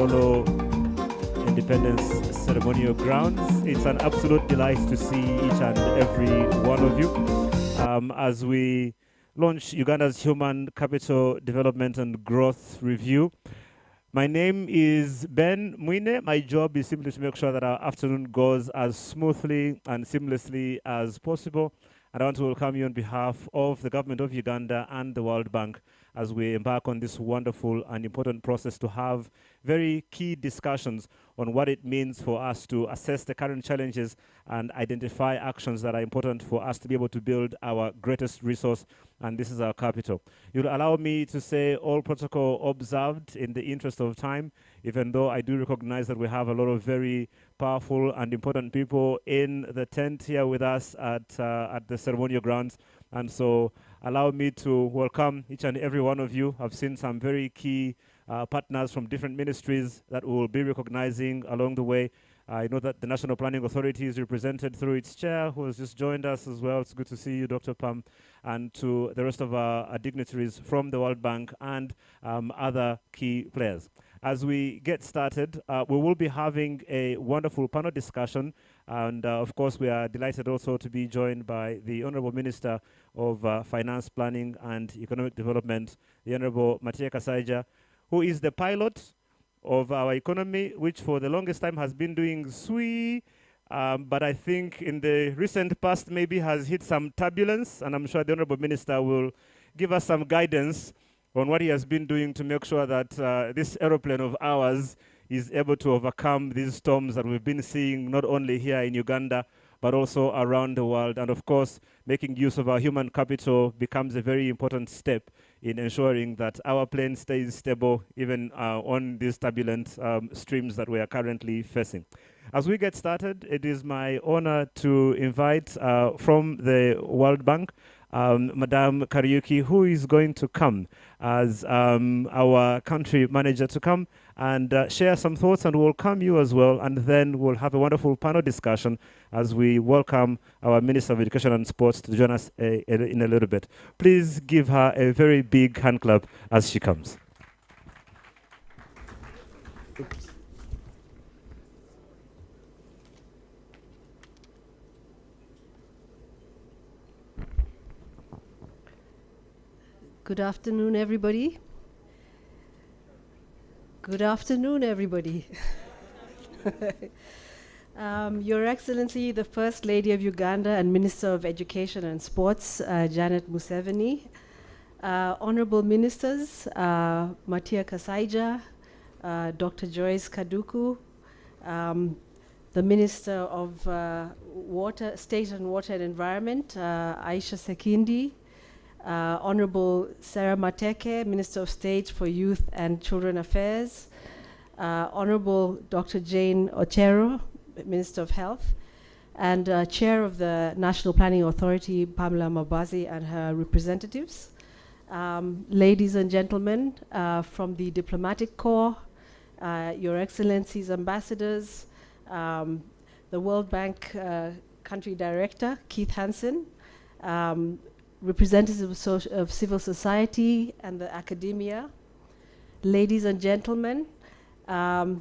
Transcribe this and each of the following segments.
Kololo Independence Ceremonial grounds. It's an absolute delight to see each and every one of you as we launch Uganda's Human Capital Development and Growth Review. My name is Ben Mwine. My job is simply to make sure that our afternoon goes as smoothly and seamlessly as possible. And I want to welcome you on behalf of the government of Uganda and the World Bank as we embark on this wonderful and important process to have very key discussions on what it means for us to assess the current challenges and identify actions that are important for us to be able to build our greatest resource, and this is our capital. You'll allow me to say all protocol observed in the interest of time, even though I do recognize that we have a lot of very powerful and important people in the tent here with us at the ceremonial grounds. And so allow me to welcome each and every one of you. I've seen some very key partners from different ministries that we will be recognizing along the way. I know that the National Planning Authority is represented through its chair, who has just joined us as well. It's good to see you, Dr. Pam, and to the rest of our dignitaries from the World Bank and other key players. As we get started, we will be having a wonderful panel discussion. And of course, we are delighted also to be joined by the Honorable Minister of Finance, Planning and Economic Development, the Honorable Matia Kasaija, who is the pilot of our economy, which for the longest time has been doing sui, but I think in the recent past maybe has hit some turbulence, and I'm sure the Honorable Minister will give us some guidance on what he has been doing to make sure that this aeroplane of ours is able to overcome these storms that we've been seeing not only here in Uganda, but also around the world. And of course, making use of our human capital becomes a very important step in ensuring that our plane stays stable even on these turbulent streams that we are currently facing. As we get started, it is my honor to invite from the World Bank, Madame Kariuki, who is going to come as our country manager to come and share some thoughts, and we'll welcome you as well, and then we'll have a wonderful panel discussion as we welcome our Minister of Education and Sports to join us in a little bit. Please give her a very big hand clap as she comes. Oops. Good afternoon, everybody. Good afternoon, everybody. Your Excellency, the First Lady of Uganda and Minister of Education and Sports, Janet Museveni, Honorable Ministers, Matia Kasaija, Dr. Joyce Kaduku, the Minister of State and Water and Environment, Aisha Sekindi, Honorable Sarah Mateke, Minister of State for Youth and Children Affairs, Honorable Dr. Jane Ochero, Minister of Health, and Chair of the National Planning Authority, Pamela Mabazi, and her representatives. Ladies and gentlemen from the Diplomatic Corps, Your Excellencies, ambassadors, the World Bank Country Director, Keith Hansen, representatives of civil society and the academia, ladies and gentlemen, on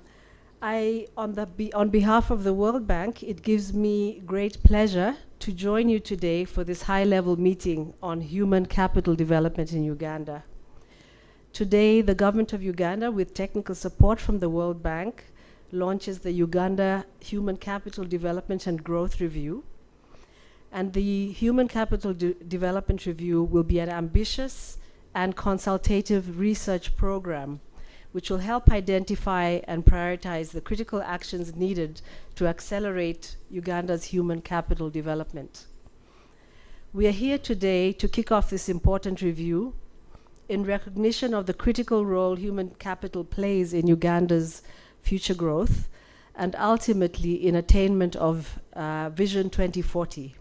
behalf of the World Bank, it gives me great pleasure to join you today for this high-level meeting on human capital development in Uganda. Today, the government of Uganda, with technical support from the World Bank, launches the Uganda Human Capital Development and Growth Review. And the Human Capital Development Review will be an ambitious and consultative research program which will help identify and prioritize the critical actions needed to accelerate Uganda's human capital development. We are here today to kick off this important review in recognition of the critical role human capital plays in Uganda's future growth and ultimately in attainment of Vision 2040.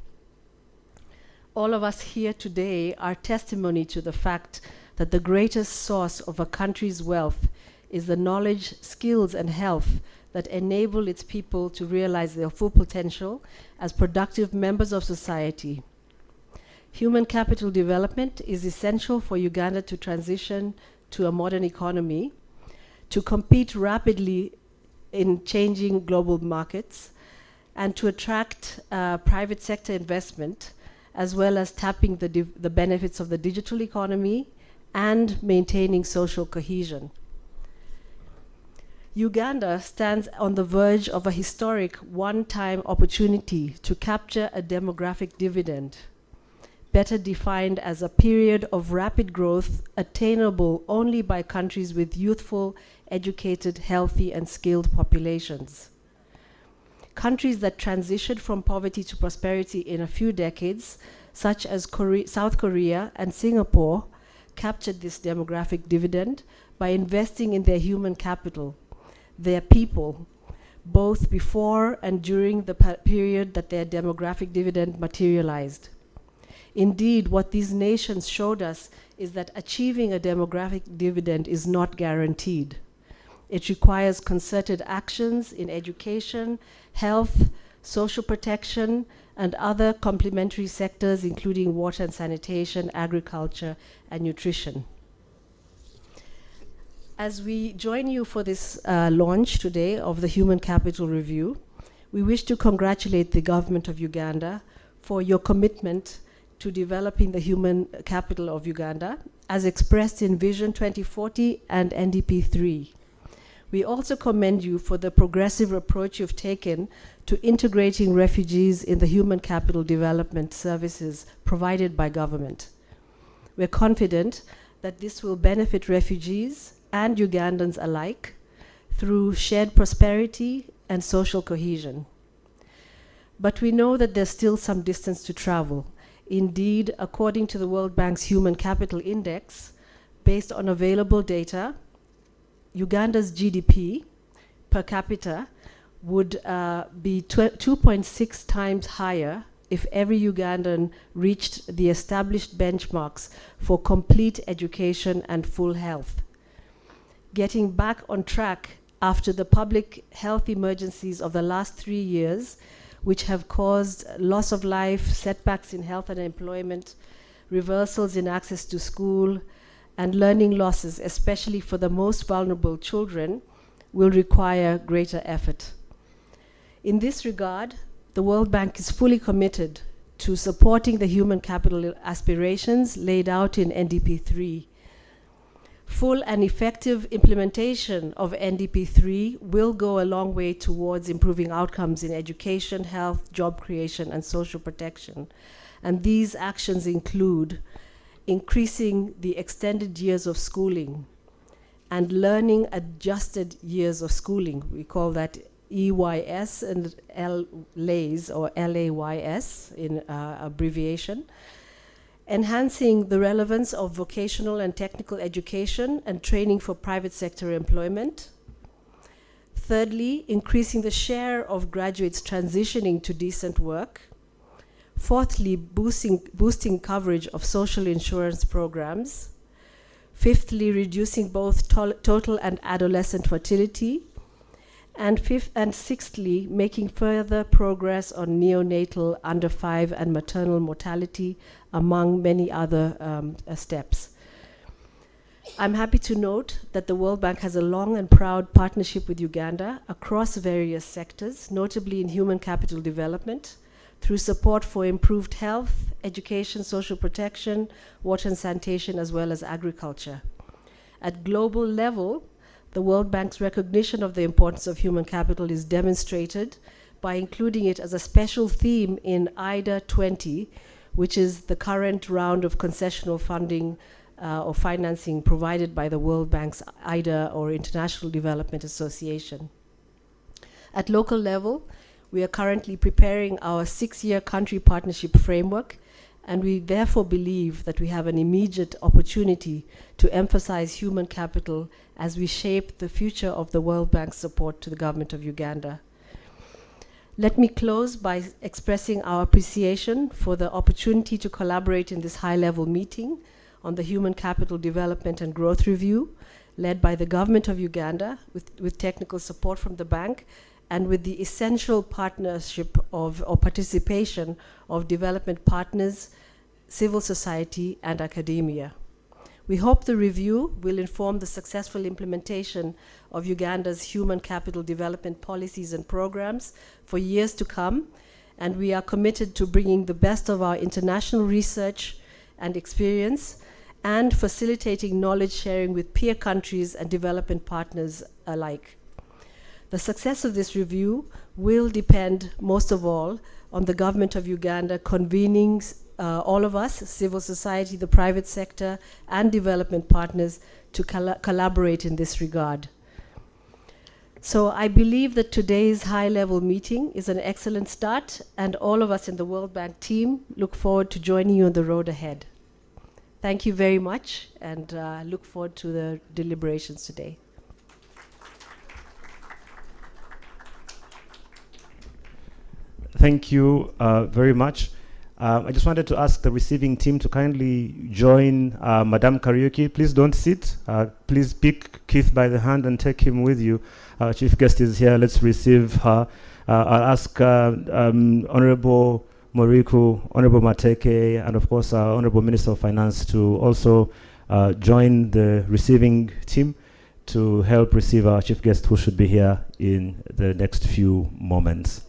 All of us here today are testimony to the fact that the greatest source of a country's wealth is the knowledge, skills, and health that enable its people to realize their full potential as productive members of society. Human capital development is essential for Uganda to transition to a modern economy, to compete rapidly in changing global markets, and to attract private sector investment, as well as tapping the benefits of the digital economy and maintaining social cohesion. Uganda stands on the verge of a historic one-time opportunity to capture a demographic dividend, better defined as a period of rapid growth attainable only by countries with youthful, educated, healthy, and skilled populations. Countries that transitioned from poverty to prosperity in a few decades, such as South Korea and Singapore, captured this demographic dividend by investing in their human capital, their people, both before and during the period that their demographic dividend materialized. Indeed, what these nations showed us is that achieving a demographic dividend is not guaranteed. It requires concerted actions in education, health, social protection, and other complementary sectors, including water and sanitation, agriculture, and nutrition. As we join you for this launch today of the Human Capital Review, we wish to congratulate the government of Uganda for your commitment to developing the human capital of Uganda, as expressed in Vision 2040 and NDP 3. We also commend you for the progressive approach you've taken to integrating refugees in the human capital development services provided by government. We're confident that this will benefit refugees and Ugandans alike through shared prosperity and social cohesion. But we know that there's still some distance to travel. Indeed, according to the World Bank's Human Capital Index, based on available data, Uganda's GDP per capita would be 2.6 times higher if every Ugandan reached the established benchmarks for complete education and full health. Getting back on track after the public health emergencies of the last 3 years, which have caused loss of life, setbacks in health and employment, reversals in access to school, and learning losses, especially for the most vulnerable children, will require greater effort. In this regard, the World Bank is fully committed to supporting the human capital aspirations laid out in NDP 3. Full and effective implementation of NDP 3 will go a long way towards improving outcomes in education, health, job creation, and social protection. And these actions include increasing the extended years of schooling and learning adjusted years of schooling. We call that EYS and LAYS, or LAYS in abbreviation. Enhancing the relevance of vocational and technical education and training for private sector employment. Thirdly, increasing the share of graduates transitioning to decent work. Fourthly, boosting coverage of social insurance programs. Fifthly, reducing both total and adolescent fertility. And sixthly, making further progress on neonatal, under 5, and maternal mortality, among many other steps. I'm happy to note that the World Bank has a long and proud partnership with Uganda across various sectors, notably in human capital development, through support for improved health, education, social protection, water and sanitation, as well as agriculture. At global level, the World Bank's recognition of the importance of human capital is demonstrated by including it as a special theme in IDA 20, which is the current round of concessional funding or financing provided by the World Bank's IDA, or International Development Association. At local level, we are currently preparing our 6-year country partnership framework, and we therefore believe that we have an immediate opportunity to emphasize human capital as we shape the future of the World Bank's support to the government of Uganda. Let me close by expressing our appreciation for the opportunity to collaborate in this high-level meeting on the Human Capital Development and Growth Review, led by the government of Uganda with technical support from the bank, and with the essential partnership or participation of development partners, civil society, and academia. We hope the review will inform the successful implementation of Uganda's human capital development policies and programs for years to come, and we are committed to bringing the best of our international research and experience and facilitating knowledge sharing with peer countries and development partners alike. The success of this review will depend, most of all, on the government of Uganda convening all of us, civil society, the private sector, and development partners to collaborate in this regard. So I believe that today's high-level meeting is an excellent start, and all of us in the World Bank team look forward to joining you on the road ahead. Thank you very much, and look forward to the deliberations today. Thank you very much. I just wanted to ask the receiving team to kindly join Madame Karaoke. Please don't sit. Please pick Keith by the hand and take him with you. Our chief guest is here. Let's receive her. I'll ask Honorable Moriku, Honorable Mateke, and of course our Honorable Minister of Finance to also join the receiving team to help receive our chief guest who should be here in the next few moments.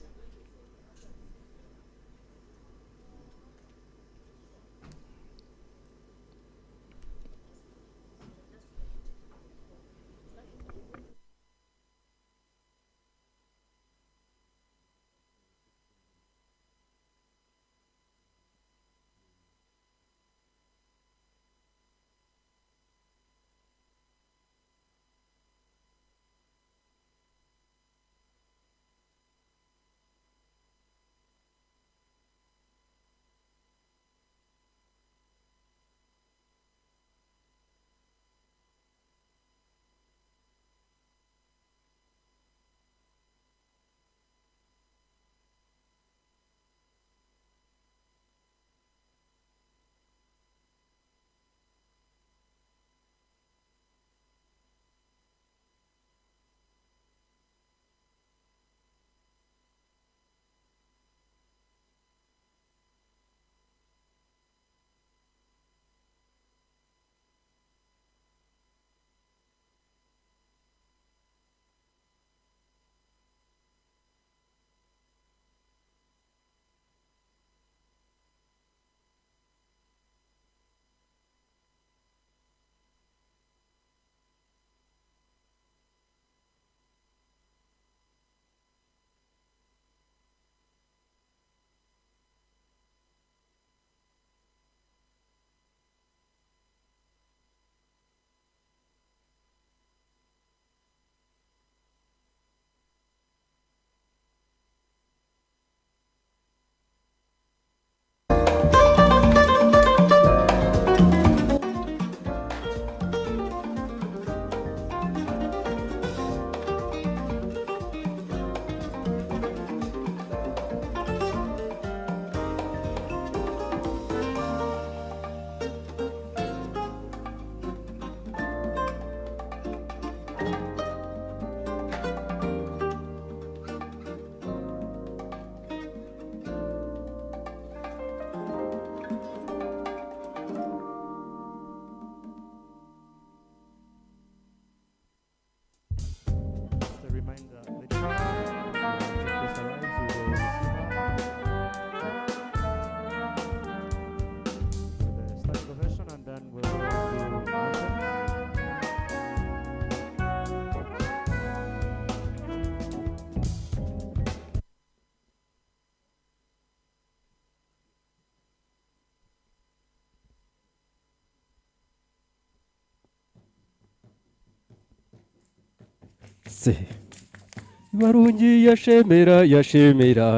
Marungi yashemera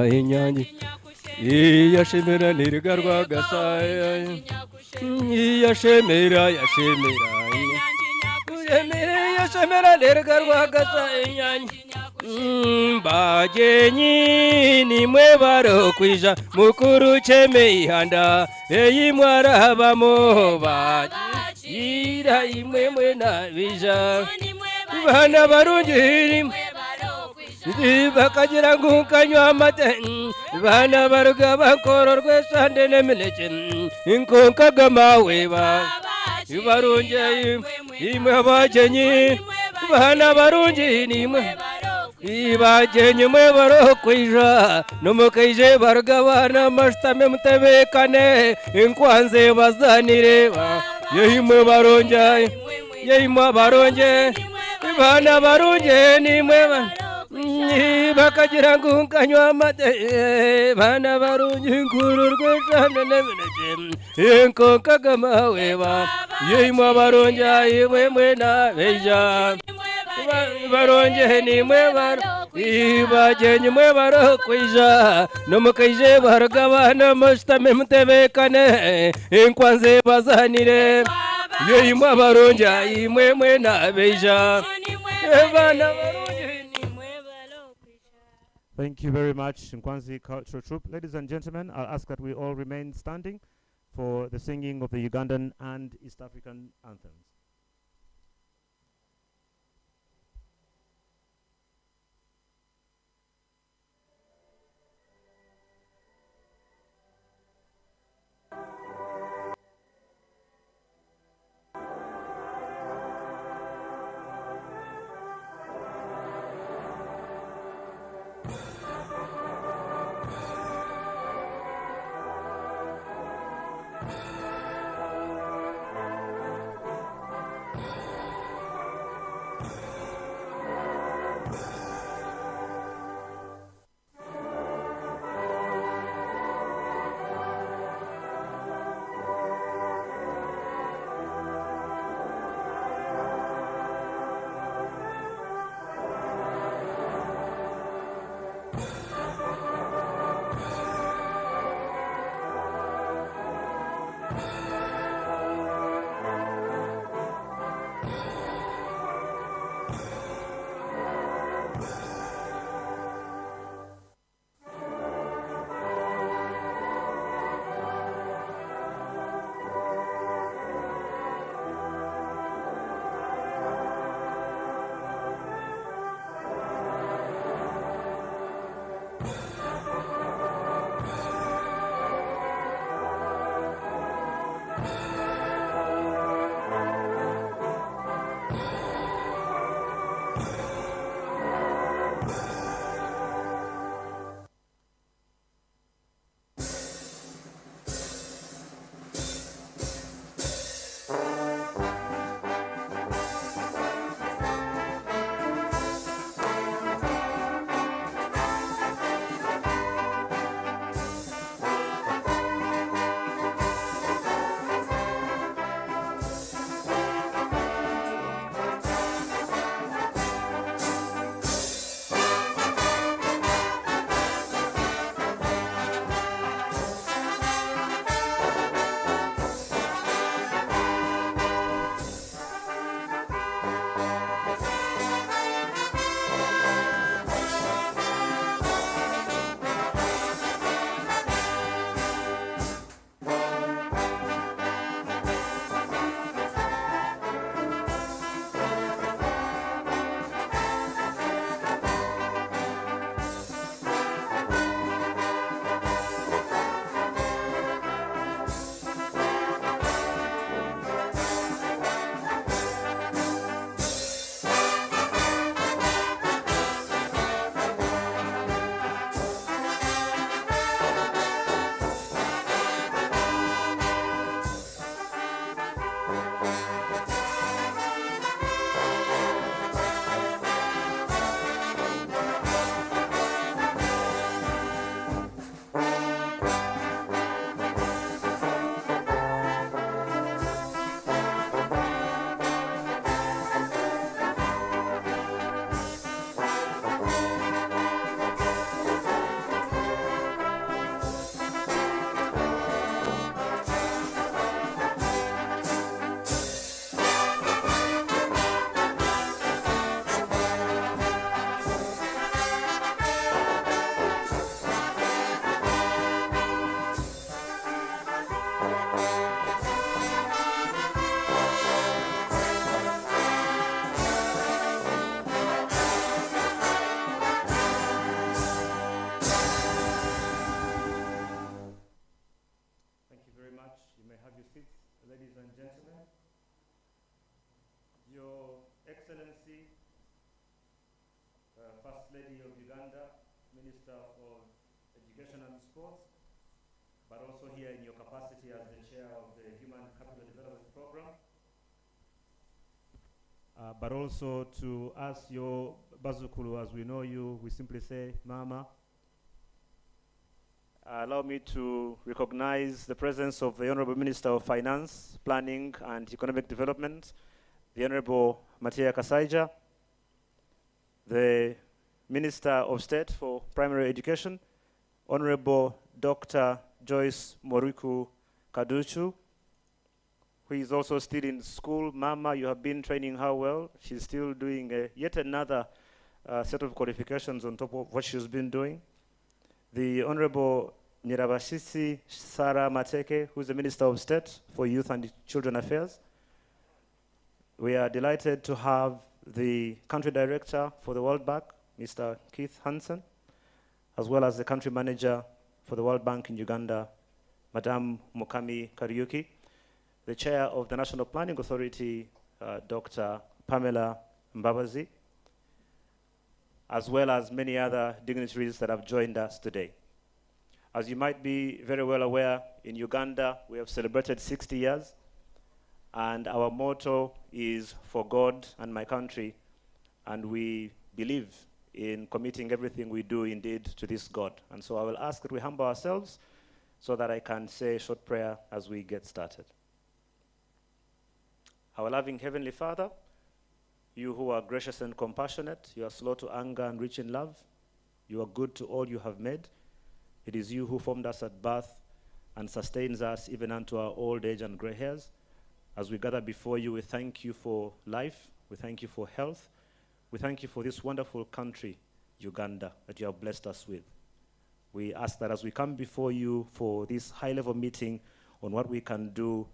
inyanyi yashemera nirgarwa gasaya yashemera nirgarwa gasaya inyanyi bagenyi nimwe barokwisha mukuru cheme ihanda eyimwara bamo bagira imwe mwena bisha bana barungi bakagira ngukanywa amata bana baruga bakororwe sande nemeneke inkonka gamawe ba ibarunge imwe bagenyi bana barungi nimwe ibagenyi mwe barokwija numukaije baragabana mashtame mutebekane inkwanze bazanire yehimwe baronge yehimwe baronge bana barunge nimwe bakagira ngo nkanywa amate bana barunge nkururwe jana nemenege inko kagama weba yehimwe baronge iwe mwena beja baronge nimwe ibagenyi mwe barokwija numukaije baragabana mashtame mutebekane inkwanze bazanire yehimwe baronge imwe mwena beja bana barunge. Thank you very much, Nkwanzi Cultural Troupe. Ladies and gentlemen, I'll ask that we all remain standing for the singing of the Ugandan and East African anthems. Lady of Uganda, Minister of Education and Sports, but also here in your capacity as the chair of the Human Capital Development Program. But also to us, your Bazukulu, as we know you, we simply say Mama. Allow me to recognize the presence of the Honorable Minister of Finance, Planning and Economic Development, the Honorable Matia Kasaija, the Minister of State for Primary Education, Honorable Dr. Joyce Moriku Kaduchu, who is also still in school. Mama, you have been training her well. She's still doing yet another set of qualifications on top of what she's been doing. The Honorable Nyirabashisi Sarah Mateke, who's the Minister of State for Youth and Children Affairs. We are delighted to have the Country Director for the World Bank, Mr. Keith Hansen, as well as the Country Manager for the World Bank in Uganda, Madame Mukami Kariuki, the Chair of the National Planning Authority, Dr. Pamela Mbabazi, as well as many other dignitaries that have joined us today. As you might be very well aware, in Uganda, we have celebrated 60 years, and our motto is for God and my country, and we believe in committing everything we do indeed to this God. And so I will ask that we humble ourselves so that I can say a short prayer as we get started. Our loving Heavenly Father, you who are gracious and compassionate, you are slow to anger and rich in love, you are good to all you have made. It is you who formed us at birth and sustains us even unto our old age and gray hairs. As we gather before you, we thank you for life, we thank you for health, we thank you for this wonderful country, Uganda, that you have blessed us with. We ask that as we come before you for this high-level meeting on what we can do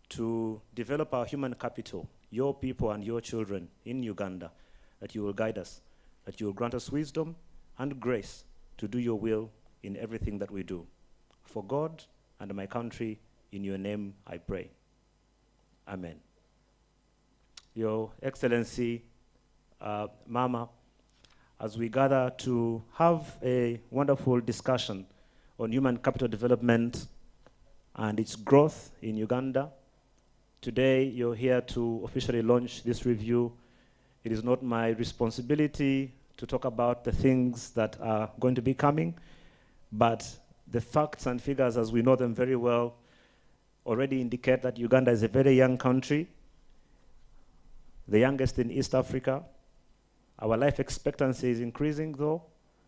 to develop our human capital, your people and your children in Uganda, that you will guide us, that you will grant us wisdom and grace to do your will in everything that we do. For God and my country, in your name I pray. Amen. Your Excellency, Mama, as we gather to have a wonderful discussion on human capital development and its growth in Uganda, today you're here to officially launch this review. It is not my responsibility to talk about the things that are going to be coming, but the facts and figures as we know them very well already indicate that Uganda is a very young country, the youngest in East Africa. Our life expectancy is increasing though,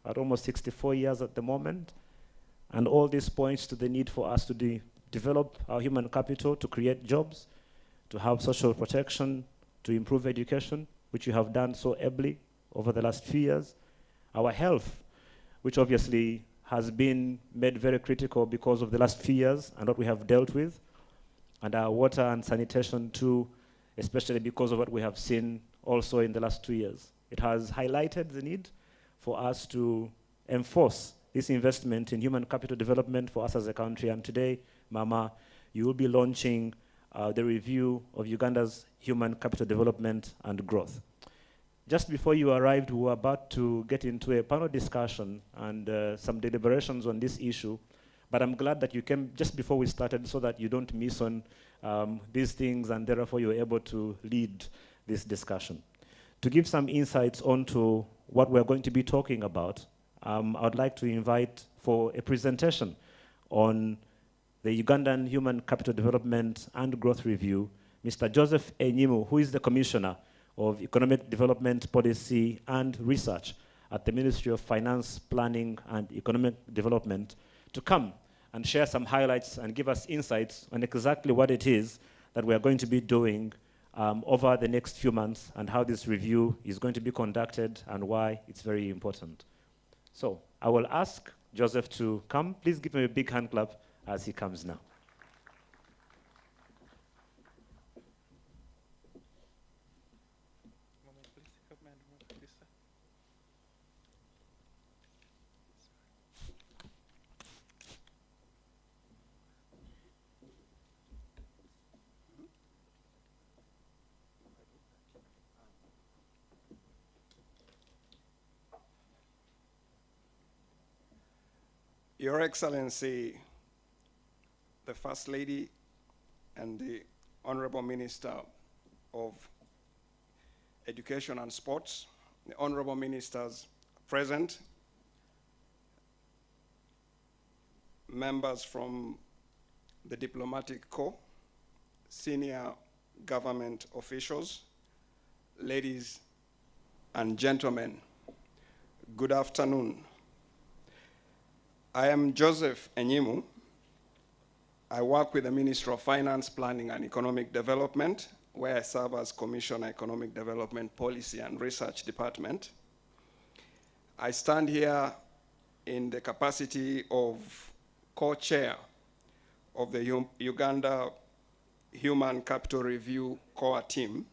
at almost 64 years at the moment. And all this points to the need for us to develop our human capital, to create jobs, to have social protection, to improve education, which you have done so ably over the last few years. Our health, which obviously has been made very critical because of the last few years and what we have dealt with, and our water and sanitation too, especially because of what we have seen also in the last 2 years. It has highlighted the need for us to enforce this investment in human capital development for us as a country. And today, Mama, you will be launching the review of Uganda's human capital development and growth. Just before you arrived, we were about to get into a panel discussion and some deliberations on this issue, but I'm glad that you came just before we started so that you don't miss on these things, and therefore you're able to lead this discussion. To give some insights onto what we're going to be talking about, I would like to invite for a presentation on the Ugandan Human Capital Development and Growth Review, Mr. Joseph Enyimu, who is the Commissioner of Economic Development Policy and Research at the Ministry of Finance, Planning and Economic Development, to come and share some highlights and give us insights on exactly what it is that we are going to be doing over the next few months and how this review is going to be conducted and why it's very important. So I will ask Joseph to come. Please give him a big hand clap as he comes now. Your Excellency, the First Lady and the Honorable Minister of Education and Sports, the Honorable Ministers present, members from the Diplomatic Corps, senior government officials, ladies and gentlemen, good afternoon. I am Joseph Enyimu. I work with the Ministry of Finance, Planning and Economic Development, where I serve as Commissioner Economic Development Policy and Research Department. I stand here in the capacity of co-chair of the Uganda Human Capital Review Core Team,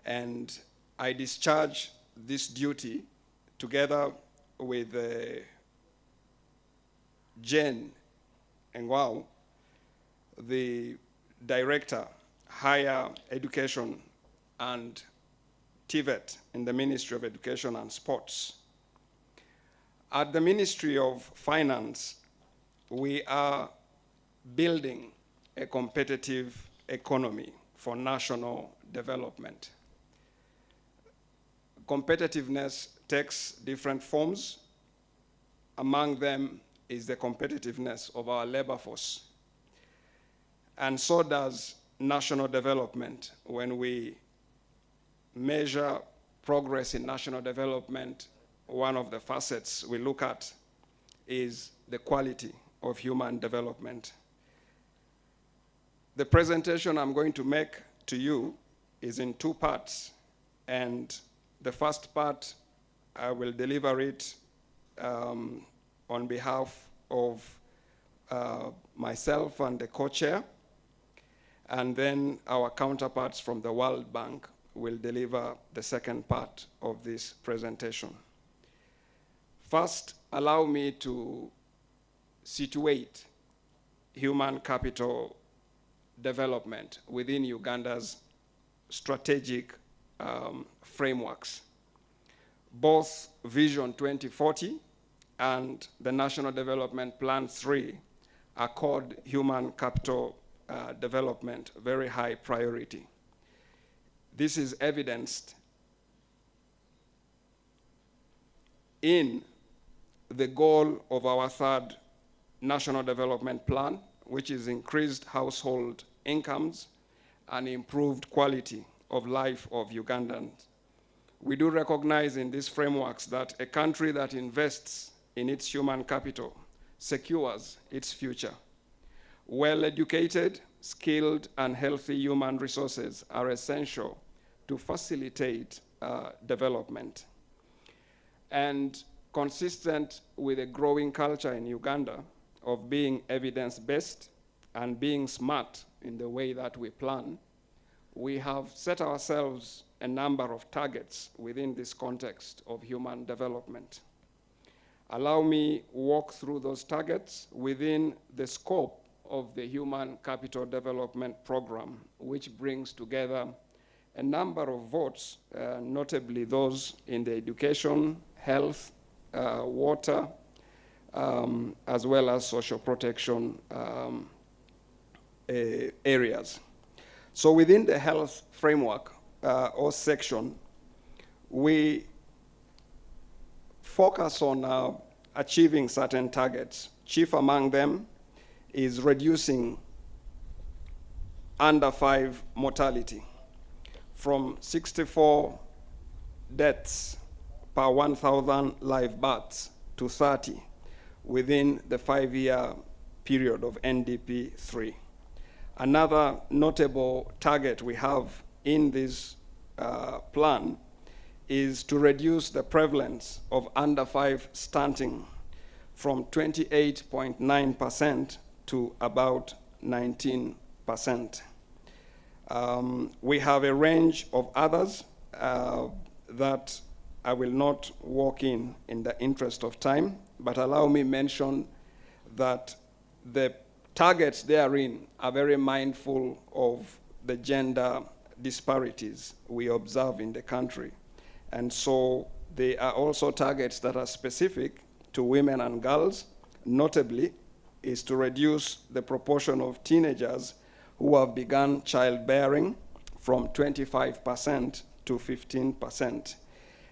and I discharge this duty together with Jane Ngwao, the Director, Higher Education and TVET in the Ministry of Education and Sports. At the Ministry of Finance, we are building a competitive economy for national development. Competitiveness takes different forms. Among them is the competitiveness of our labor force. And so does national development. When we measure progress in national development, one of the facets we look at is the quality of human development. The presentation I'm going to make to you is in two parts, and the first part, I will deliver it on behalf of myself and the co-chair, and then our counterparts from the World Bank will deliver the second part of this presentation. First, allow me to situate human capital development within Uganda's strategic frameworks. Both Vision 2040 and the National Development Plan 3 accord human capital development very high priority. This is evidenced in the goal of our third National Development Plan, which is increased household incomes and improved quality of life of Ugandans. We do recognize in these frameworks that a country that invests in its human capital secures its future. Well-educated, skilled, and healthy human resources are essential to facilitate development. And consistent with a growing culture in Uganda of being evidence-based and being smart in the way that we plan, we have set ourselves a number of targets within this context of human development. Allow me walk through those targets within the scope of the Human Capital Development Program, which brings together a number of votes, notably those in the education, health, water, as well as social protection areas. So within the health framework or section, we focus on achieving certain targets. Chief among them is reducing under 5 mortality from 64 deaths per 1,000 live births to 30 within the 5-year period of NDP 3. Another notable target we have in this plan is to reduce the prevalence of under 5 stunting from 28.9% to about 19%. We have a range of others that I will not walk in the interest of time, but allow me mention that the targets therein are very mindful of the gender disparities we observe in the country. And so they are also targets that are specific to women and girls, notably, is to reduce the proportion of teenagers who have begun childbearing from 25% to 15%,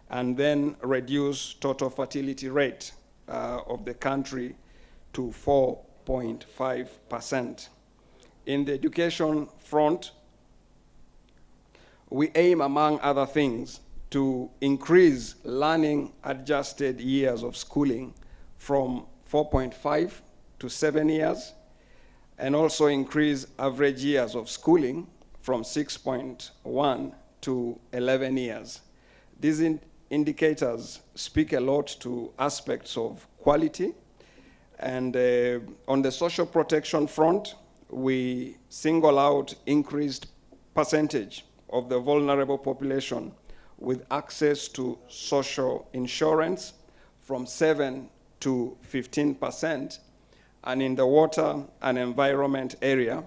and then reduce total fertility rate of the country to 4.5%. In the education front, we aim, among other things, to increase learning-adjusted years of schooling from 4.5 to 7 years, and also increase average years of schooling from 6.1 to 11 years. These indicators speak a lot to aspects of quality. And on the social protection front, we single out increased percentage of the vulnerable population with access to social insurance from 7 to 15%. And in the water and environment area,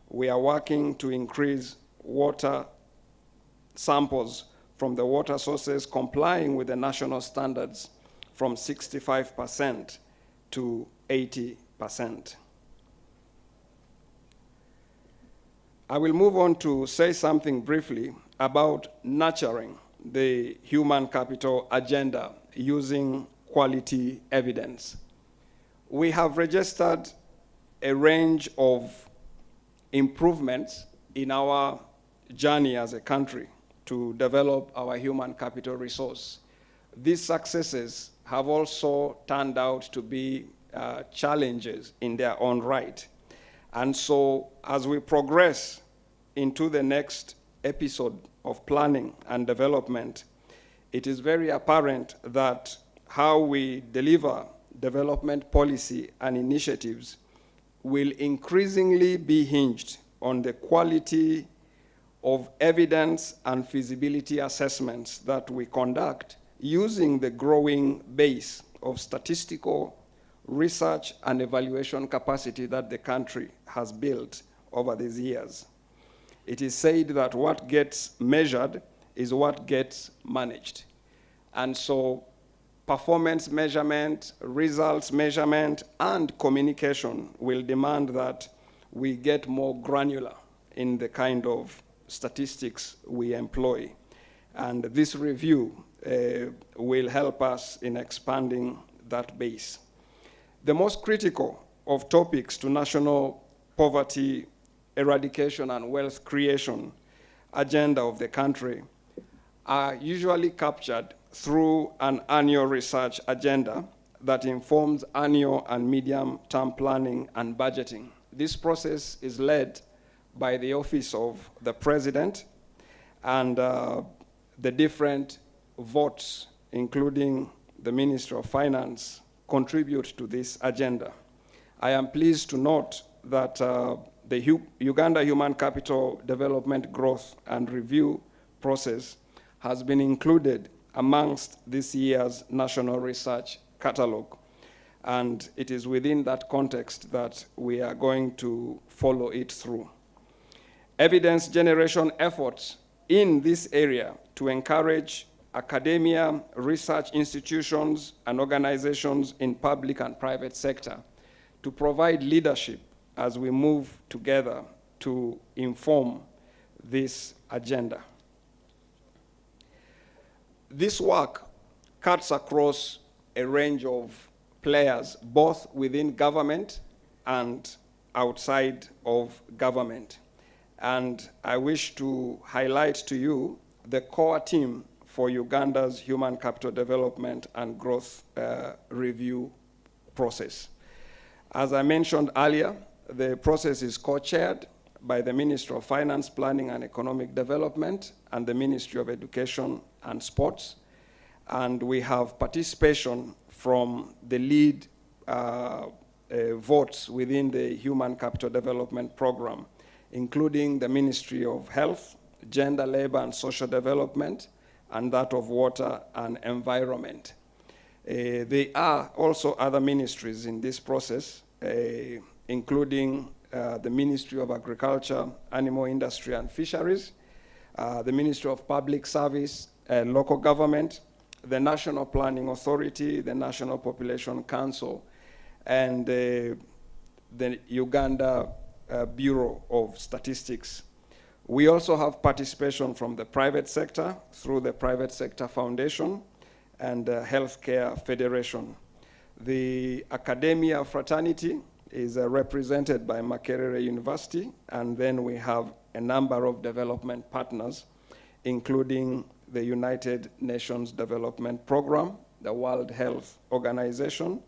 we are working to increase water samples from the water sources complying with the national standards from 65% to 80%. I will move on to say something briefly about nurturing the human capital agenda using quality evidence. We have registered a range of improvements in our journey as a country to develop our human capital resource. These successes have also turned out to be challenges in their own right. And so as we progress into the next episode of planning and development, it is very apparent that how we deliver development policy and initiatives will increasingly be hinged on the quality of evidence and feasibility assessments that we conduct using the growing base of statistical research and evaluation capacity that the country has built over these years. It is said that what gets measured is what gets managed. And so performance measurement, results measurement, and communication will demand that we get more granular in the kind of statistics we employ. And this review will help us in expanding that base. The most critical of topics to national poverty eradication and wealth creation agenda of the country are usually captured through an annual research agenda that informs annual and medium-term planning and budgeting. This process is led by the Office of the President, and the different votes, including the Ministry of Finance, contribute to this agenda. I am pleased to note that the Uganda Human Capital Development Growth and Review process has been included amongst this year's National Research Catalogue. And it is within that context that we are going to follow it through. Evidence generation efforts in this area to encourage academia, research institutions, and organizations in public and private sector to provide leadership as we move together to inform this agenda. This work cuts across a range of players, both within government and outside of government. And I wish to highlight to you the core team for Uganda's Human Capital Development and Growth Review process. As I mentioned earlier, the process is co-chaired by the Ministry of Finance, Planning and Economic Development and the Ministry of Education and Sports. And we have participation from the lead votes within the Human Capital Development Program, including the Ministry of Health, Gender, Labor and Social Development, and that of Water and Environment. There are also other ministries in this process, including the Ministry of Agriculture, Animal Industry and Fisheries, the Ministry of Public Service, Local Government, the National Planning Authority, the National Population Council, and the Uganda Bureau of Statistics. We also have participation from the private sector through the Private Sector Foundation and Healthcare Federation. The academia fraternity is represented by Makerere University, and then we have a number of development partners, including the United Nations Development Program, the World Health Organization,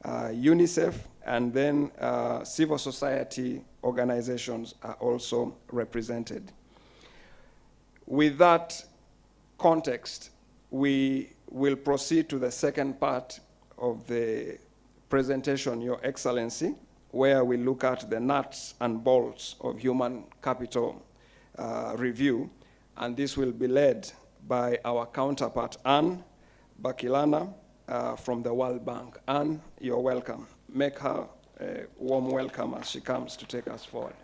UNICEF, and then civil society organizations are also represented. With that context, we will proceed to the second part of the presentation, Your Excellency, where we look at the nuts and bolts of human capital review, and this will be led by our counterpart, Anne Bakilana, from the World Bank. Anne, you're welcome. Make her a warm welcome as she comes to take us forward.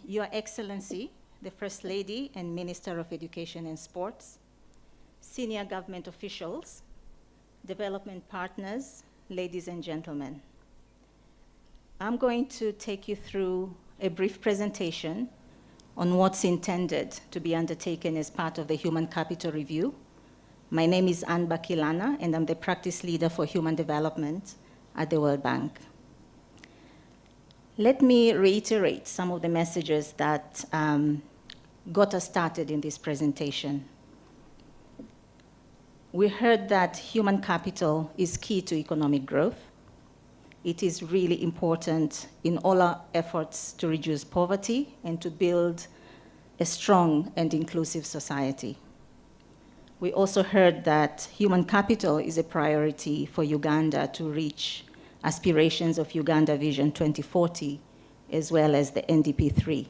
Your Excellency, the First Lady and Minister of Education and Sports, senior government officials, development partners, ladies and gentlemen. I'm going to take you through a brief presentation on what's intended to be undertaken as part of the Human Capital Review. My name is Anne Bakilana, and I'm the Practice Leader for Human Development at the World Bank. Let me reiterate some of the messages that got us started in this presentation. We heard that human capital is key to economic growth. It is really important in all our efforts to reduce poverty and to build a strong and inclusive society. We also heard that human capital is a priority for Uganda to reach aspirations of Uganda Vision 2040, as well as the NDP 3.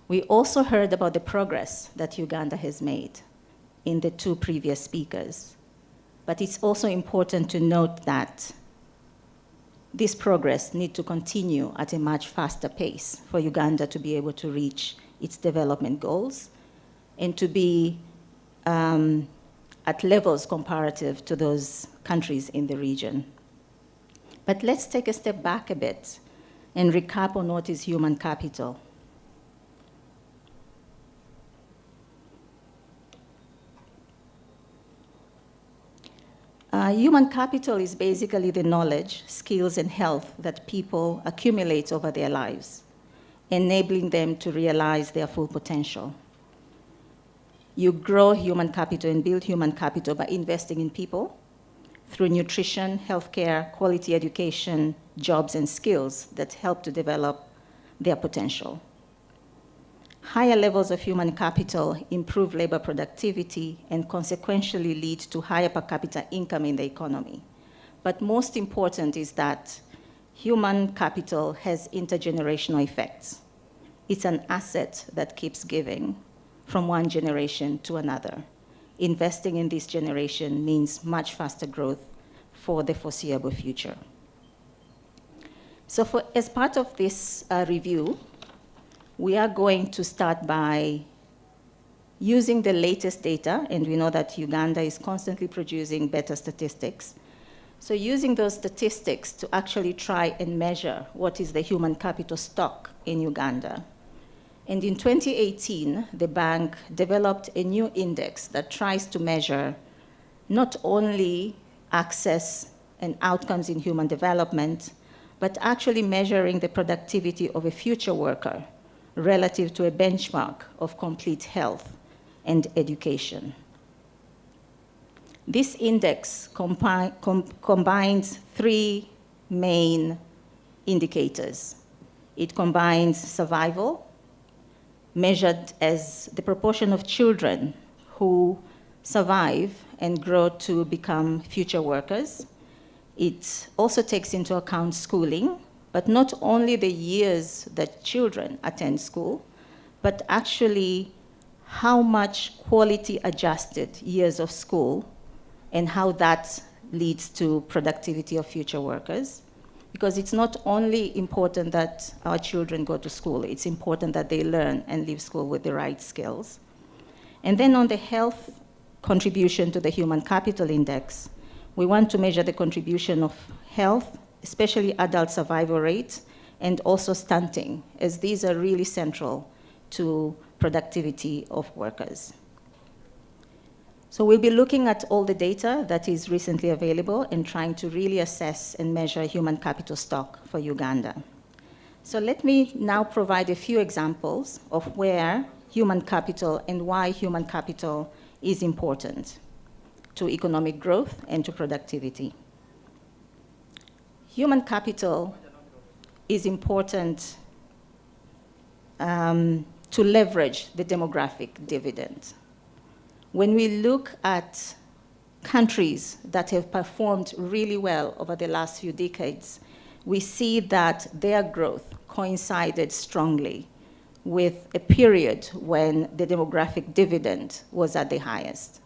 We also heard about the progress that Uganda has made in the two previous speakers. But it's also important to note that this progress needs to continue at a much faster pace for Uganda to be able to reach its development goals and to be at levels comparative to those countries in the region. But let's take a step back a bit and recap on what is human capital. Human capital is basically the knowledge, skills, and health that people accumulate over their lives, enabling them to realize their full potential. You grow human capital and build human capital by investing in people, through nutrition, healthcare, quality education, jobs, and skills that help to develop their potential. Higher levels of human capital improve labor productivity and consequentially lead to higher per capita income in the economy. But most important is that human capital has intergenerational effects. It's an asset that keeps giving from one generation to another. Investing in this generation means much faster growth for the foreseeable future. So as part of this review, we are going to start by using the latest data, and we know that Uganda is constantly producing better statistics. So using those statistics to actually try and measure what is the human capital stock in Uganda. And in 2018, the bank developed a new index that tries to measure not only access and outcomes in human development, but actually measuring the productivity of a future worker relative to a benchmark of complete health and education. This index combines three main indicators. It combines survival, measured as the proportion of children who survive and grow to become future workers. It also takes into account schooling, but not only the years that children attend school, but actually how much quality adjusted years of school and how that leads to productivity of future workers. Because it's not only important that our children go to school, it's important that they learn and leave school with the right skills. And then on the health contribution to the Human Capital Index, we want to measure the contribution of health, especially adult survival rates, and also stunting, as these are really central to productivity of workers. So we'll be looking at all the data that is recently available and trying to really assess and measure human capital stock for Uganda. So let me now provide a few examples of where human capital and why human capital is important to economic growth and to productivity. Human capital is important to leverage the demographic dividend. When we look at countries that have performed really well over the last few decades, we see that their growth coincided strongly with a period when the demographic dividend was at the highest.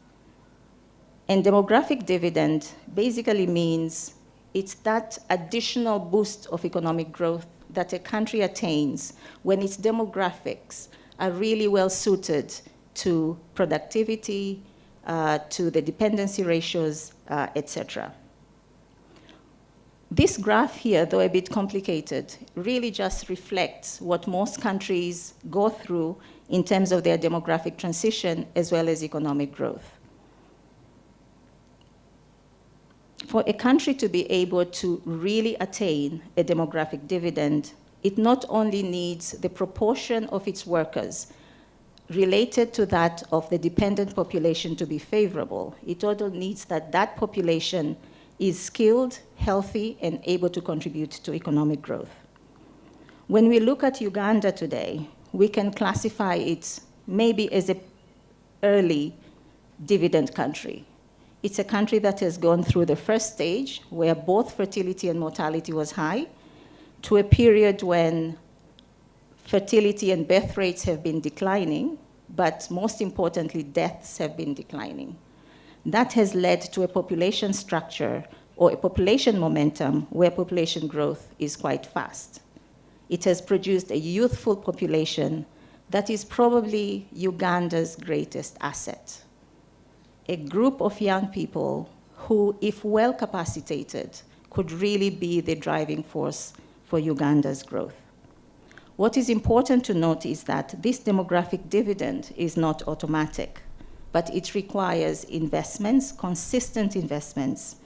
And demographic dividend basically means it's that additional boost of economic growth that a country attains when its demographics are really well suited to productivity, to the dependency ratios, etc. This graph here, though a bit complicated, really just reflects what most countries go through in terms of their demographic transition as well as economic growth. For a country to be able to really attain a demographic dividend, it not only needs the proportion of its workers related to that of the dependent population to be favorable, it also needs that that population is skilled, healthy, and able to contribute to economic growth. When we look at Uganda today, we can classify it maybe as an early dividend country. It's a country that has gone through the first stage, where both fertility and mortality was high, to a period when fertility and birth rates have been declining, but most importantly, deaths have been declining. That has led to a population structure or a population momentum where population growth is quite fast. It has produced a youthful population that is probably Uganda's greatest asset. A group of young people who, if well capacitated, could really be the driving force for Uganda's growth. What is important to note is that this demographic dividend is not automatic, but it requires investments, consistent investments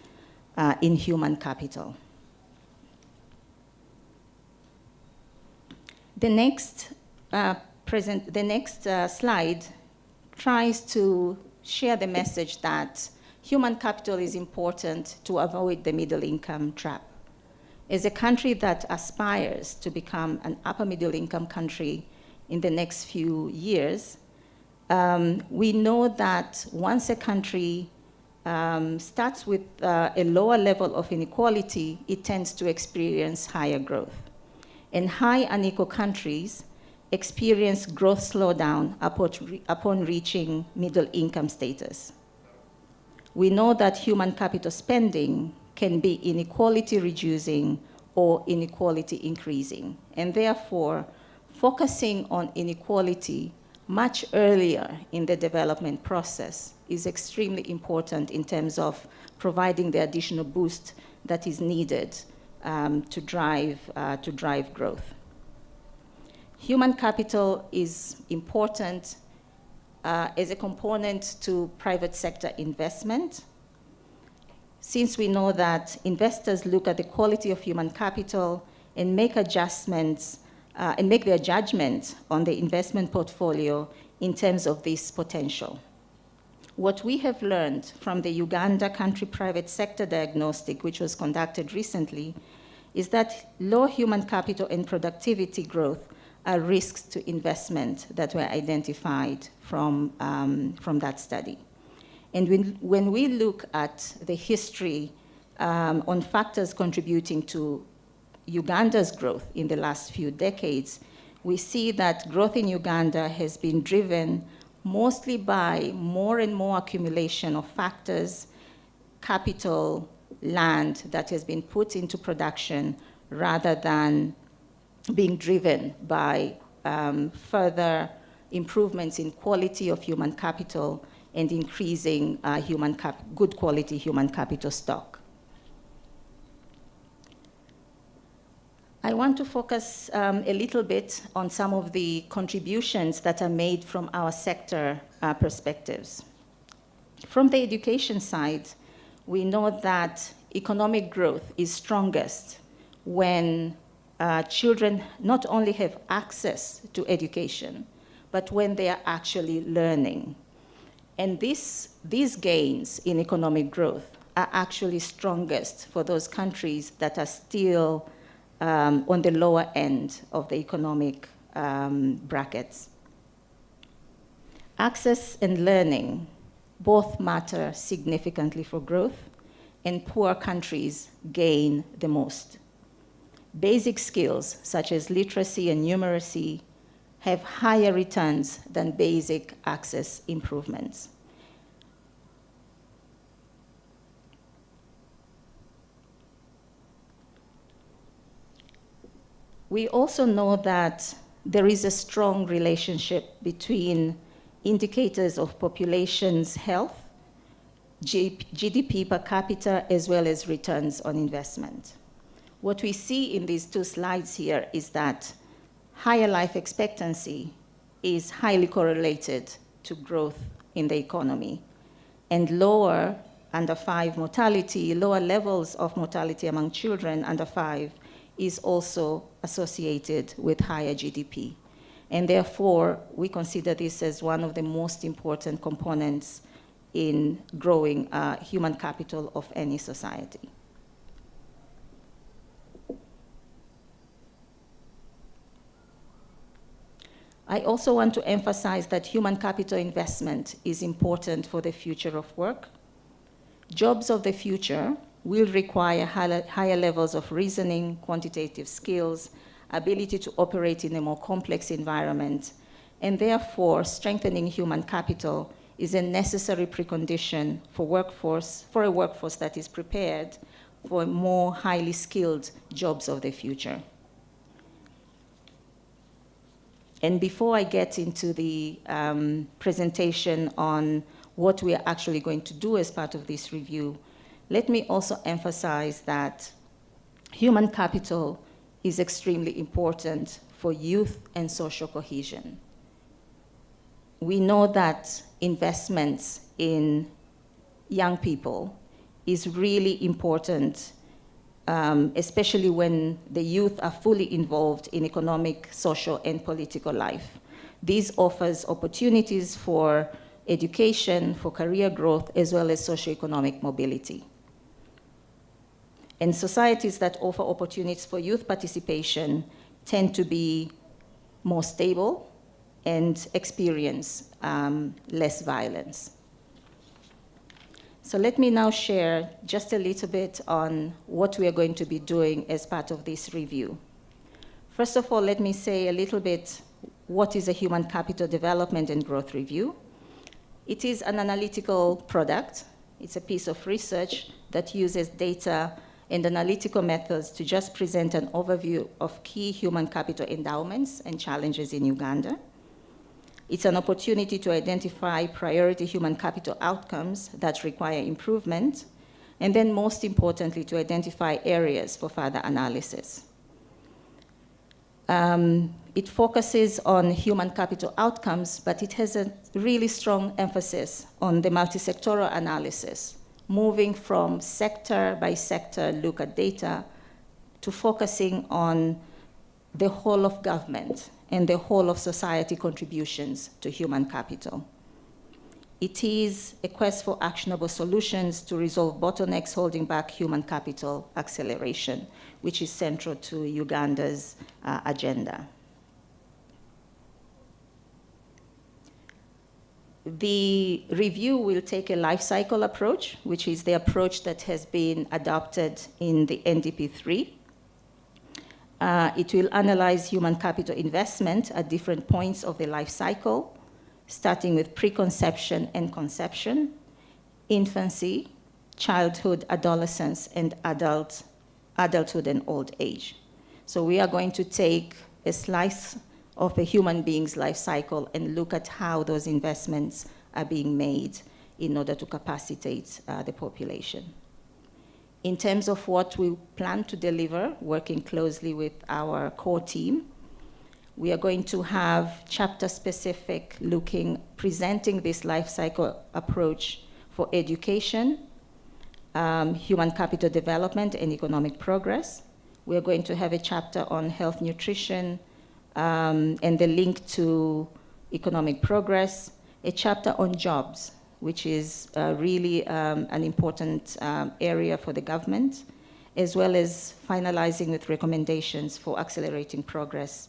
in human capital. The next slide tries to share the message that human capital is important to avoid the middle income trap. As a country that aspires to become an upper middle income country in the next few years, we know that once a country starts with a lower level of inequality, it tends to experience higher growth. And high unequal countries experience growth slowdown upon reaching middle income status. We know that human capital spending can be inequality reducing or inequality increasing. And therefore, focusing on inequality much earlier in the development process is extremely important in terms of providing the additional boost that is needed to drive growth. Human capital is important as a component to private sector investment. Since we know that investors look at the quality of human capital and make adjustments and make their judgment on the investment portfolio in terms of this potential. What we have learned from the Uganda Country Private Sector Diagnostic, which was conducted recently, is that low human capital and productivity growth risks to investment that were identified from that study. And when we look at the history on factors contributing to Uganda's growth in the last few decades, we see that growth in Uganda has been driven mostly by more and more accumulation of factors, capital, land that has been put into production rather than being driven by further improvements in quality of human capital and increasing good quality human capital stock. I want to focus a little bit on some of the contributions that are made from our sector perspectives. From the education side, we know that economic growth is strongest when children not only have access to education, but when they are actually learning. And these gains in economic growth are actually strongest for those countries that are still on the lower end of the economic brackets. Access and learning both matter significantly for growth, and poor countries gain the most. Basic skills such as literacy and numeracy have higher returns than basic access improvements. We also know that there is a strong relationship between indicators of population's health, GDP per capita, as well as returns on investment. What we see in these two slides here is that higher life expectancy is highly correlated to growth in the economy, and lower under 5 mortality, lower levels of mortality among children under 5 is also associated with higher GDP. And therefore, we consider this as one of the most important components in growing human capital of any society. I also want to emphasize that human capital investment is important for the future of work. Jobs of the future will require higher levels of reasoning, quantitative skills, ability to operate in a more complex environment, and therefore strengthening human capital is a necessary precondition for a workforce that is prepared for more highly skilled jobs of the future. And before I get into the presentation on what we are actually going to do as part of this review, let me also emphasize that human capital is extremely important for youth and social cohesion. We know that investments in young people is really important, especially when the youth are fully involved in economic, social, and political life. This offers opportunities for education, for career growth, as well as socioeconomic mobility. And societies that offer opportunities for youth participation tend to be more stable and experience less violence. So let me now share just a little bit on what we are going to be doing as part of this review. First of all, let me say a little bit what is a human capital development and growth review. It is an analytical product. It's a piece of research that uses data and analytical methods to just present an overview of key human capital endowments and challenges in Uganda. It's an opportunity to identify priority human capital outcomes that require improvement, and then most importantly, to identify areas for further analysis. It focuses on human capital outcomes, but it has a really strong emphasis on the multi-sectoral analysis, moving from sector by sector look at data to focusing on the whole of government and the whole of society contributions to human capital. It is a quest for actionable solutions to resolve bottlenecks holding back human capital acceleration, which is central to Uganda's agenda. The review will take a life cycle approach, which is the approach that has been adopted in the NDP3. It will analyze human capital investment at different points of the life cycle, starting with preconception and conception, infancy, childhood, adolescence, and adulthood and old age. So we are going to take a slice of a human being's life cycle and look at how those investments are being made in order to capacitate the population. In terms of what we plan to deliver, working closely with our core team, we are going to have chapter-specific presenting this life cycle approach for education, human capital development, and economic progress. We are going to have a chapter on health, nutrition, and the link to economic progress, a chapter on jobs, which is really an important area for the government, as well as finalizing with recommendations for accelerating progress,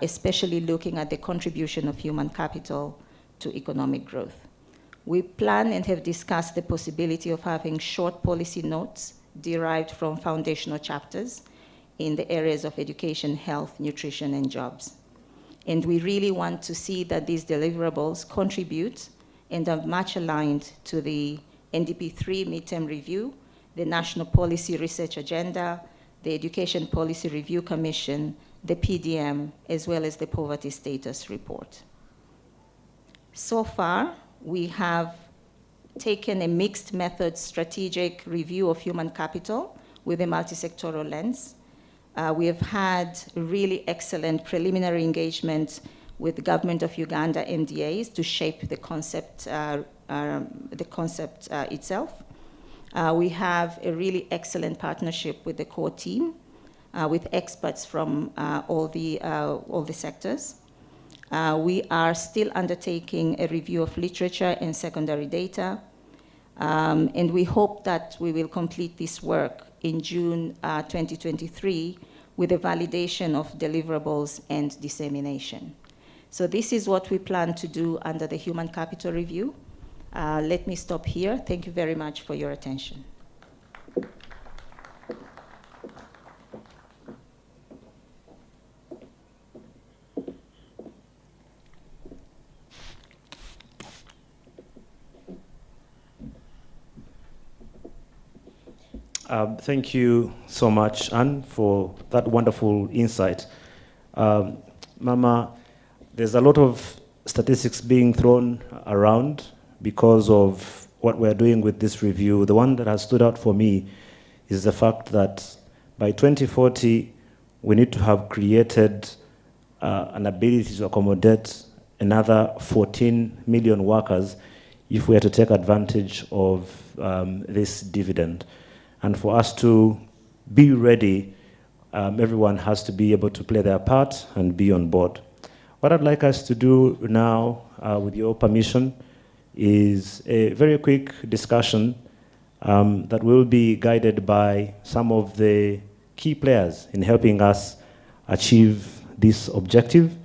especially looking at the contribution of human capital to economic growth. We plan and have discussed the possibility of having short policy notes derived from foundational chapters in the areas of education, health, nutrition, and jobs. And we really want to see that these deliverables contribute and are much aligned to the NDP3 midterm review, the National Policy Research Agenda, the Education Policy Review Commission, the PDM, as well as the Poverty Status Report. So far, we have taken a mixed method strategic review of human capital with a multi-sectoral lens. We have had really excellent preliminary engagement with the government of Uganda MDAs to shape the concept itself. We have a really excellent partnership with the core team, with experts from all the sectors. We are still undertaking a review of literature and secondary data, and we hope that we will complete this work in June 2023 with a validation of deliverables and dissemination. So this is what we plan to do under the Human Capital Review. Let me stop here. Thank you very much for your attention. Thank you so much, Anne, for that wonderful insight. Mama, there's a lot of statistics being thrown around because of what we're doing with this review. The one that has stood out for me is the fact that by 2040, we need to have created an ability to accommodate another 14 million workers if we are to take advantage of this dividend. And for us to be ready, everyone has to be able to play their part and be on board. What I'd like us to do now, with your permission, is a very quick discussion that will be guided by some of the key players in helping us achieve this objective.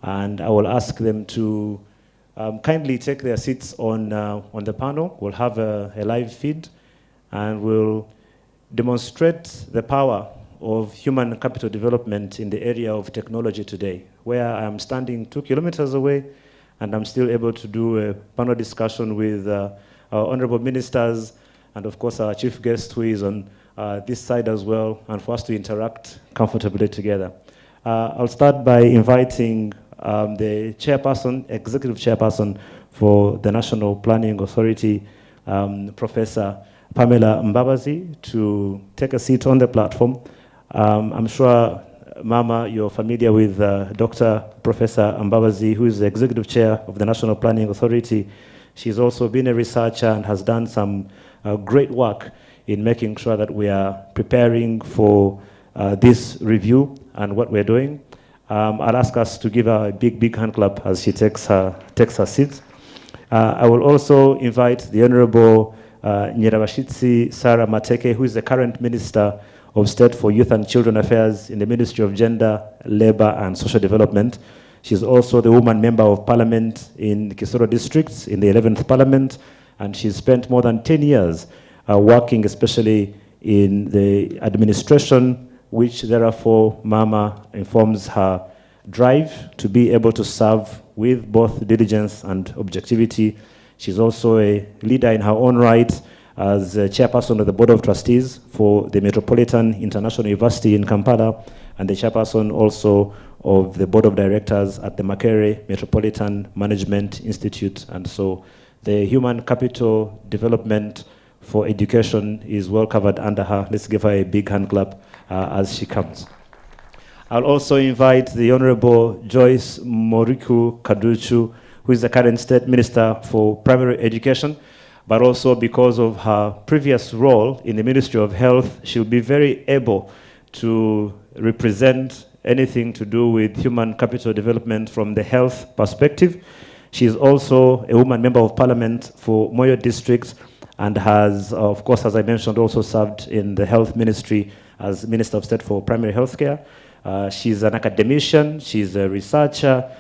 And I will ask them to kindly take their seats on the panel. We'll have a live feed, and we'll demonstrate the power of human capital development in the area of technology today, where I'm standing 2 kilometers away, and I'm still able to do a panel discussion with our honorable ministers, and of course our chief guest who is on this side as well, and for us to interact comfortably together. I'll start by inviting the chairperson, executive chairperson for the National Planning Authority, Professor Pamela Mbabazi, to take a seat on the platform. I'm sure, Mama, you're familiar with Dr. Professor Mbabazi, who is the executive chair of the National Planning Authority. She's also been a researcher and has done some great work in making sure that we are preparing for this review and what we're doing. I'll ask us to give her a big, big hand clap as she takes her seat. I will also invite the Honorable Nyirabashitsi Sarah Mateke, who is the current Minister of State for Youth and Children Affairs in the Ministry of Gender, Labor and Social Development. She's also the woman member of parliament in Kisoro district in the 11th parliament, and she's spent more than 10 years working especially in the administration, which therefore Mama informs her drive to be able to serve with both diligence and objectivity. She's also a leader in her own right as chairperson of the Board of Trustees for the Metropolitan International University in Kampala, and the chairperson also of the Board of Directors at the Makerere Metropolitan Management Institute. And so the human capital development for education is well covered under her. Let's give her a big hand clap as she comes. I'll also invite the Honorable Joyce Moriku Kaduchu, who is the current State Minister for Primary Education, but also because of her previous role in the Ministry of Health, she'll be very able to represent anything to do with human capital development from the health perspective. She is also a woman member of parliament for Moyo district and has, of course, as I mentioned, also served in the health ministry as Minister of State for Primary Healthcare. She's an academician, she's a researcher.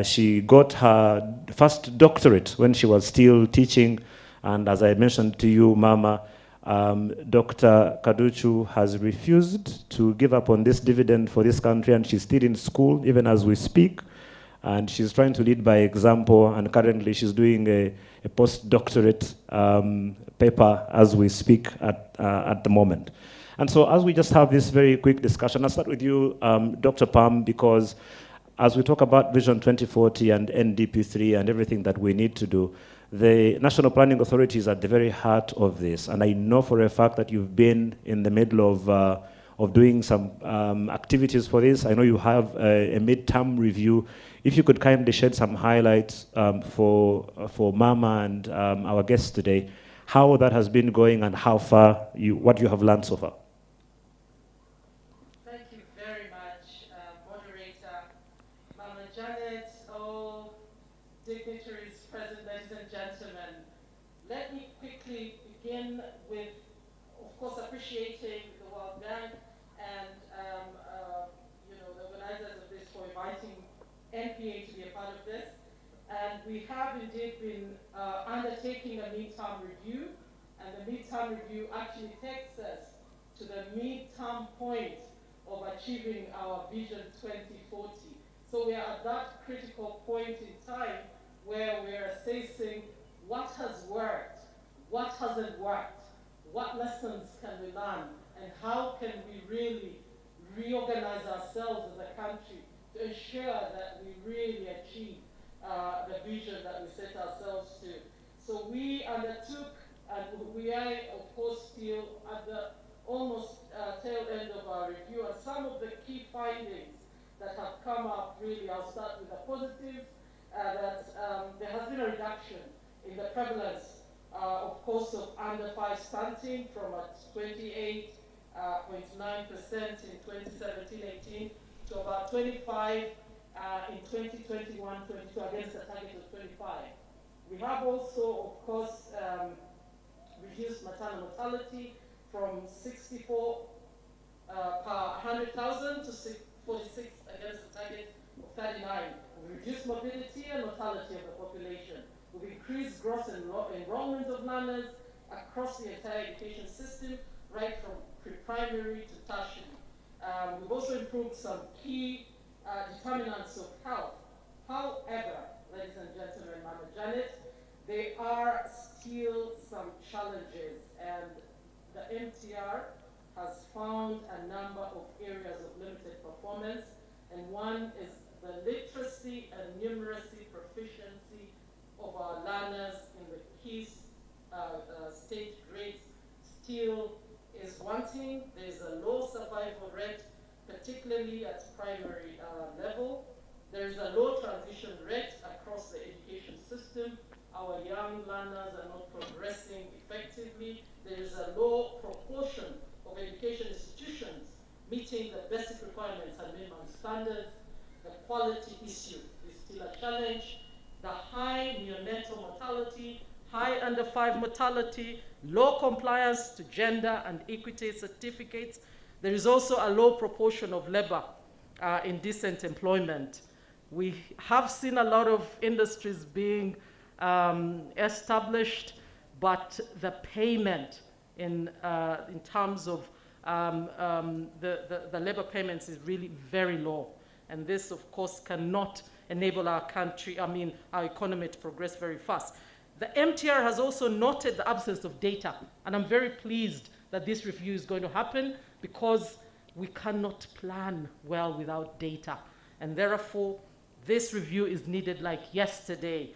She got her first doctorate when she was still teaching. And as I mentioned to you, Mama, Dr. Kaduchu has refused to give up on this dividend for this country, and she's still in school, even as we speak. And she's trying to lead by example, and currently she's doing a postdoctorate paper as we speak at the moment. And so as we just have this very quick discussion, I'll start with you, Dr. Pam, because as we talk about Vision 2040 and NDP3 and everything that we need to do, the National Planning Authority is at the very heart of this. And I know for a fact that you've been in the middle of doing some activities for this. I know you have a mid-term review. If you could kindly shed some highlights for Mama and our guests today, how that has been going and how far what you have learned so far. Thank you very much, moderator. Mama Janet, all dignitaries present, ladies and gentlemen. Let me quickly begin with, of course, appreciating the World Bank and the organizers of this for inviting NPA to be a part of this. And we have indeed been undertaking a midterm review, and the midterm review actually takes us to the midterm point of achieving our Vision 2040. So we are at that critical point in time where we are assessing what has worked, what hasn't worked, what lessons can we learn, and how can we really reorganize ourselves as a country to ensure that we really achieve the vision that we set ourselves to. So we undertook, and we are, of course, still at the almost tail end of our review, and some of the key findings that have come up, really, I'll start with the positives, that there has been a reduction in the prevalence, of course, of under 5 stunting from 28.9% in 2017-18 to about 25 in 2021-22 against a target of 25. We have also, of course, reduced maternal mortality from 64 per 100,000 to 46 against a target of 39. We've reduced morbidity and mortality of the population. We've increased gross enrollment of learners across the entire education system, right from pre-primary to tertiary. We've also improved some key determinants of health. However, ladies and gentlemen, Mama Janet, there are still some challenges, and the MTR has found a number of areas of limited performance, and one is the literacy and numeracy proficiency of our learners in the key stage grades still is wanting. There's a low survival rate, particularly at primary level. There is a low transition rate across the education system. Our young learners are not progressing effectively. There is a low proportion of education institutions meeting the basic requirements and minimum standards. The quality issue is still a challenge. The high neonatal mortality, high under 5 mortality, low compliance to gender and equity certificates. There is also a low proportion of labor in decent employment. We have seen a lot of industries being established, but the payment in terms of the labor payments is really very low. And this, of course, cannot enable our country, our economy to progress very fast. The MTR has also noted the absence of data, and I'm very pleased that this review is going to happen, because we cannot plan well without data. And therefore, this review is needed like yesterday.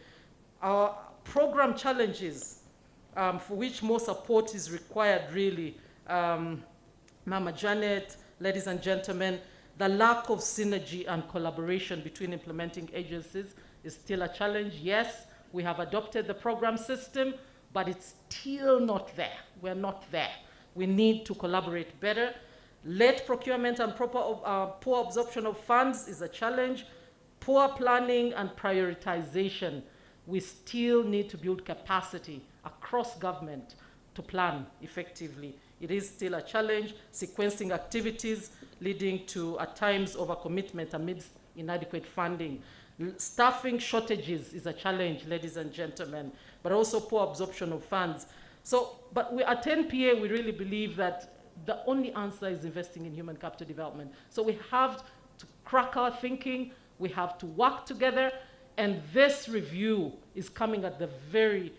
Our program challenges, for which more support is required really, Mama Janet, ladies and gentlemen, the lack of synergy and collaboration between implementing agencies is still a challenge. Yes, we have adopted the program system, but it's still not there. We're not there. We need to collaborate better. Late procurement and poor absorption of funds is a challenge. Poor planning and prioritization. We still need to build capacity across government to plan effectively. It is still a challenge. Sequencing activities leading to, at times, overcommitment amidst inadequate funding. Staffing shortages is a challenge, ladies and gentlemen, but also poor absorption of funds. So, but we at NPA, we really believe that the only answer is investing in human capital development. So we have to crack our thinking, we have to work together, and this review is coming at the very,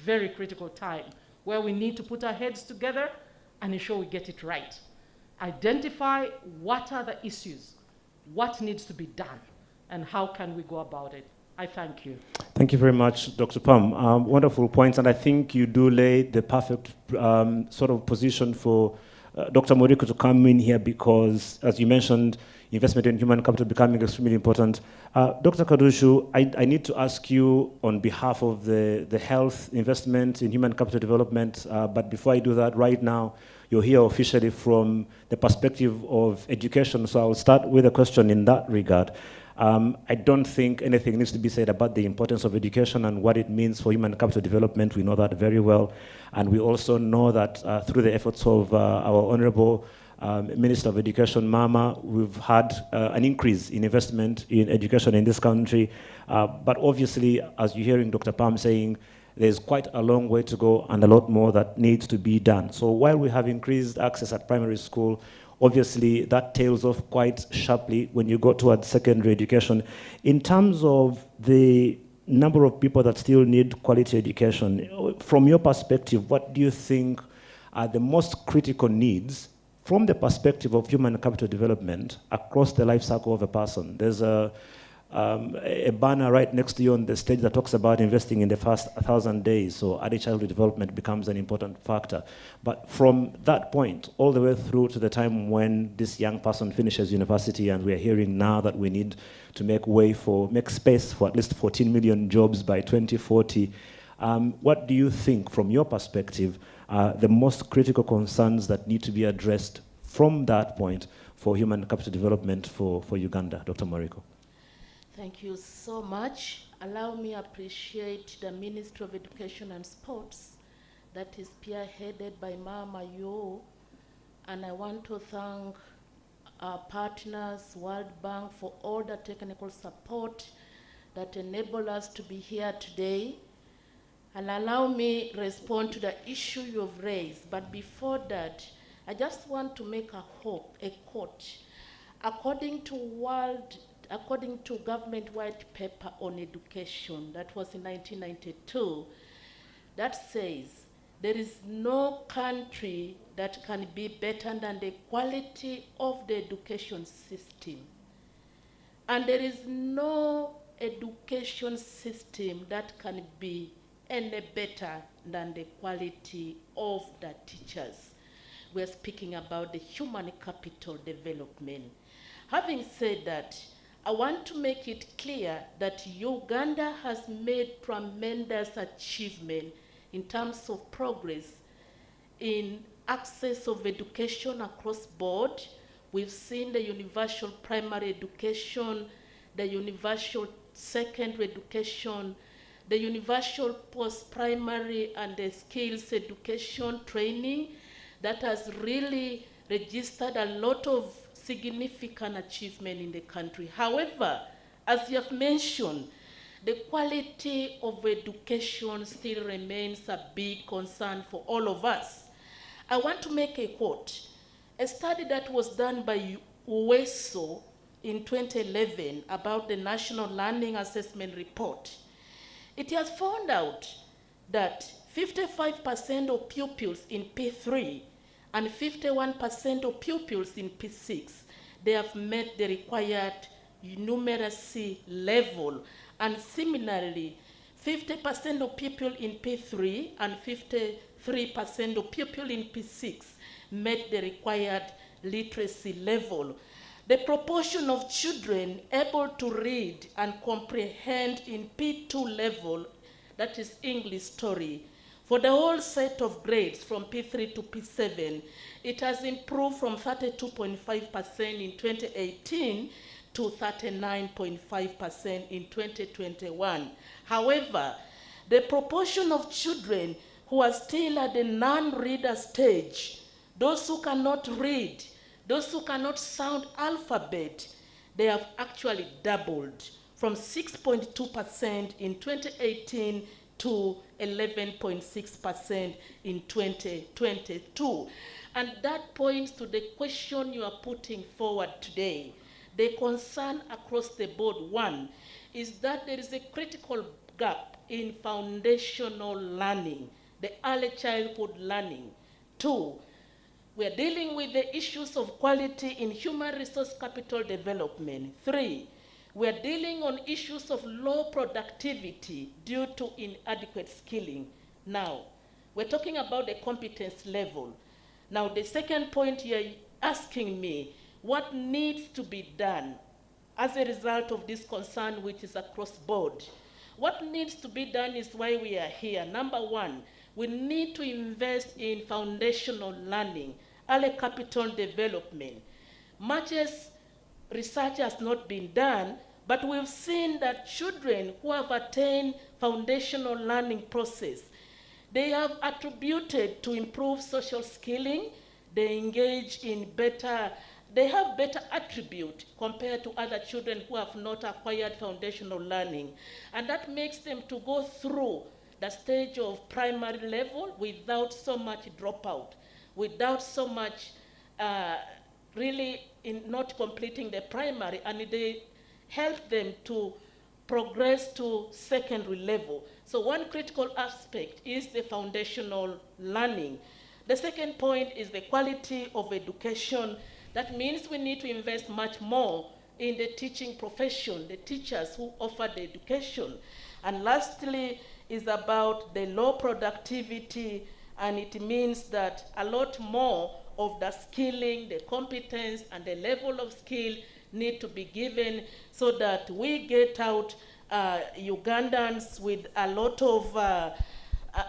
very critical time where we need to put our heads together and ensure we get it right. Identify what are the issues, what needs to be done, and how can we go about it. I thank you. Thank you very much, Dr. Pam. Wonderful points, and I think you do lay the perfect sort of position for Dr. Moriko to come in here, because, as you mentioned, investment in human capital becoming extremely important. Dr. Kadushu, I need to ask you on behalf of the health investment in human capital development, but before I do that, right now, you're here officially from the perspective of education, so I'll start with a question in that regard. I don't think anything needs to be said about the importance of education and what it means for human capital development. We know that very well. And we also know that through the efforts of our Honorable Minister of Education, Mama, we've had an increase in investment in education in this country. But obviously, as you're hearing Dr. Pam saying, there's quite a long way to go and a lot more that needs to be done. So while we have increased access at primary school, obviously that tails off quite sharply when you go towards secondary education. In terms of the number of people that still need quality education, from your perspective, what do you think are the most critical needs from the perspective of human capital development across the life cycle of a person? There's a banner right next to you on the stage that talks about investing in the first 1,000 days, so early childhood development becomes an important factor. But from that point, all the way through to the time when this young person finishes university, and we're hearing now that we need to make space for at least 14 million jobs by 2040, what do you think, from your perspective, the most critical concerns that need to be addressed from that point for human capital development for Uganda? Dr. Moriko. Thank you so much. Allow me to appreciate the Ministry of Education and Sports that is spearheaded by Mama Yo. And I want to thank our partners, World Bank, for all the technical support that enable us to be here today. And allow me to respond to the issue you've raised. But before that, I just want to make a quote. According to government white paper on education, that was in 1992, that says there is no country that can be better than the quality of the education system. And there is no education system that can be any better than the quality of the teachers. We're speaking about the human capital development. Having said that, I want to make it clear that Uganda has made tremendous achievement in terms of progress in access of education across board. We've seen the universal primary education, the universal secondary education, the universal post-primary and the skills education training that has really registered a lot of significant achievement in the country. However, As you have mentioned, the quality of education still remains a big concern for all of us. I want to make a quote. A study that was done by UESO in 2011 about the National Learning Assessment Report, it has found out that 55% of pupils in P3 and 51% of pupils in P6, they have met the required numeracy level. And similarly, 50% of people in P3 and 53% of people in P6 met the required literacy level. The proportion of children able to read and comprehend in P2 level, that is English story, for the whole set of grades from P3 to P7, it has improved from 32.5% in 2018 to 39.5% in 2021. However, the proportion of children who are still at the non-reader stage, those who cannot read, those who cannot sound alphabet, they have actually doubled from 6.2% in 2018 to 11.6% in 2022. And that points to the question you are putting forward today. The concern across the board, one, is that there is a critical gap in foundational learning, the early childhood learning. Two, we are dealing with the issues of quality in human resource capital development. Three, we are dealing on issues of low productivity due to inadequate skilling. Now, we're talking about the competence level. Now, the second point you're asking me, what needs to be done as a result of this concern, which is across board? What needs to be done is why we are here. Number one, we need to invest in foundational learning, early capital development. Much as research has not been done, but we've seen that children who have attained foundational learning process, they have attributed to improve social skilling, they engage in better, they have better attribute compared to other children who have not acquired foundational learning. And that makes them to go through the stage of primary level without so much dropout, without so much really in not completing the primary, and they help them to progress to secondary level. So one critical aspect is the foundational learning. The second point is the quality of education. That means we need to invest much more in the teaching profession, the teachers who offer the education. And lastly is about the low productivity, and it means that a lot more of the skilling, the competence, and the level of skill need to be given so that we get out Ugandans with a lot of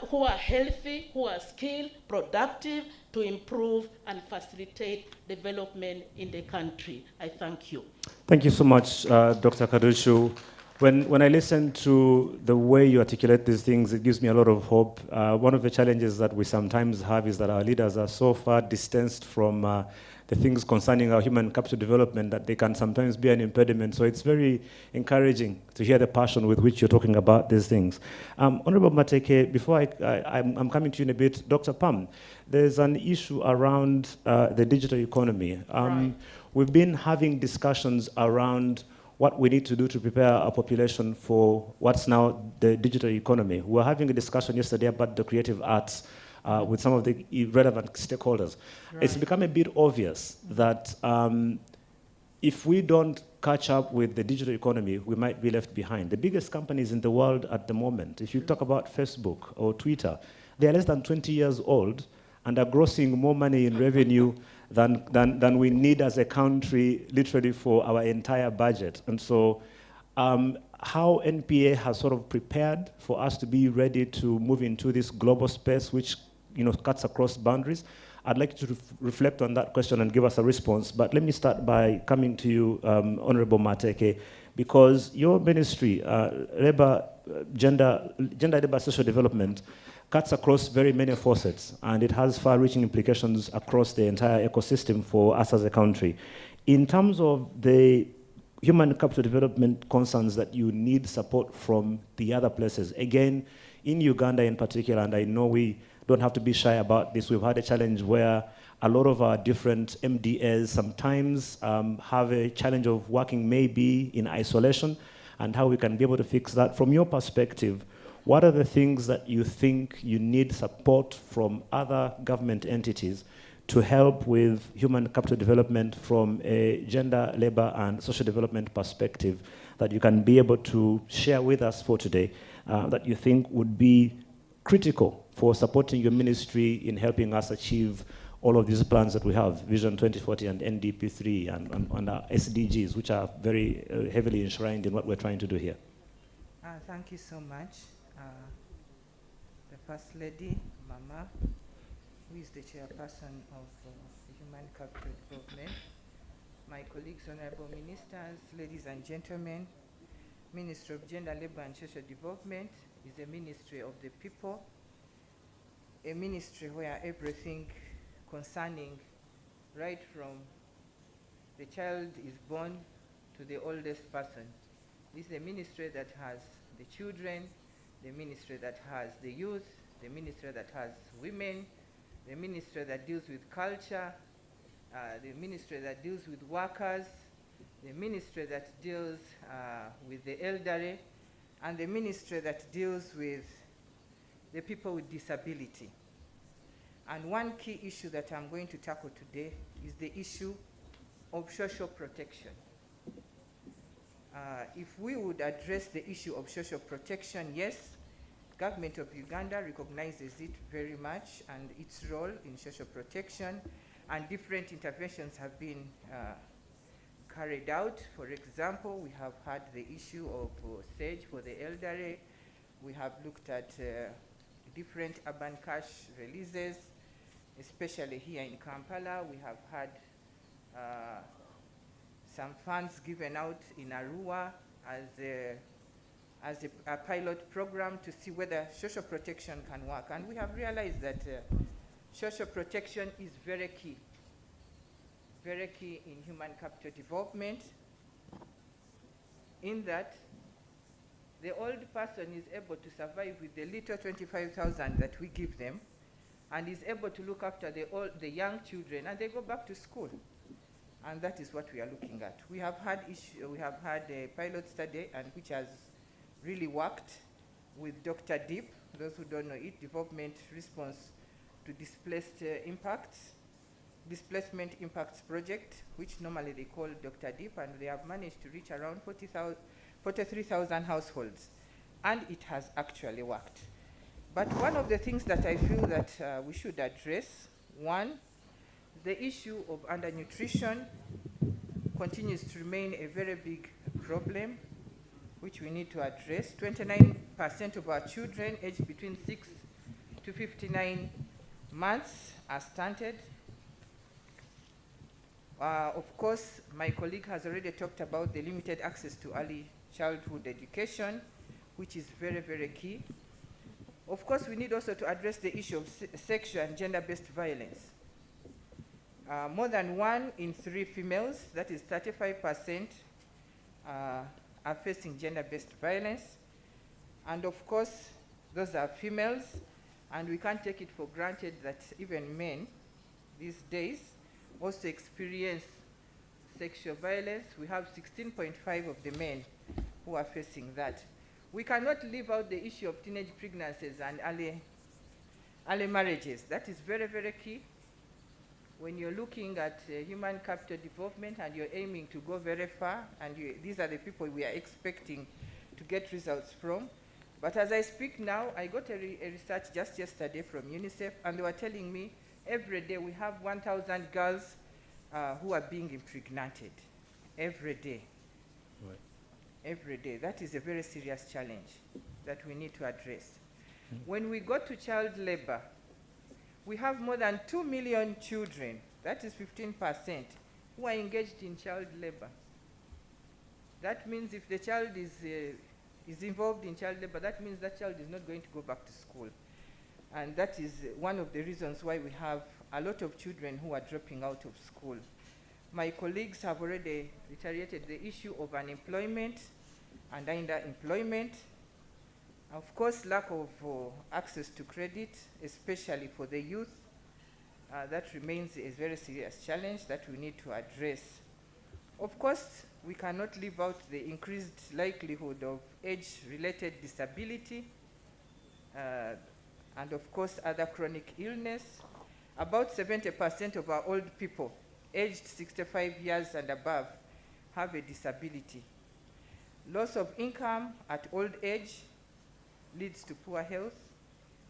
who are healthy, who are skilled, productive, to improve and facilitate development in the country. I thank you. Thank you so much, Dr. Kadushu. When I listen to the way you articulate these things, it gives me a lot of hope. One of the challenges that we sometimes have is that our leaders are so far distanced from the things concerning our human capital development that they can sometimes be an impediment. So it's very encouraging to hear the passion with which you're talking about these things. Honorable Mateke, before I'm coming to you in a bit, Dr. Pam, there's an issue around the digital economy. Right. We've been having discussions around what we need to do to prepare our population for what's now the digital economy. We were having a discussion yesterday about the creative arts with some of the relevant stakeholders. Right. It's become a bit obvious that if we don't catch up with the digital economy, we might be left behind. The biggest companies in the world at the moment, if you talk about Facebook or Twitter, they're less than 20 years old and are grossing more money in revenue than we need as a country, literally, for our entire budget. And so how NPA has sort of prepared for us to be ready to move into this global space, which cuts across boundaries. I'd like you to reflect on that question and give us a response. But let me start by coming to you, Honorable Mateke, because your ministry, Gender, Labor, Social Development, cuts across very many facets, and it has far-reaching implications across the entire ecosystem for us as a country. In terms of the human capital development concerns that you need support from the other places. Again, in Uganda in particular, and I know we don't have to be shy about this, we've had a challenge where a lot of our different MDAs sometimes have a challenge of working maybe in isolation, and how we can be able to fix that. From your perspective, what are the things that you think you need support from other government entities to help with human capital development from a gender, labor, and social development perspective that you can be able to share with us for today that you think would be critical for supporting your ministry in helping us achieve all of these plans that we have, Vision 2040 and NDP3 and our SDGs, which are very heavily enshrined in what we're trying to do here? Thank you so much. The First Lady, Mama, who is the chairperson of Human Capital Development, my colleagues, honorable ministers, ladies and gentlemen. Ministry of Gender, Labor and Social Development is a ministry of the people, a ministry where everything concerning right from the child is born to the oldest person. This is a ministry that has the children, the ministry that has the youth, the ministry that has women, the ministry that deals with culture, the ministry that deals with workers, the ministry that deals with the elderly, and the ministry that deals with the people with disability. And one key issue that I'm going to tackle today is the issue of social protection. If we would address the issue of social protection, yes, government of Uganda recognizes it very much and its role in social protection, and different interventions have been carried out. For example, we have had the issue of SAGE for the elderly. We have looked at different urban cash releases, especially here in Kampala. We have had some funds given out in Arua as a pilot program to see whether social protection can work. And we have realized that social protection is very key in human capital development, in that the old person is able to survive with the little 25,000 that we give them, and is able to look after the young children, and they go back to school. And that is what we are looking at. We have had a pilot study, and which has really worked with Dr. Deep. Those who don't know it, Development Response to Displacement Impacts Project, which normally they call Dr. Deep, and they have managed to reach around 43,000 households, and it has actually worked. But one of the things that I feel that we should address, one, the issue of undernutrition continues to remain a very big problem, which we need to address. 29% of our children aged between 6 to 59 months are stunted. Of course, my colleague has already talked about the limited access to early childhood education, which is very, very key. Of course, we need also to address the issue of sexual and gender-based violence. More than 1 in 3 females, that is 35%, are facing gender-based violence. And of course, those are females, and we can't take it for granted that even men these days also experience sexual violence. We have 16.5 of the men who are facing that. We cannot leave out the issue of teenage pregnancies and early marriages. That is very, very key. When you're looking at human capital development and you're aiming to go very far, and these are the people we are expecting to get results from. But as I speak now, I got a research just yesterday from UNICEF, and they were telling me every day we have 1,000 girls who are being impregnated. Every day. Right. Every day. That is a very serious challenge that we need to address. When we go to child labor, we have more than 2 million children, that is 15%, who are engaged in child labor. That means if the child is involved in child labor, that means that child is not going to go back to school. And that is one of the reasons why we have a lot of children who are dropping out of school. My colleagues have already reiterated the issue of unemployment and underemployment. Of course, lack of access to credit, especially for the youth, that remains a very serious challenge that we need to address. Of course, we cannot leave out the increased likelihood of age-related disability, and of course, other chronic illness. About 70% of our old people aged 65 years and above have a disability. Loss of income at old age leads to poor health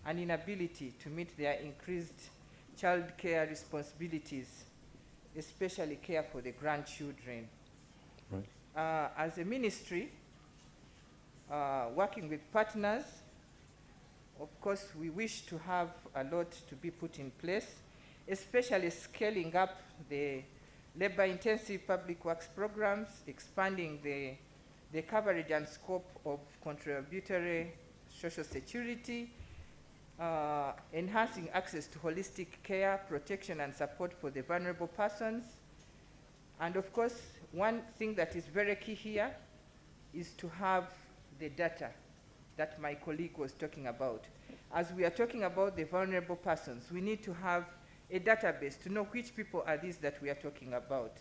and inability to meet their increased child care responsibilities, especially care for the grandchildren. Right. As a ministry, working with partners, of course, we wish to have a lot to be put in place, especially scaling up the labor-intensive public works programs, expanding the coverage and scope of contributory social security, enhancing access to holistic care, protection, and support for the vulnerable persons. And of course, one thing that is very key here is to have the data that my colleague was talking about. As we are talking about the vulnerable persons, we need to have a database to know which people are these that we are talking about.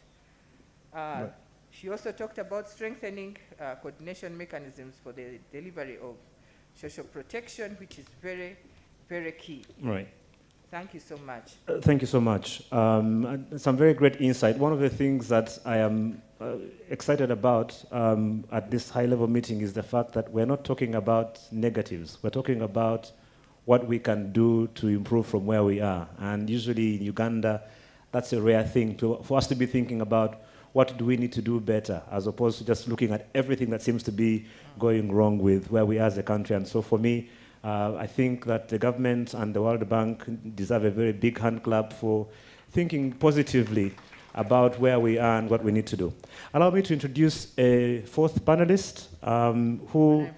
Right. She also talked about strengthening coordination mechanisms for the delivery of social protection, which is very, very key. Right. Thank you so much. Thank you so much. Some very great insight. One of the things that I am excited about at this high-level meeting is the fact that we're not talking about negatives. We're talking about what we can do to improve from where we are. And usually in Uganda, that's a rare thing for us to be thinking about what do we need to do better, as opposed to just looking at everything that seems to be going wrong with where we are as a country. And so for me, I think that the government and the World Bank deserve a very big hand clap for thinking positively about where we are and what we need to do. Allow me to introduce a fourth panelist who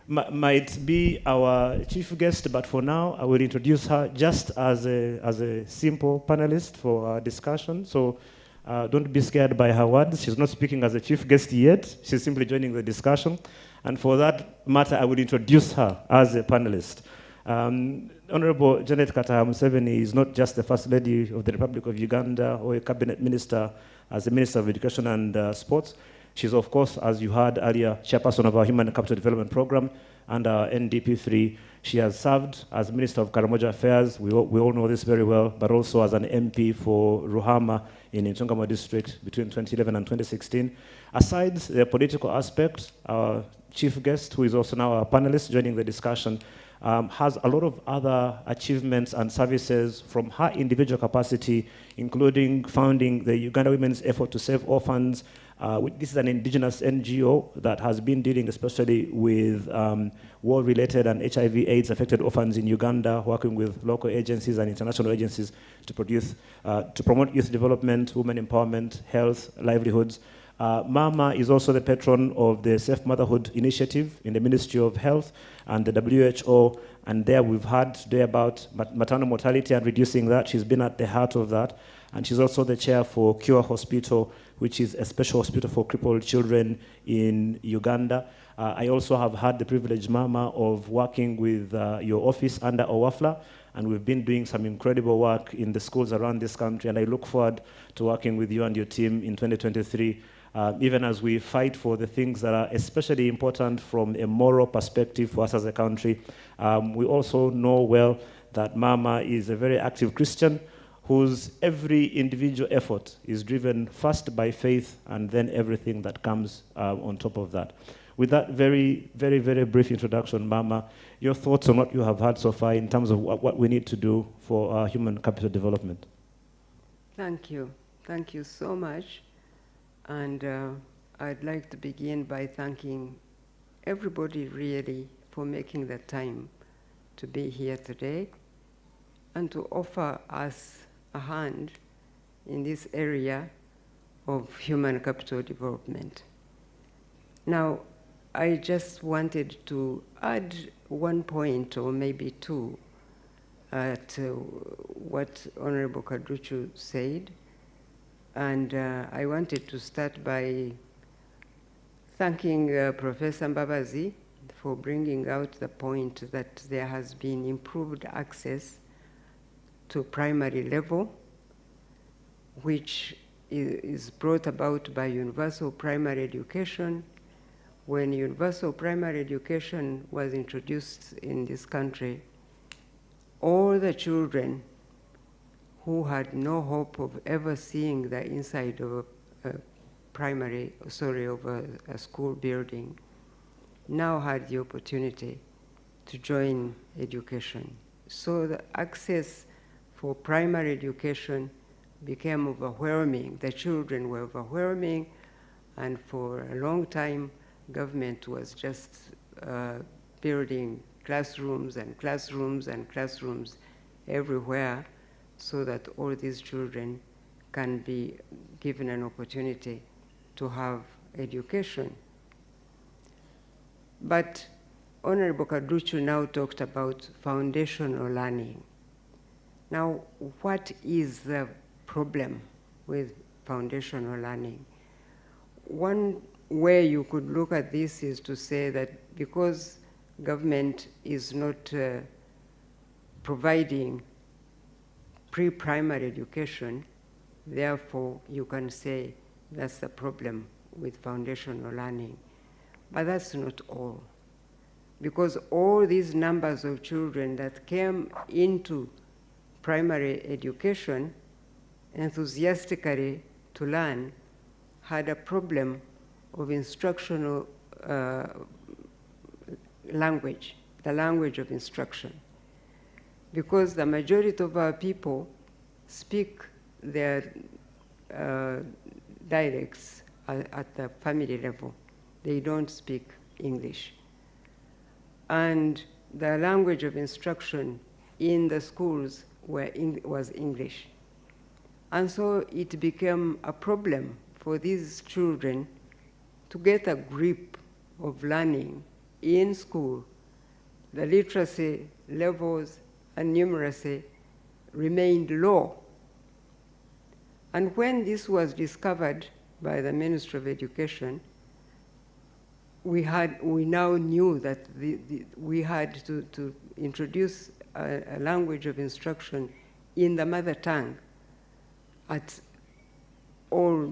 might be our chief guest, but for now, I will introduce her just as a simple panelist for our discussion. So don't be scared by her words. She's not speaking as a chief guest yet. She's simply joining the discussion. And for that matter, I will introduce her as a panelist. Honorable Janet Kataha Museveni is not just the First Lady of the Republic of Uganda or a cabinet minister as the Minister of Education and Sports. She's, of course, as you heard earlier, chairperson of our Human Capital Development Program and our NDP3. She has served as Minister of Karamoja Affairs, we all know this very well, but also as an MP for Ruhama in Ntungamo district between 2011 and 2016. Aside the political aspect, our chief guest, who is also now our panelist joining the discussion, has a lot of other achievements and services from her individual capacity, including founding the Uganda Women's Effort to Save Orphans. This is an indigenous NGO that has been dealing especially with war-related and HIV/AIDS affected orphans in Uganda, working with local agencies and international agencies to promote youth development, women empowerment, health, livelihoods. Mama is also the patron of the Safe Motherhood Initiative in the Ministry of Health and the WHO, and there we've heard today about maternal mortality and reducing that. She's been at the heart of that, and she's also the chair for Cure Hospital, which is a special hospital for crippled children in Uganda. I also have had the privilege, Mama, of working with your office under OWAFLA, and we've been doing some incredible work in the schools around this country, and I look forward to working with you and your team in 2023, even as we fight for the things that are especially important from a moral perspective for us as a country. We also know well that Mama is a very active Christian whose every individual effort is driven first by faith and then everything that comes on top of that. With that very, very, very brief introduction, Mama, your thoughts on what you have heard so far in terms of what we need to do for human capital development. Thank you. Thank you so much. And I'd like to begin by thanking everybody really for making the time to be here today and to offer us a hand in this area of human capital development. Now, I just wanted to add one point or maybe two at what Honorable Kadruchu said. And I wanted to start by thanking Professor Mbabazi for bringing out the point that there has been improved access to primary level, which is brought about by universal primary education. When universal primary education was introduced in this country, all the children who had no hope of ever seeing the inside of a school building now had the opportunity to join education. So the access for primary education became overwhelming. The children were overwhelming, and for a long time, government was just building classrooms and classrooms and classrooms everywhere so that all these children can be given an opportunity to have education. But Honorable Kaduchu now talked about foundational learning. Now, what is the problem with foundational learning? One way you could look at this is to say that because government is not providing pre-primary education, therefore you can say that's the problem with foundational learning. But that's not all. Because all these numbers of children that came into primary education enthusiastically to learn had a problem of instructional language, the language of instruction. Because the majority of our people speak their dialects at the family level. They don't speak English. And the language of instruction in the schools was English. And so it became a problem for these children to get a grip of learning in school. The literacy levels and numeracy remained low. And when this was discovered by the Ministry of Education, we now knew that we had to introduce a language of instruction in the mother tongue at all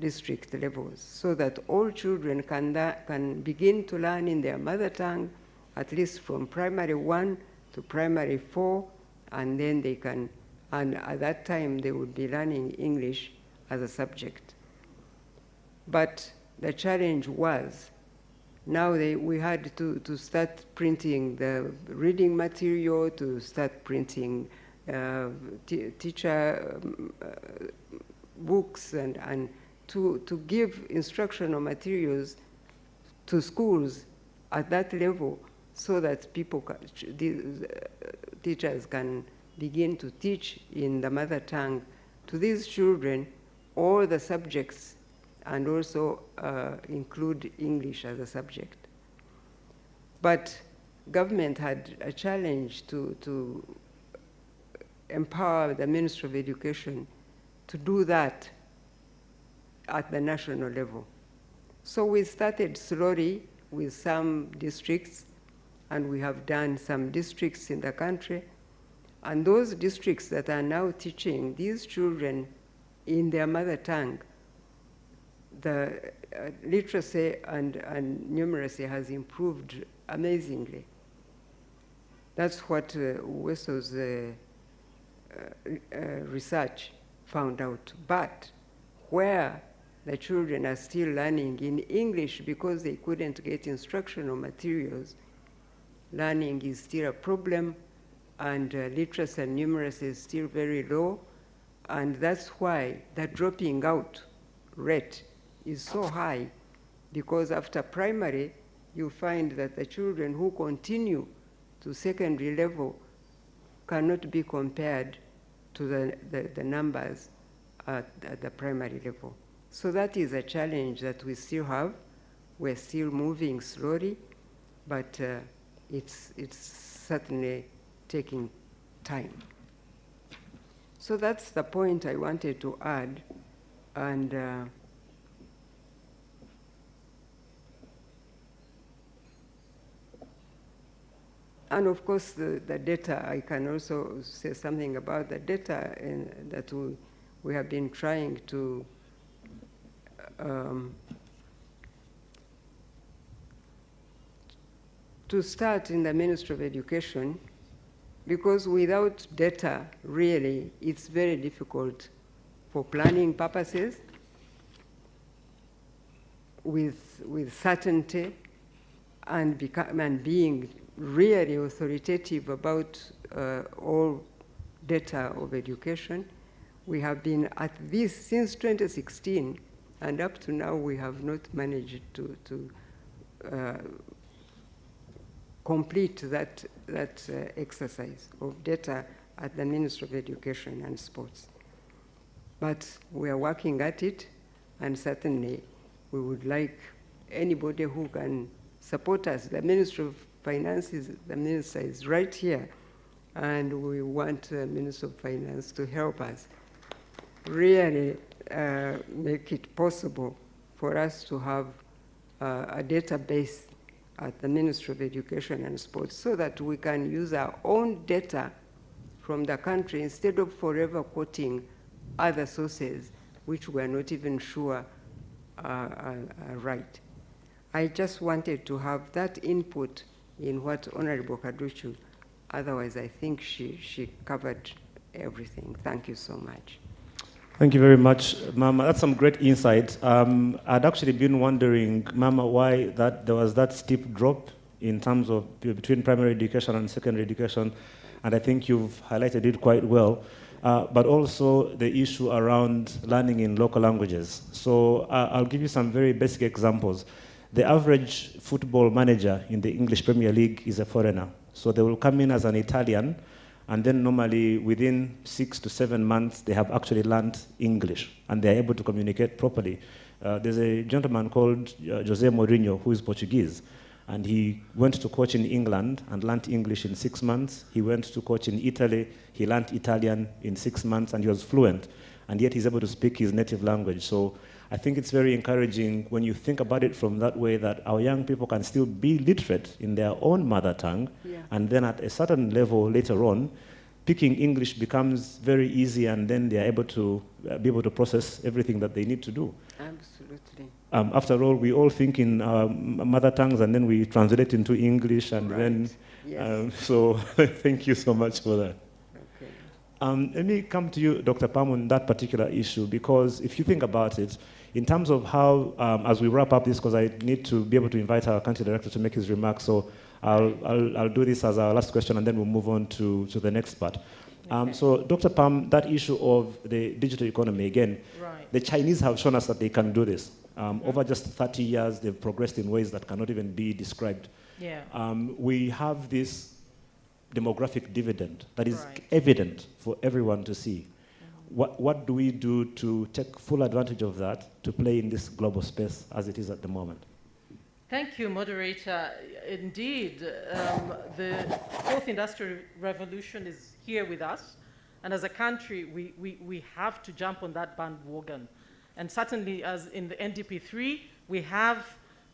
district levels, so that all children can begin to learn in their mother tongue, at least from primary 1 to primary 4, and then they can, and at that time they would be learning English as a subject. But the challenge was, now we had to start printing the reading material, to start printing teacher books, and to give instructional materials to schools at that level so that teachers can begin to teach in the mother tongue to these children all the subjects, and also include English as a subject. But government had a challenge to empower the Ministry of Education to do that at the national level. So we started slowly with some districts, and we have done some districts in the country. And those districts that are now teaching these children in their mother tongue, the literacy and numeracy has improved amazingly. That's what Weso's research found out. But where the children are still learning in English because they couldn't get instructional materials, learning is still a problem, and literacy and numeracy is still very low, and that's why the dropping out rate is so high, because after primary, you find that the children who continue to secondary level cannot be compared to the numbers at the primary level. So that is a challenge that we still have. We're still moving slowly, but it's certainly taking time. So that's the point I wanted to add. And of course, the data, I can also say something about the data that we have been trying to start in the Ministry of Education, because without data, really, it's very difficult for planning purposes with certainty and being really authoritative about all data of education. We have been at this since 2016, and up to now we have not managed to complete that exercise of data at the Ministry of Education and Sports. But we are working at it, and certainly we would like anybody who can support us. The Ministry of Finances, the Minister is right here, and we want the Minister of Finance to help us really make it possible for us to have a database at the Ministry of Education and Sports, so that we can use our own data from the country instead of forever quoting other sources which we're not even sure are right. I just wanted to have that input in what Honorable Kaduchu, otherwise I think she covered everything. Thank you so much. Thank you very much, Mama. That's some great insight. I'd actually been wondering, Mama, why there was that steep drop in terms of between primary education and secondary education, and I think you've highlighted it quite well. But also the issue around learning in local languages. So I'll give you some very basic examples. The average football manager in the English Premier League is a foreigner. So they will come in as an Italian, and then normally within 6 to 7 months, they have actually learned English, and they're able to communicate properly. There's a gentleman called Jose Mourinho, who is Portuguese, and he went to coach in England and learned English in 6 months. He went to coach in Italy, he learned Italian in 6 months, and he was fluent, and yet he's able to speak his native language. So I think it's very encouraging when you think about it from that way, that our young people can still be literate in their own mother tongue, and then at a certain level later on, picking English becomes very easy, and then they're able to be able to process everything that they need to do. Absolutely. After all, we all think in mother tongues, and then we translate into English, and then, so thank you so much for that. Okay. Let me come to you, Dr. Pam, on that particular issue, because if you think about it, in terms of how, as we wrap up this, because I need to be able to invite our country director to make his remarks, so I'll do this as our last question, and then we'll move on to the next part. Okay. So, Dr. Pam, that issue of the digital economy, again, the Chinese have shown us that they can do this. Over just 30 years, they've progressed in ways that cannot even be described. Yeah. We have this demographic dividend that is evident for everyone to see. What do we do to take full advantage of that, to play in this global space as it is at the moment? Thank you, moderator. Indeed, the fourth industrial revolution is here with us, and as a country, we have to jump on that bandwagon. And certainly, as in the NDP3, we have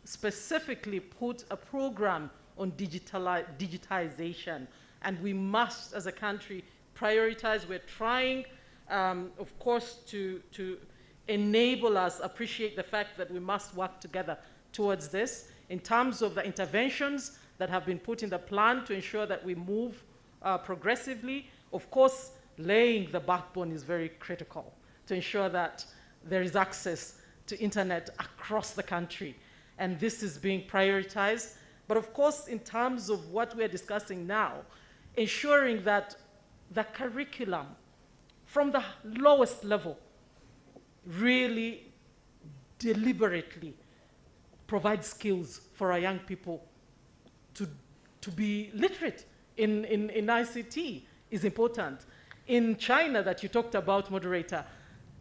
specifically put a program on digitization, and we must, as a country, prioritize. We're trying, of course, to enable us, appreciate the fact that we must work together towards this in terms of the interventions that have been put in the plan to ensure that we move progressively. Of course, laying the backbone is very critical to ensure that there is access to internet across the country, and this is being prioritized. But of course, in terms of what we're discussing now, ensuring that the curriculum from the lowest level really deliberately provide skills for our young people to be literate in ICT is important. In China, that you talked about, moderator,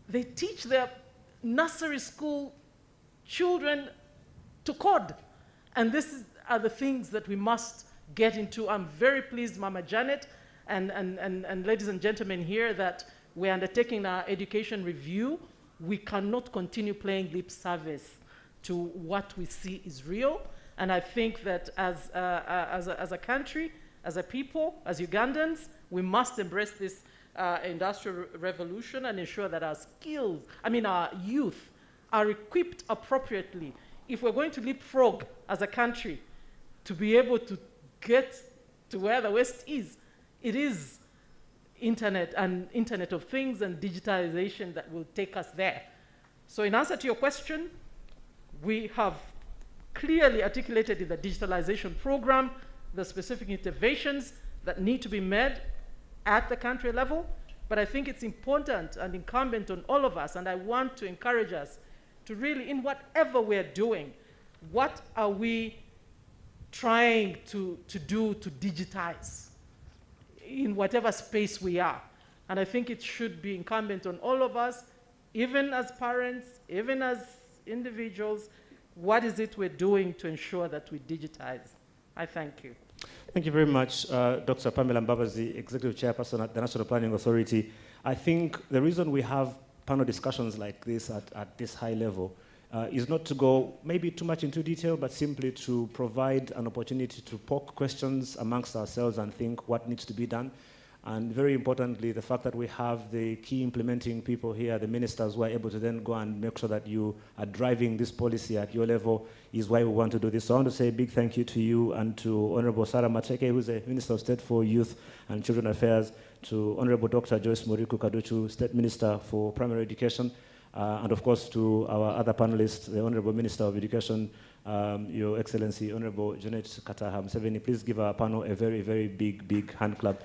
they teach their nursery school children to code. And this are the things that we must get into. I'm very pleased, Mama Janet, and ladies and gentlemen here, that we're undertaking our education review we cannot continue playing lip service to what we see is real. And I think that as a country, as a people, as Ugandans, we must embrace this industrial revolution and ensure that our skills, our youth, are equipped appropriately. If we're going to leapfrog as a country to be able to get to where the West is, it is internet and Internet of Things and digitalization that will take us there. So in answer to your question, we have clearly articulated in the digitalization program the specific interventions that need to be made at the country level, but I think it's important and incumbent on all of us, and I want to encourage us to really, in whatever we're doing, what are we trying to do to digitize in whatever space we are? And I think it should be incumbent on all of us, even as parents, even as individuals, what is it we're doing to ensure that we digitize? I thank you. Thank you very much, Dr. Pamela Mbabazi, Executive Chairperson at the National Planning Authority. I think the reason we have panel discussions like this at this high level is not to go maybe too much into detail, but simply to provide an opportunity to poke questions amongst ourselves and think what needs to be done. And very importantly, the fact that we have the key implementing people here, the ministers who are able to then go and make sure that you are driving this policy at your level is why we want to do this. So I want to say a big thank you to you and to Honorable Sarah Mateke, who's the Minister of State for Youth and Children Affairs, to Honorable Dr. Joyce Muriku Kaduchu, State Minister for Primary Education, and of course to our other panelists, the Honorable Minister of Education, Your Excellency, Honorable Janet Kataha Museveni. Please give our panel a very, very big hand clap.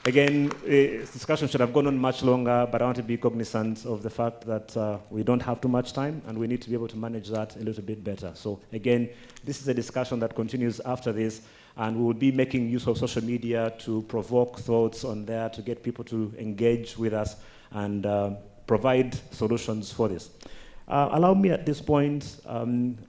Again, this discussion should have gone on much longer, but I want to be cognizant of the fact that we don't have too much time, and we need to be able to manage that a little bit better. So again, this is a discussion that continues after this, and we will be making use of social media to provoke thoughts on there, to get people to engage with us and provide solutions for this. Allow me at this point,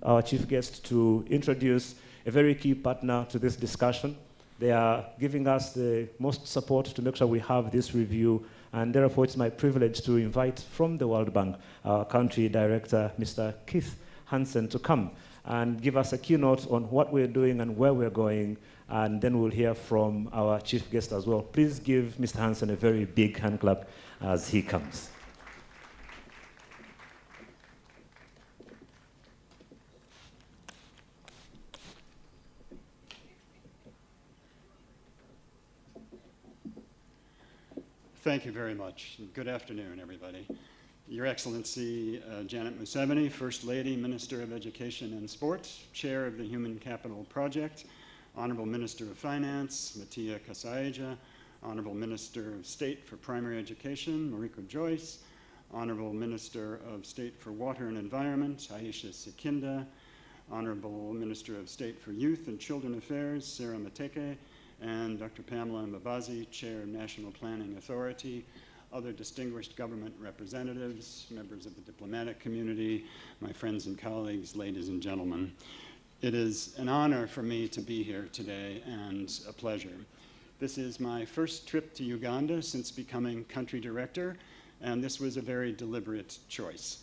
our chief guest, to introduce a very key partner to this discussion. They are giving us the most support to make sure we have this review, and therefore it's my privilege to invite from the World Bank our country director, Mr. Keith Hansen, to come and give us a keynote on what we're doing and where we're going, and then we'll hear from our chief guest as well. Please give Mr. Hansen a very big hand clap as he comes. Thank you very much. Good afternoon, everybody. Your Excellency, Janet Museveni, First Lady, Minister of Education and Sport, Chair of the Human Capital Project, Honorable Minister of Finance, Matia Kasaija, Honorable Minister of State for Primary Education, Mariko Joyce, Honorable Minister of State for Water and Environment, Aisha Sikinda, Honorable Minister of State for Youth and Children Affairs, Sarah Mateke, and Dr. Pamela Mbabazi, Chair of National Planning Authority, other distinguished government representatives, members of the diplomatic community, my friends and colleagues, ladies and gentlemen. It is an honor for me to be here today and a pleasure. This is my first trip to Uganda since becoming country director, and this was a very deliberate choice.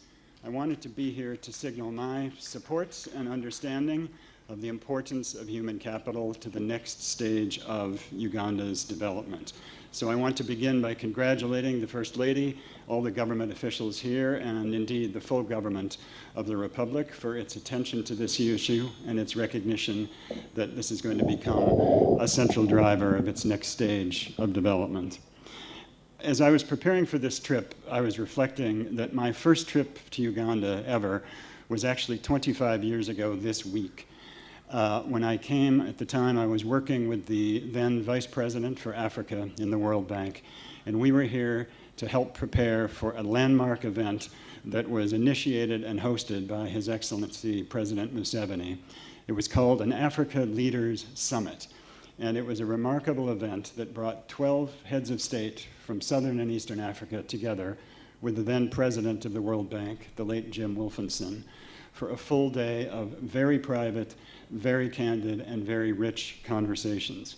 I wanted to be here to signal my support and understanding of the importance of human capital to the next stage of Uganda's development. So I want to begin by congratulating the First Lady, all the government officials here, and indeed the full government of the Republic for its attention to this issue and its recognition that this is going to become a central driver of its next stage of development. As I was preparing for this trip, I was reflecting that my first trip to Uganda ever was actually 25 years ago this week. When I came, at the time, I was working with the then Vice President for Africa in the World Bank, and we were here to help prepare for a landmark event that was initiated and hosted by His Excellency President Museveni. It was called an Africa Leaders Summit, and it was a remarkable event that brought 12 heads of state from Southern and Eastern Africa together with the then President of the World Bank, the late Jim Wolfenson, for a full day of very private, very candid, and very rich conversations.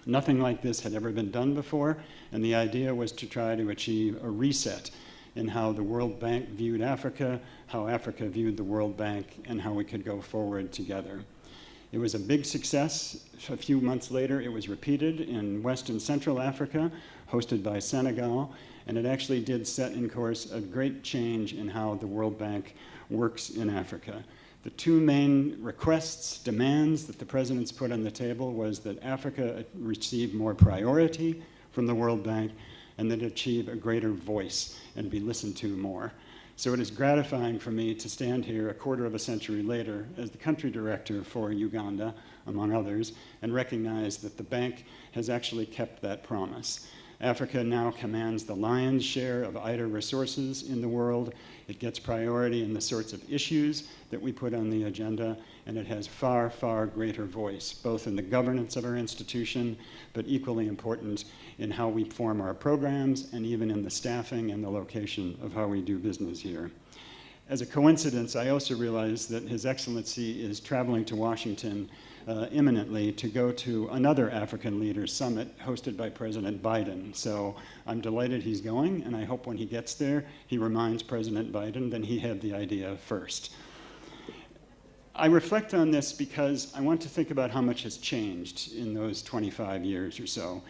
Nothing like this had ever been done before, and the idea was to try to achieve a reset in how the World Bank viewed Africa, how Africa viewed the World Bank, and how we could go forward together. It was a big success. A few months later, it was repeated in West and Central Africa, hosted by Senegal, and it actually did set in course a great change in how the World Bank works in Africa. The two main requests, demands that the presidents put on the table was that Africa receive more priority from the World Bank and that it achieve a greater voice and be listened to more. So it is gratifying for me to stand here a quarter of a century later as the country director for Uganda, among others, and recognize that the bank has actually kept that promise. Africa now commands the lion's share of ITER resources in the world. It gets priority in the sorts of issues that we put on the agenda, and it has far, far greater voice, both in the governance of our institution, but equally important in how we form our programs, and even in the staffing and the location of how we do business here. As a coincidence, I also realize that His Excellency is traveling to Washington imminently to go to another African Leaders Summit hosted by President Biden. So I'm delighted he's going, and I hope when he gets there, he reminds President Biden that he had the idea first. I reflect on this because I want to think about how much has changed in those 25 years or so.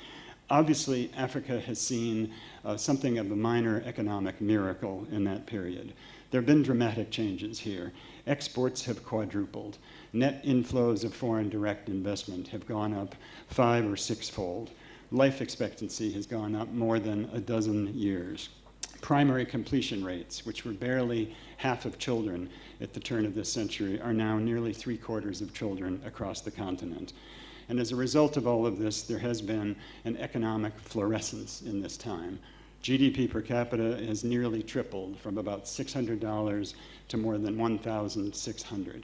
Obviously, Africa has seen something of a minor economic miracle in that period. There have been dramatic changes here. Exports have quadrupled. Net inflows of foreign direct investment have gone up 5 or 6-fold. Life expectancy has gone up more than a dozen years. Primary completion rates, which were barely half of children at the turn of this century, are now nearly 3/4 of children across the continent. And as a result of all of this, there has been an economic fluorescence in this time. GDP per capita has nearly tripled from about $600 to more than $1,600.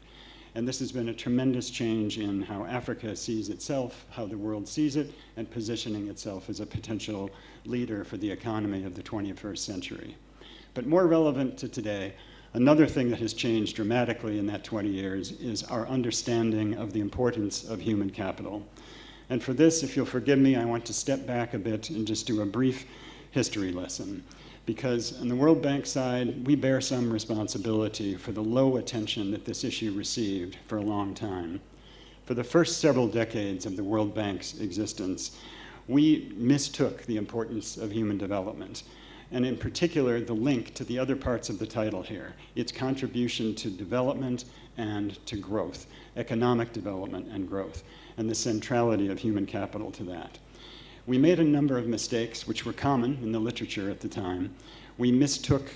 And this has been a tremendous change in how Africa sees itself, how the world sees it, and positioning itself as a potential leader for the economy of the 21st century. But more relevant to today, another thing that has changed dramatically in that 20 years is our understanding of the importance of human capital. And for this, if you'll forgive me, I want to step back a bit and just do a brief history lesson. Because on the World Bank side, we bear some responsibility for the low attention that this issue received for a long time. For the first several decades of the World Bank's existence, we mistook the importance of human development, and in particular, the link to the other parts of the title here, its contribution to development and to growth, economic development and growth, and the centrality of human capital to that. We made a number of mistakes, which were common in the literature at the time. We mistook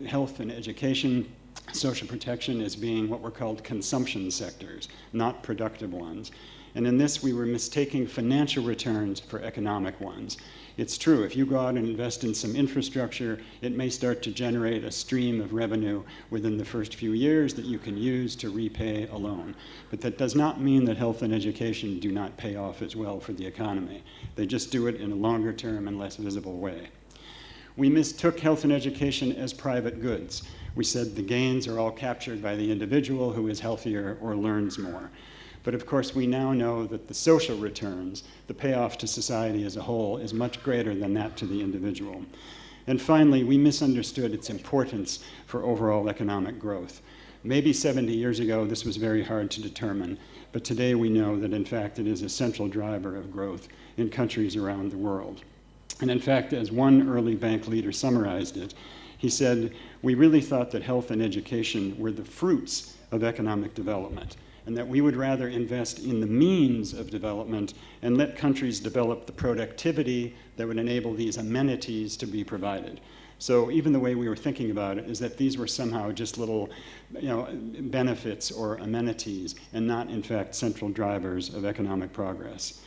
health and education, social protection as being what were called consumption sectors, not productive ones. And in this, we were mistaking financial returns for economic ones. It's true, if you go out and invest in some infrastructure, it may start to generate a stream of revenue within the first few years that you can use to repay a loan. But that does not mean that health and education do not pay off as well for the economy. They just do it in a longer term and less visible way. We mistook health and education as private goods. We said the gains are all captured by the individual who is healthier or learns more. But of course, we now know that the social returns, the payoff to society as a whole, is much greater than that to the individual. And finally, we misunderstood its importance for overall economic growth. Maybe 70 years ago, this was very hard to determine, but today we know that in fact it is a central driver of growth in countries around the world. And in fact, as one early bank leader summarized it, he said, "We really thought that health and education were the fruits of economic development, and that we would rather invest in the means of development and let countries develop the productivity that would enable these amenities to be provided." So even the way we were thinking about it is that these were somehow just little benefits or amenities and not, in fact, central drivers of economic progress.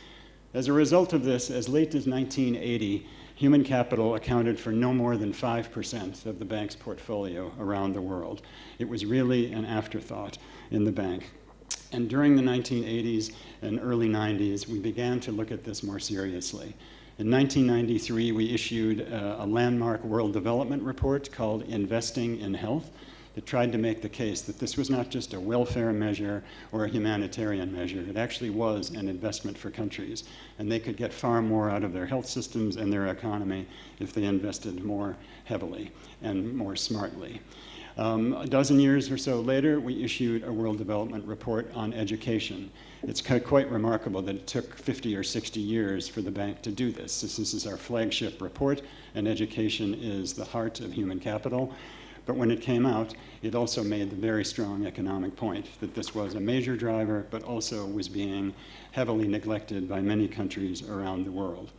As a result of this, as late as 1980, human capital accounted for no more than 5% of the bank's portfolio around the world. It was really an afterthought in the bank. And during the 1980s and early 90s, we began to look at this more seriously. In 1993, we issued a landmark world development report called Investing in Health, that tried to make the case that this was not just a welfare measure or a humanitarian measure. It actually was an investment for countries, and they could get far more out of their health systems and their economy if they invested more heavily and more smartly. A dozen years or so later, we issued a World Development Report on education. It's quite remarkable that it took 50 or 60 years for the bank to do this. This is our flagship report, and education is the heart of human capital. But when it came out, it also made the very strong economic point that this was a major driver, but also was being heavily neglected by many countries around the world.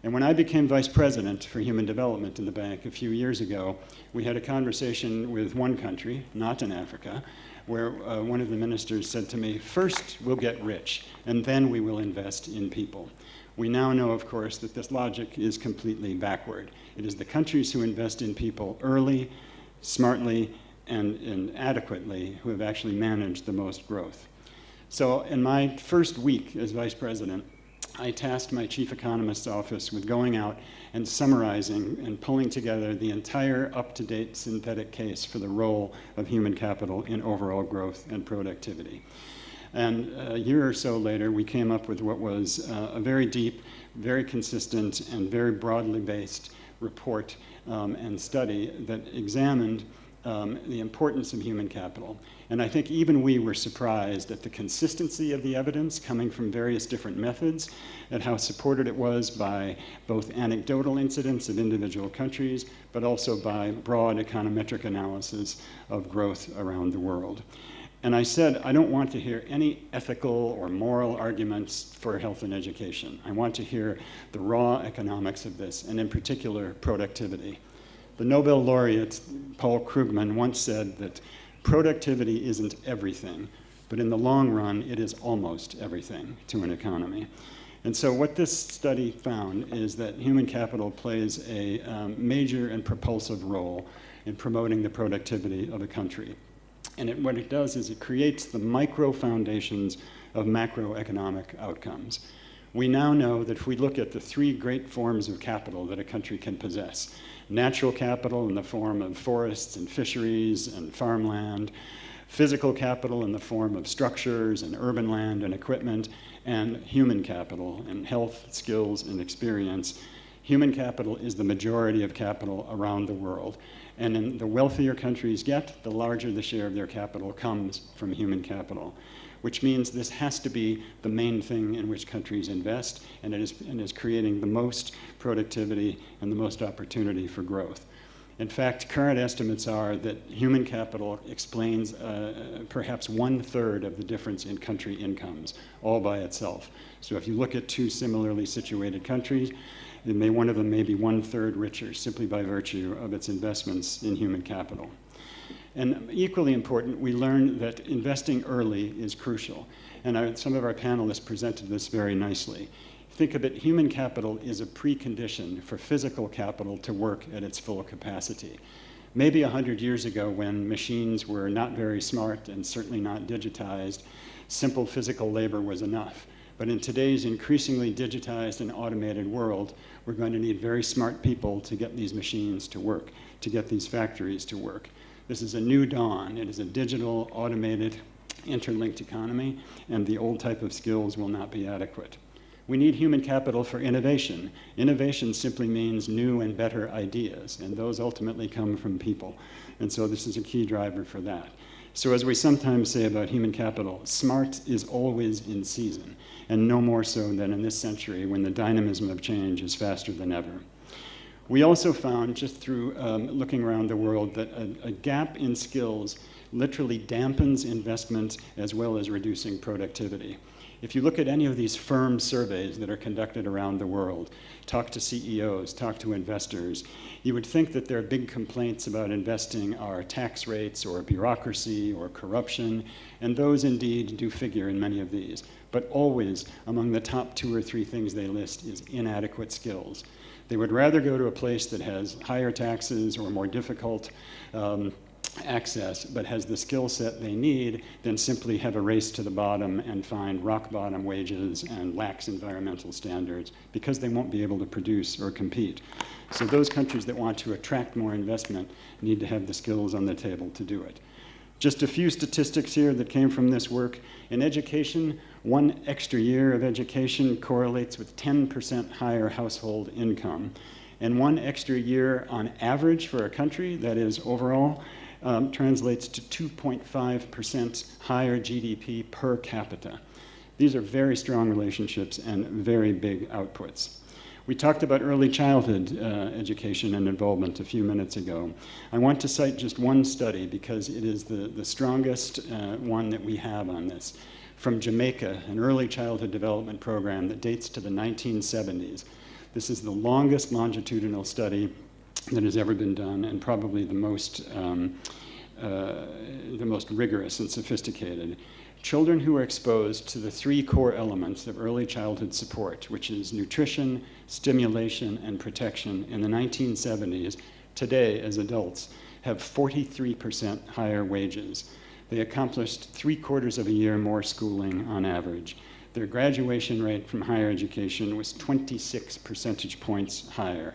And when I became vice president for human development in the bank a few years ago, we had a conversation with one country, not in Africa, where one of the ministers said to me, first we'll get rich, and then we will invest in people. We now know, of course, that this logic is completely backward. It is the countries who invest in people early, smartly, and adequately who have actually managed the most growth. So in my first week as vice president, I tasked my chief economist's office with going out and summarizing and pulling together the entire up-to-date synthetic case for the role of human capital in overall growth and productivity. And a year or so later, we came up with what was a very deep, very consistent, and very broadly based report and study that examined the importance of human capital. And I think even we were surprised at the consistency of the evidence coming from various different methods, and how supported it was by both anecdotal incidents of individual countries, but also by broad econometric analysis of growth around the world. And I said, I don't want to hear any ethical or moral arguments for health and education. I want to hear the raw economics of this, and in particular, productivity. The Nobel laureate, Paul Krugman, once said that productivity isn't everything, but in the long run, it is almost everything to an economy. And so what this study found is that human capital plays a major and propulsive role in promoting the productivity of a country. And what it does is it creates the micro foundations of macroeconomic outcomes. We now know that if we look at the three great forms of capital that a country can possess, natural capital in the form of forests and fisheries and farmland, physical capital in the form of structures and urban land and equipment, and human capital in health, skills, and experience. Human capital is the majority of capital around the world. And in the wealthier countries get, the larger the share of their capital comes from human capital, which means this has to be the main thing in which countries invest, and it is creating the most productivity and the most opportunity for growth. In fact, current estimates are that human capital explains perhaps 1/3 of the difference in country incomes, all by itself. So if you look at two similarly situated countries, one of them may be 1/3 richer simply by virtue of its investments in human capital. And equally important, we learned that investing early is crucial. And some of our panelists presented this very nicely. Think of it, human capital is a precondition for physical capital to work at its full capacity. Maybe 100 years ago, when machines were not very smart and certainly not digitized, simple physical labor was enough. But in today's increasingly digitized and automated world, we're going to need very smart people to get these machines to work, to get these factories to work. This is a new dawn. It is a digital, automated, interlinked economy, and the old type of skills will not be adequate. We need human capital for innovation. Innovation simply means new and better ideas, and those ultimately come from people. And so this is a key driver for that. So as we sometimes say about human capital, smart is always in season, and no more so than in this century when the dynamism of change is faster than ever. We also found, just through looking around the world, that a gap in skills literally dampens investment as well as reducing productivity. If you look at any of these firm surveys that are conducted around the world, talk to CEOs, talk to investors, you would think that their big complaints about investing are tax rates or bureaucracy or corruption, and those indeed do figure in many of these. But always among the top 2 or 3 things they list is inadequate skills. They would rather go to a place that has higher taxes or more difficult access, but has the skill set they need, then simply have a race to the bottom and find rock bottom wages and lax environmental standards because they won't be able to produce or compete. So those countries that want to attract more investment need to have the skills on the table to do it. Just a few statistics here that came from this work. In education, 1 extra year of education correlates with 10% higher household income. And 1 extra year on average for a country, that is overall, translates to 2.5% higher GDP per capita. These are very strong relationships and very big outputs. We talked about early childhood education and involvement a few minutes ago. I want to cite just one study because it is the strongest one that we have on this. From Jamaica, an early childhood development program that dates to the 1970s. This is the longest longitudinal study that has ever been done and probably the most rigorous and sophisticated. Children who are exposed to the 3 core elements of early childhood support, which is nutrition, stimulation, and protection in the 1970s, today as adults, have 43% higher wages. They accomplished 3/4 of a year more schooling on average. Their graduation rate from higher education was 26 percentage points higher.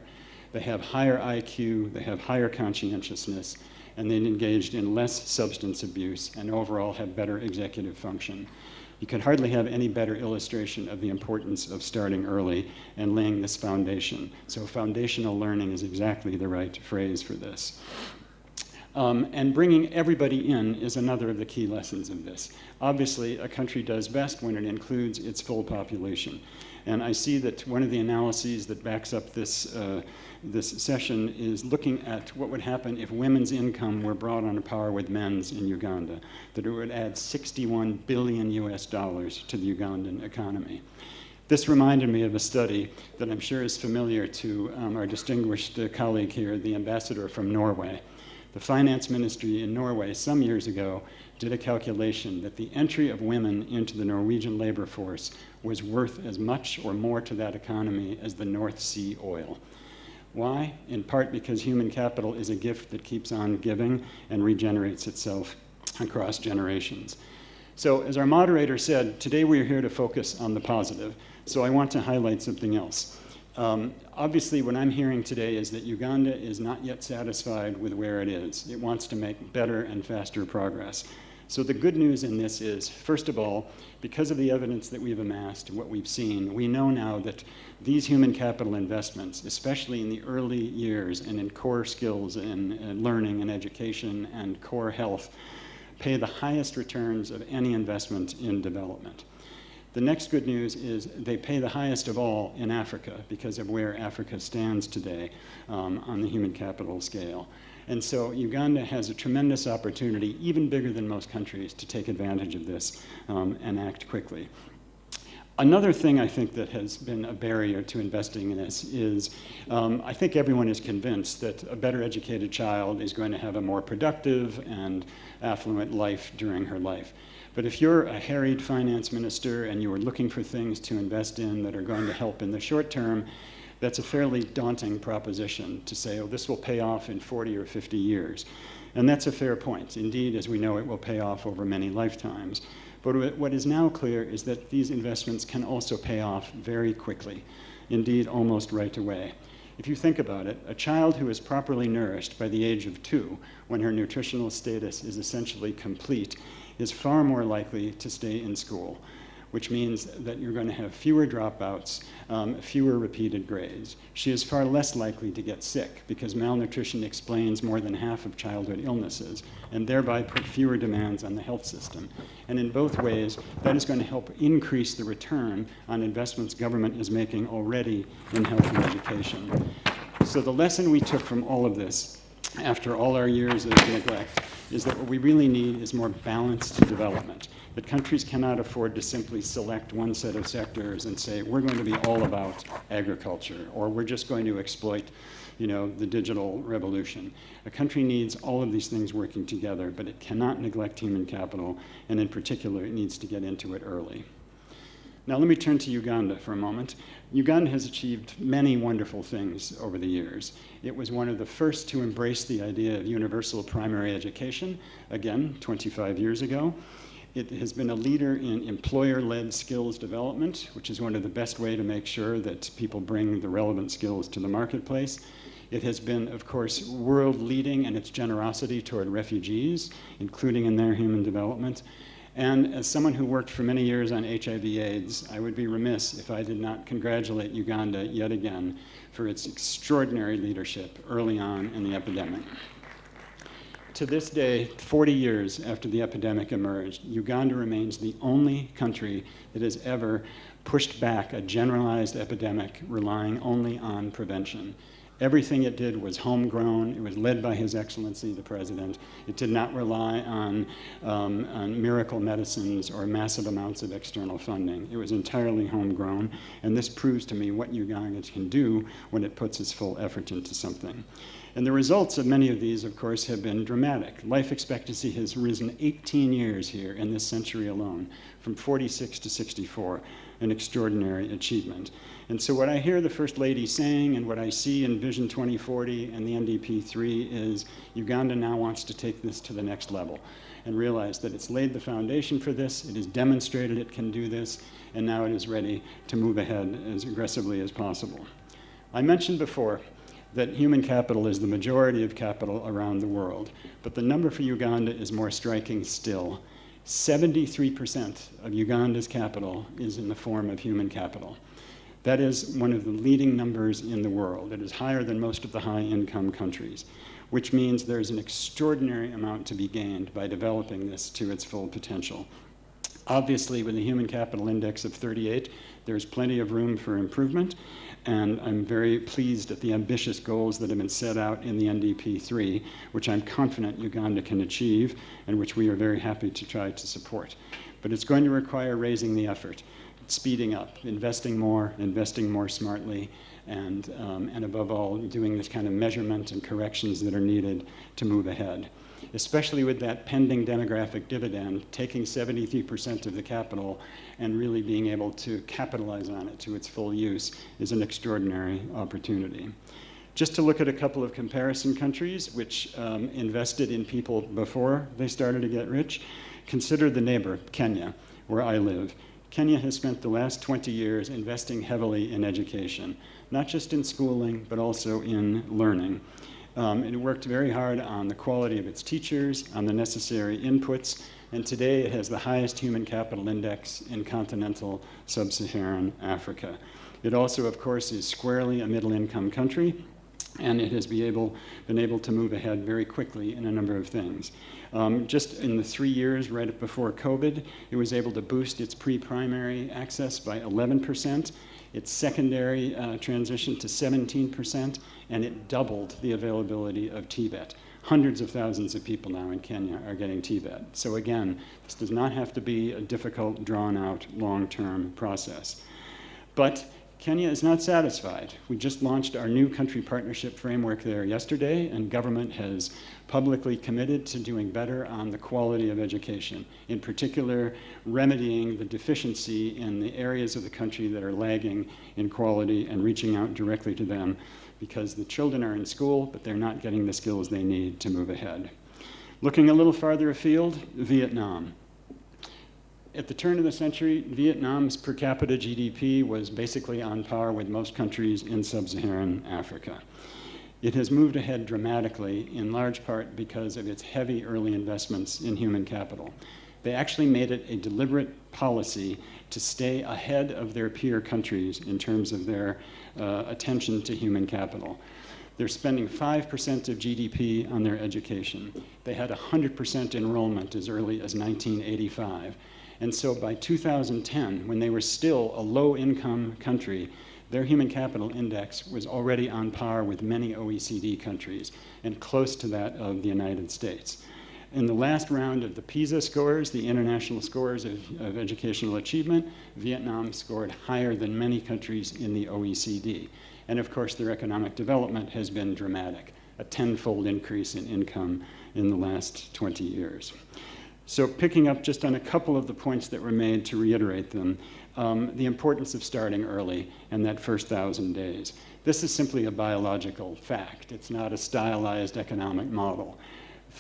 They have higher IQ, they have higher conscientiousness, and they engaged in less substance abuse and overall have better executive function. You could hardly have any better illustration of the importance of starting early and laying this foundation. So foundational learning is exactly the right phrase for this. And bringing everybody in is another of the key lessons of this. Obviously, a country does best when it includes its full population. And I see that one of the analyses that backs up this session is looking at what would happen if women's income were brought on a par with men's in Uganda, that it would add $61 billion to the Ugandan economy. This reminded me of a study that I'm sure is familiar to our distinguished colleague here, the ambassador from Norway. The finance ministry in Norway some years ago did a calculation that the entry of women into the Norwegian labor force was worth as much or more to that economy as the North Sea oil. Why? In part because human capital is a gift that keeps on giving and regenerates itself across generations. So as our moderator said, today we are here to focus on the positive. So I want to highlight something else. Obviously, what I'm hearing today is that Uganda is not yet satisfied with where it is. It wants to make better and faster progress. So the good news in this is, first of all, because of the evidence that we've amassed and what we've seen, we know now that these human capital investments, especially in the early years and in core skills in learning and education and core health, pay the highest returns of any investment in development. The next good news is they pay the highest of all in Africa because of where Africa stands today on the human capital scale. And so Uganda has a tremendous opportunity, even bigger than most countries, to take advantage of this and act quickly. Another thing I think that has been a barrier to investing in this is I think everyone is convinced that a better educated child is going to have a more productive and affluent life during her life. But if you're a harried finance minister and you are looking for things to invest in that are going to help in the short term, that's a fairly daunting proposition to say, oh, this will pay off in 40 or 50 years. And that's a fair point. Indeed, as we know, it will pay off over many lifetimes. But what is now clear is that these investments can also pay off very quickly, indeed almost right away. If you think about it, a child who is properly nourished by the age of 2, when her nutritional status is essentially complete, is far more likely to stay in school, which means that you're going to have fewer dropouts, fewer repeated grades. She is far less likely to get sick because malnutrition explains more than half of childhood illnesses and thereby put fewer demands on the health system. And in both ways, that is going to help increase the return on investments government is making already in health and education. So the lesson we took from all of this, after all our years of neglect, is that what we really need is more balanced development. That countries cannot afford to simply select one set of sectors and say, we're going to be all about agriculture, or we're just going to exploit, the digital revolution. A country needs all of these things working together, but it cannot neglect human capital, and in particular, it needs to get into it early. Now let me turn to Uganda for a moment. Uganda has achieved many wonderful things over the years. It was one of the first to embrace the idea of universal primary education, again, 25 years ago. It has been a leader in employer-led skills development, which is one of the best ways to make sure that people bring the relevant skills to the marketplace. It has been, of course, world-leading in its generosity toward refugees, including in their human development. And as someone who worked for many years on HIV/AIDS, I would be remiss if I did not congratulate Uganda yet again for its extraordinary leadership early on in the epidemic. To this day, 40 years after the epidemic emerged, Uganda remains the only country that has ever pushed back a generalized epidemic relying only on prevention. Everything it did was homegrown. It was led by His Excellency, the President. It did not rely on miracle medicines or massive amounts of external funding. It was entirely homegrown, and this proves to me what Uganda can do when it puts its full effort into something. And the results of many of these, of course, have been dramatic. Life expectancy has risen 18 years here in this century alone, from 46 to 64, an extraordinary achievement. And so what I hear the First Lady saying and what I see in Vision 2040 and the NDP3 is Uganda now wants to take this to the next level and realize that it's laid the foundation for this, it has demonstrated it can do this, and now it is ready to move ahead as aggressively as possible. I mentioned before that human capital is the majority of capital around the world, but the number for Uganda is more striking still. 73% of Uganda's capital is in the form of human capital. That is one of the leading numbers in the world. It is higher than most of the high-income countries, which means there's an extraordinary amount to be gained by developing this to its full potential. Obviously, with a human capital index of 38, there's plenty of room for improvement, and I'm very pleased at the ambitious goals that have been set out in the NDP3, which I'm confident Uganda can achieve, and which we are very happy to try to support. But it's going to require raising the effort, speeding up, investing more smartly, and above all, doing this kind of measurement and corrections that are needed to move ahead. Especially with that pending demographic dividend, taking 73% of the capital and really being able to capitalize on it to its full use is an extraordinary opportunity. Just to look at a couple of comparison countries which invested in people before they started to get rich, consider the neighbor, Kenya, where I live. Kenya has spent the last 20 years investing heavily in education, not just in schooling, but also in learning. It worked very hard on the quality of its teachers, on the necessary inputs, and today it has the highest human capital index in continental sub-Saharan Africa. It also, of course, is squarely a middle-income country, and it has been able to move ahead very quickly in a number of things. Just in the 3 years right before COVID, it was able to boost its pre-primary access by 11%, its secondary transition to 17%, and it doubled the availability of TVET. Hundreds of thousands of people now in Kenya are getting TVET. So again, this does not have to be a difficult, drawn-out, long-term process. But Kenya is not satisfied. We just launched our new country partnership framework there yesterday, and government has publicly committed to doing better on the quality of education, in particular remedying the deficiency in the areas of the country that are lagging in quality and reaching out directly to them, because the children are in school, but they're not getting the skills they need to move ahead. Looking a little farther afield, Vietnam. At the turn of the century, Vietnam's per capita GDP was basically on par with most countries in sub-Saharan Africa. It has moved ahead dramatically, in large part because of its heavy early investments in human capital. They actually made it a deliberate policy to stay ahead of their peer countries in terms of their attention to human capital. They're spending 5% of GDP on their education. They had 100% enrollment as early as 1985. And so by 2010, when they were still a low-income country, their human capital index was already on par with many OECD countries and close to that of the United States. In the last round of the PISA scores, the international scores of educational achievement, Vietnam scored higher than many countries in the OECD. And of course, their economic development has been dramatic, a 10-fold increase in income in the last 20 years. So picking up just on a couple of the points that were made to reiterate them, the importance of starting early and that first 1,000 days. This is simply a biological fact. It's not a stylized economic model.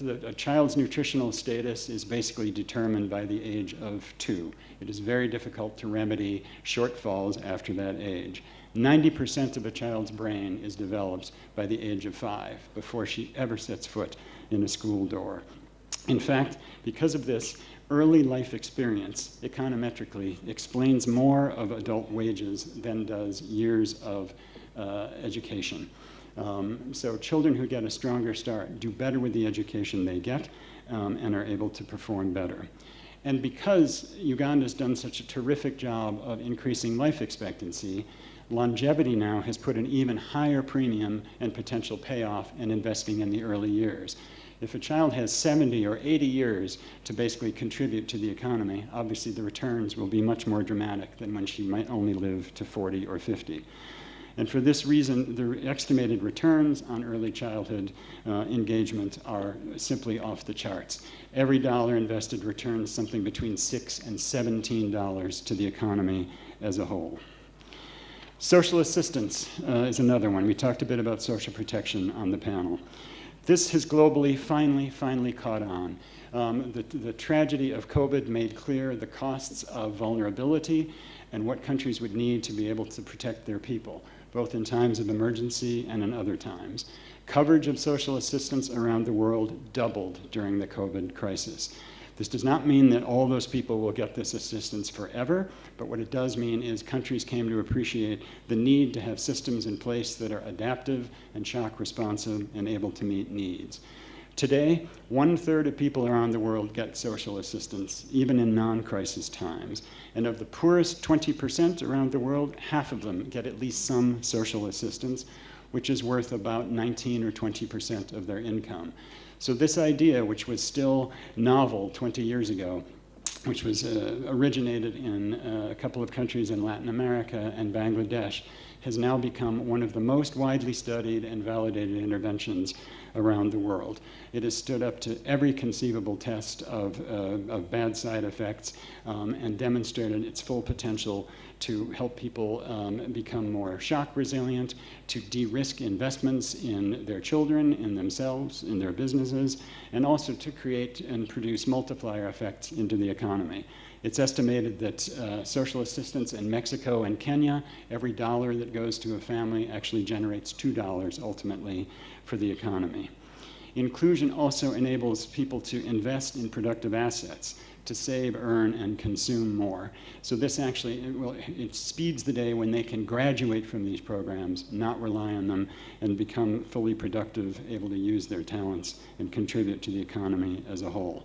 A child's nutritional status is basically determined by the age of 2. It is very difficult to remedy shortfalls after that age. 90% of a child's brain is developed by the age of 5 before she ever sets foot in a school door. In fact, because of this, early life experience, econometrically, explains more of adult wages than does years of education. So children who get a stronger start do better with the education they get and are able to perform better. And because Uganda's done such a terrific job of increasing life expectancy, longevity now has put an even higher premium and potential payoff in investing in the early years. If a child has 70 or 80 years to basically contribute to the economy, obviously the returns will be much more dramatic than when she might only live to 40 or 50. And for this reason, the estimated returns on early childhood engagement are simply off the charts. Every dollar invested returns something between $6 and $17 to the economy as a whole. Social assistance is another one. We talked a bit about social protection on the panel. This has globally finally caught on. The tragedy of COVID made clear the costs of vulnerability and what countries would need to be able to protect their people, both in times of emergency and in other times. Coverage of social assistance around the world doubled during the COVID crisis. This does not mean that all those people will get this assistance forever, but what it does mean is countries came to appreciate the need to have systems in place that are adaptive and shock responsive and able to meet needs. Today, 1/3 of people around the world get social assistance, even in non-crisis times. And of the poorest 20% around the world, half of them get at least some social assistance, which is worth about 19 or 20% of their income. So this idea, which was still novel 20 years ago, which was originated in a couple of countries in Latin America and Bangladesh, has now become one of the most widely studied and validated interventions around the world. It has stood up to every conceivable test of bad side effects and demonstrated its full potential to help people become more shock resilient, to de-risk investments in their children, in themselves, in their businesses, and also to create and produce multiplier effects into the economy. It's estimated that social assistance in Mexico and Kenya, every dollar that goes to a family actually generates $2 ultimately for the economy. Inclusion also enables people to invest in productive assets, to save, earn, and consume more. So this actually, it speeds the day when they can graduate from these programs, not rely on them, and become fully productive, able to use their talents and contribute to the economy as a whole.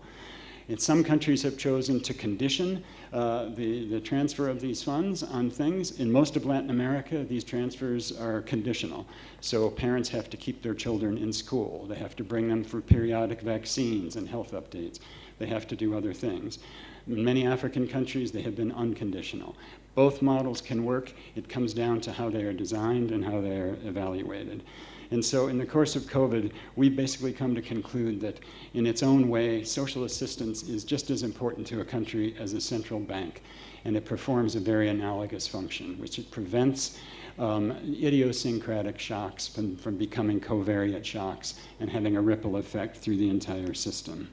And some countries have chosen to condition the transfer of these funds on things. In most of Latin America, these transfers are conditional. So parents have to keep their children in school. They have to bring them for periodic vaccines and health updates. They have to do other things. In many African countries, they have been unconditional. Both models can work. It comes down to how they are designed and how they are evaluated. And so in the course of COVID, we've basically come to conclude that in its own way, social assistance is just as important to a country as a central bank. And it performs a very analogous function, which it prevents idiosyncratic shocks from becoming covariate shocks and having a ripple effect through the entire system.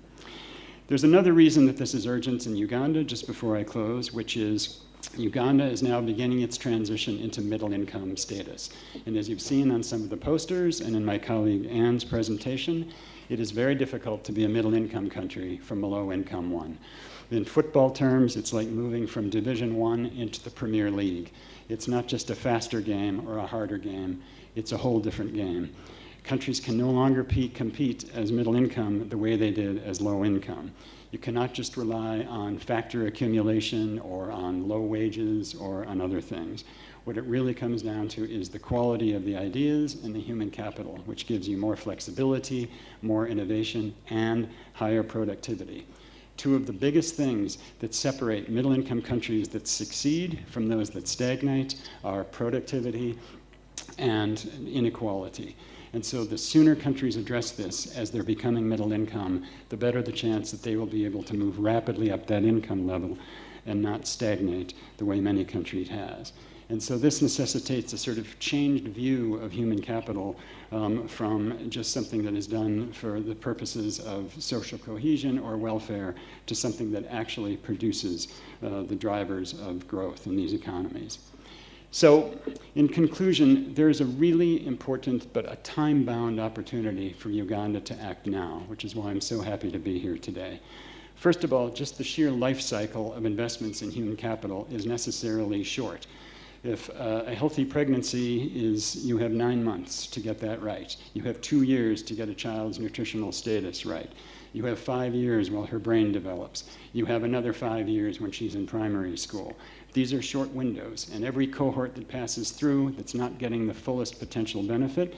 There's another reason that this is urgent in Uganda, just before I close, which is Uganda is now beginning its transition into middle income status. And as you've seen on some of the posters and in my colleague Anne's presentation, it is very difficult to be a middle income country from a low income one. In football terms, it's like moving from Division I into the Premier League. It's not just a faster game or a harder game, it's a whole different game. Countries can no longer compete as middle income the way they did as low income. You cannot just rely on factor accumulation or on low wages or on other things. What it really comes down to is the quality of the ideas and the human capital, which gives you more flexibility, more innovation, and higher productivity. Two of the biggest things that separate middle-income countries that succeed from those that stagnate are productivity and inequality. And so the sooner countries address this as they're becoming middle income, the better the chance that they will be able to move rapidly up that income level and not stagnate the way many countries has. And so this necessitates a sort of changed view of human capital from just something that is done for the purposes of social cohesion or welfare to something that actually produces the drivers of growth in these economies. So, in conclusion, there's a really important but a time-bound opportunity for Uganda to act now, which is why I'm so happy to be here today. First of all, just the sheer life cycle of investments in human capital is necessarily short. If a healthy pregnancy is, you have 9 months to get that right. You have 2 years to get a child's nutritional status right. You have 5 years while her brain develops. You have another 5 years when she's in primary school. These are short windows, and every cohort that passes through that's not getting the fullest potential benefit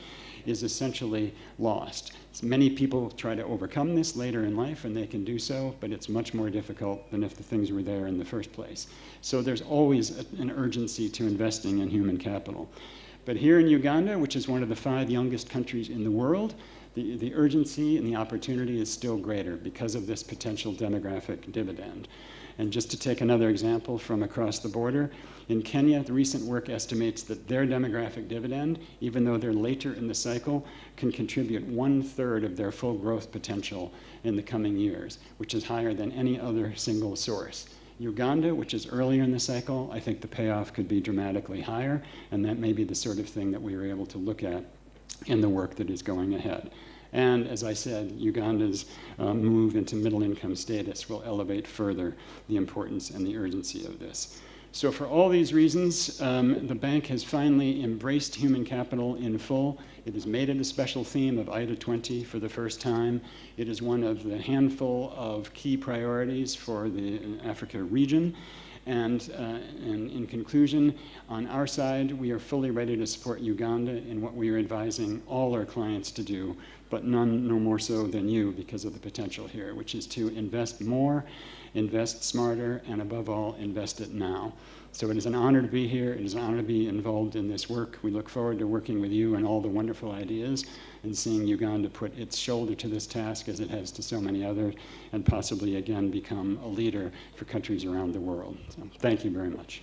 is essentially lost. So many people try to overcome this later in life, and they can do so, but it's much more difficult than if the things were there in the first place. So there's always an urgency to investing in human capital. But here in Uganda, which is one of the 5 youngest countries in the world, the urgency and the opportunity is still greater because of this potential demographic dividend. And just to take another example from across the border, in Kenya, the recent work estimates that their demographic dividend, even though they're later in the cycle, can contribute 1/3 of their full growth potential in the coming years, which is higher than any other single source. Uganda, which is earlier in the cycle, I think the payoff could be dramatically higher, and that may be the sort of thing that we are able to look at in the work that is going ahead. And as I said, Uganda's move into middle income status will elevate further the importance and the urgency of this. So for all these reasons, the bank has finally embraced human capital in full. It has made it a special theme of IDA 20 for the first time. It is one of the handful of key priorities for the Africa region. And in conclusion, on our side, we are fully ready to support Uganda in what we are advising all our clients to do, but none no more so than you because of the potential here, which is to invest more, invest smarter, and above all, invest it now. So it is an honor to be here. It is an honor to be involved in this work. We look forward to working with you and all the wonderful ideas and seeing Uganda put its shoulder to this task as it has to so many others and possibly again become a leader for countries around the world. So thank you very much.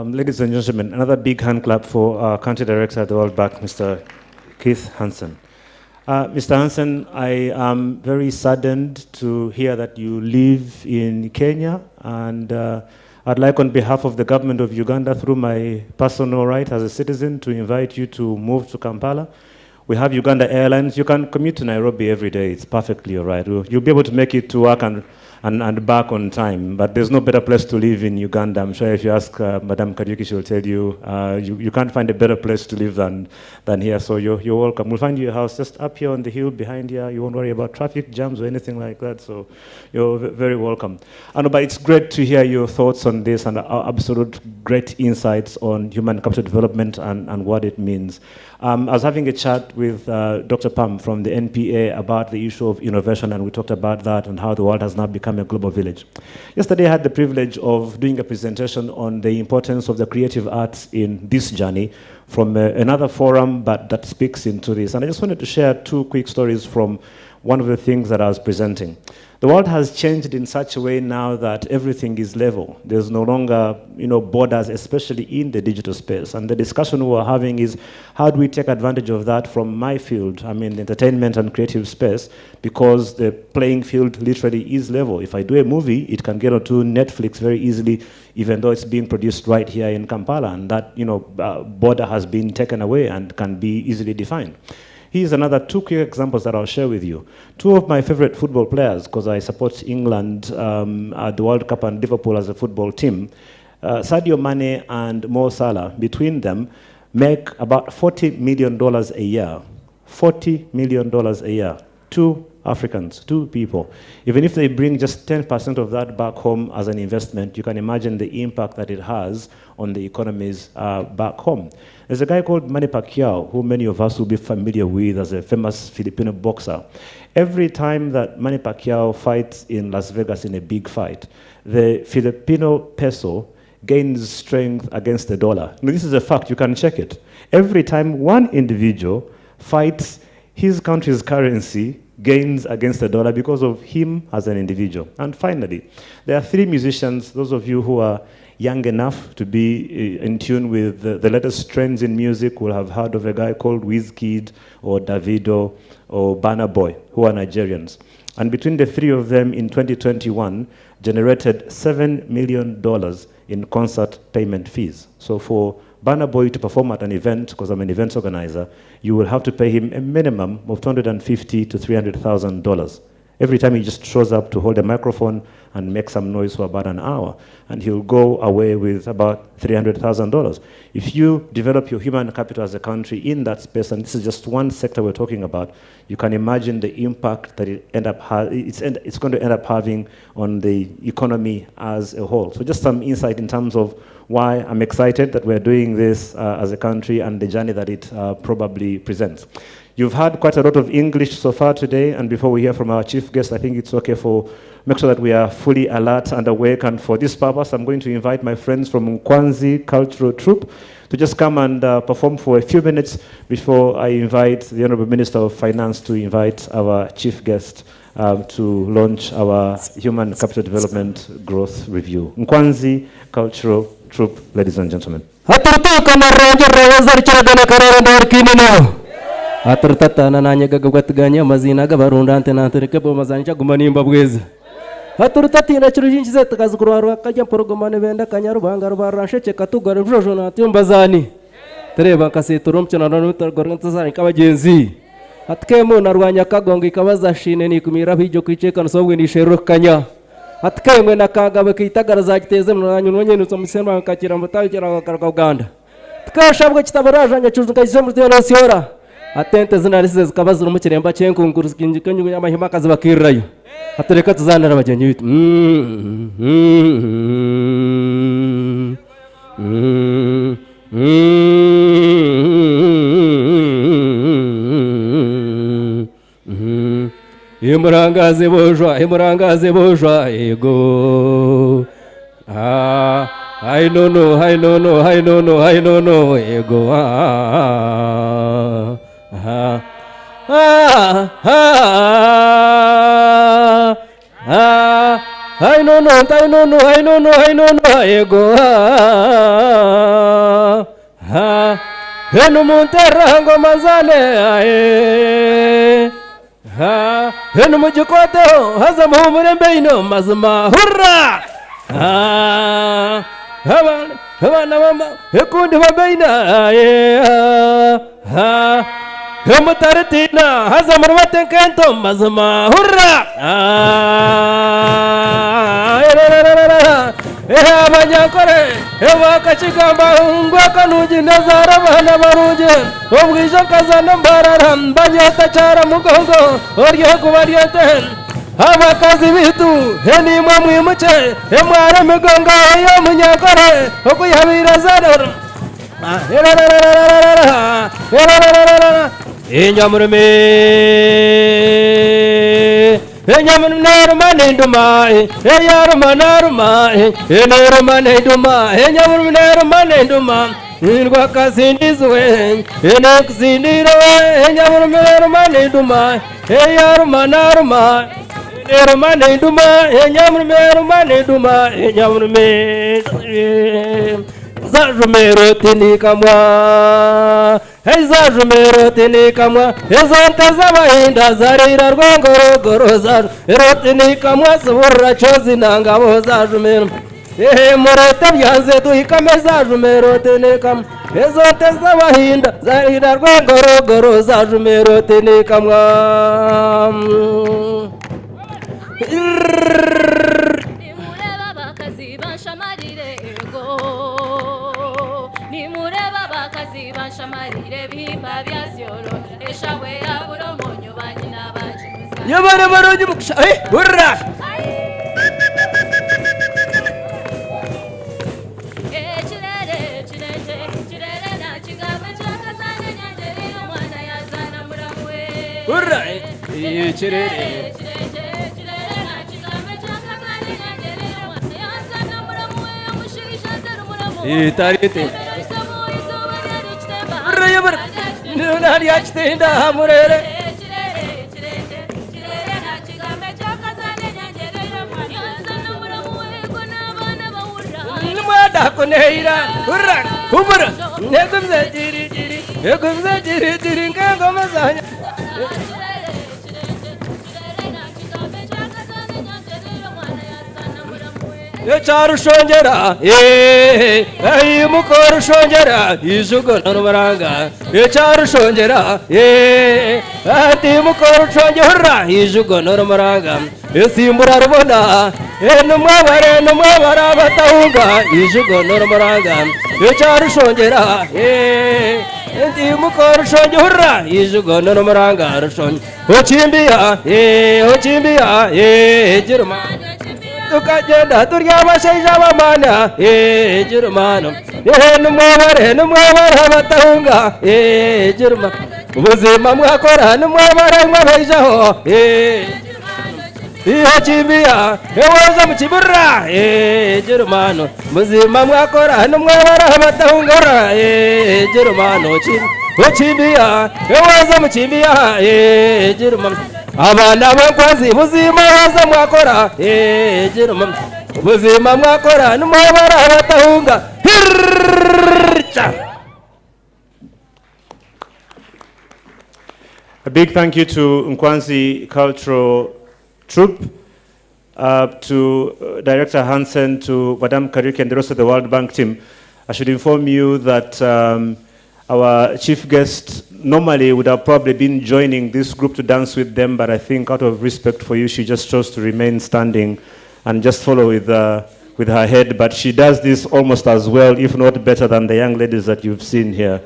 Ladies and gentlemen, another big hand clap for our country director at the World Bank, Mr. Keith Hansen. Mr. Hansen, I am very saddened to hear that you live in Kenya, and I'd like on behalf of the government of Uganda, through my personal right as a citizen, to invite you to move to Kampala. We have Uganda Airlines. You can commute to Nairobi every day. It's perfectly all right. You'll be able to make it to work and back on time. But there's no better place to live in Uganda. I'm sure if you ask Madam Kariuki, she'll tell you, you can't find a better place to live than here. So you're welcome. We'll find you a house just up here on the hill behind here. You won't worry about traffic jams or anything like that. So you're very welcome. But it's great to hear your thoughts on this and our absolute great insights on human capital development and what it means. I was having a chat with Dr. Pam from the NPA about the issue of innovation, and we talked about that and how the world has now become a global village. Yesterday, I had the privilege of doing a presentation on the importance of the creative arts in this journey from another forum, but that speaks into this. And I just wanted to share 2 quick stories from one of the things that I was presenting. The world has changed in such a way now that everything is level. There's no longer, borders, especially in the digital space. And the discussion we're having is, how do we take advantage of that from my field, the entertainment and creative space, because the playing field literally is level. If I do a movie, it can get onto Netflix very easily, even though it's being produced right here in Kampala, and that, border has been taken away and can be easily defined. Here's another 2 quick examples that I'll share with you. 2 of my favorite football players, because I support England at the World Cup and Liverpool as a football team, Sadio Mane and Mo Salah, between them, make about $40 million a year. $40 million a year. 2 Africans, 2 people. Even if they bring just 10% of that back home as an investment, you can imagine the impact that it has on the economies back home. There's a guy called Manny Pacquiao, who many of us will be familiar with as a famous Filipino boxer. Every time that Manny Pacquiao fights in Las Vegas in a big fight, the Filipino peso gains strength against the dollar. Now, this is a fact, you can check it. Every time one individual fights, his country's currency gains against the dollar because of him as an individual. And finally, there are 3 musicians, those of you who are young enough to be in tune with the latest trends in music will have heard of a guy called Wizkid or Davido or Burna Boy, who are Nigerians. And between the 3 of them in 2021, generated $7 million in concert payment fees. So for Burna Boy to perform at an event, because I'm an events organizer, you will have to pay him a minimum of $250,000 to $300,000 every time he just shows up to hold a microphone and make some noise for about an hour, and he'll go away with about $300,000. If you develop your human capital as a country in that space, and this is just one sector we're talking about, you can imagine the impact that it's going to end up having on the economy as a whole. So just some insight in terms of why I'm excited that we're doing this as a country and the journey that it probably presents. You've heard quite a lot of English so far today, and before we hear from our chief guest, I think it's okay for make sure that we are fully alert and awake. And for this purpose, I'm going to invite my friends from Nkwanzi Cultural Troupe to just come and perform for a few minutes before I invite the Honorable Minister of Finance to invite our chief guest to launch our Human Capital Development Growth Review. Nkwanzi Cultural Troupe, ladies and gentlemen. Aturtata na nanya gagwatganya mazina gabarundante na terkebo mazanja gumanimba bweza. Aturtati na chirujinchi zeta kazukurwa kajya porogomane benda kanyaru bangaru baranshe chekatugara jojo na tumbazani. Tereba kaseturum chana nanutar gorgantsani kabagenzi. Atkemo narwanya kagongi kabaza shine ni kumira bijo kwicheka nsobwe ni shero kanya. Atkemo nakagabe kitagara zakiteze mwanyu nonye nusomusema kakira mutayo kira ka Uganda. Tkashabwe kitabaraja nya chuzu kayizemu tena siora. Atente zinarisize zikabaza mu kiremba cyenkunguru zikinjikanyu y'amahima kazi bakirirayo. Atereka tuzanira abagenyi bitu. Imurangaze bojwa ego. I don't know, ego. I don't know, ego. Henu munterrango manzane henu mujikoto hazamu murembeino mazma hurra Havana mama hekundi babaina Hemutaratina hazamurwate kento mazma hurra abanyakore wakachikamba ngwakanuji nazara bana baruje ubwijo kazana mbarara banyata cara mugongo oryo kubariyete abakazi bitu heni mwimuche emwara migongo yo munyakore okuyabira zador Inyamurume Enyamurumanenduma Eyarumanaruma Enerumanenduma Enyamurumanenduma Nirwa kasindizwe Enekusindirawe Enyamurumanenduma Eyarumanaruma Enerumanenduma Enyamurumanenduma Enyamurume Zajumero tinikamwa Zajumero tinikamwa Ezonta zabahinda zarira rwangorogoro Zajumero tinikamwa Subura chozi nangabo zajumero Murete byanze duhikame zajumero tinikamwa Ezonta zabahinda zarira rwangorogoro Zajumero tinikamwa Nimureba bakazi banshamarire ego Nimureba bakazi banshamarire bihimba byasyoro eshawe yaburo monyo banyina bajimuza Yabare baronye muksha hurra Chirere na chigabe chakazana nyandere mwana yazana muramwe hurra chirere itarite rayabar nunari achtinda murere mada koneira urran humura negumza jiri jiri negumza jiri jiri ngoma zanya Charu shonjera, ay mukor shonjera, izugo nomaranga. Charu shonjera, ati mukor shonjera, izugo nomaranga. Simbura rubona, numawara bataunga, izugo nomaranga. Charu shonjera, ati mukor shonjera, izugo nomaranga. Ochimbia, jirma. Tukajenda turya seja mana jirmano numawara bataunga jirma ubuzima mwakora numawara mwabaija ho chimbiya ewoza mchibura jirmano ubuzima mwakora numawara bataunga jirmano chimbiya ewoza mchimbiya jirma abana bankwazi buzima haza mwakora jiruma buzima mwakora numabara batahunga hircha. A big thank you to Nkwanzi Cultural Troupe, to Director Hansen, to Madame Kariki and the rest of the World Bank team. I should inform you that our chief guest normally would have probably been joining this group to dance with them, but I think out of respect for you, she just chose to remain standing and just follow with her head. But she does this almost as well, if not better, than the young ladies that you've seen here.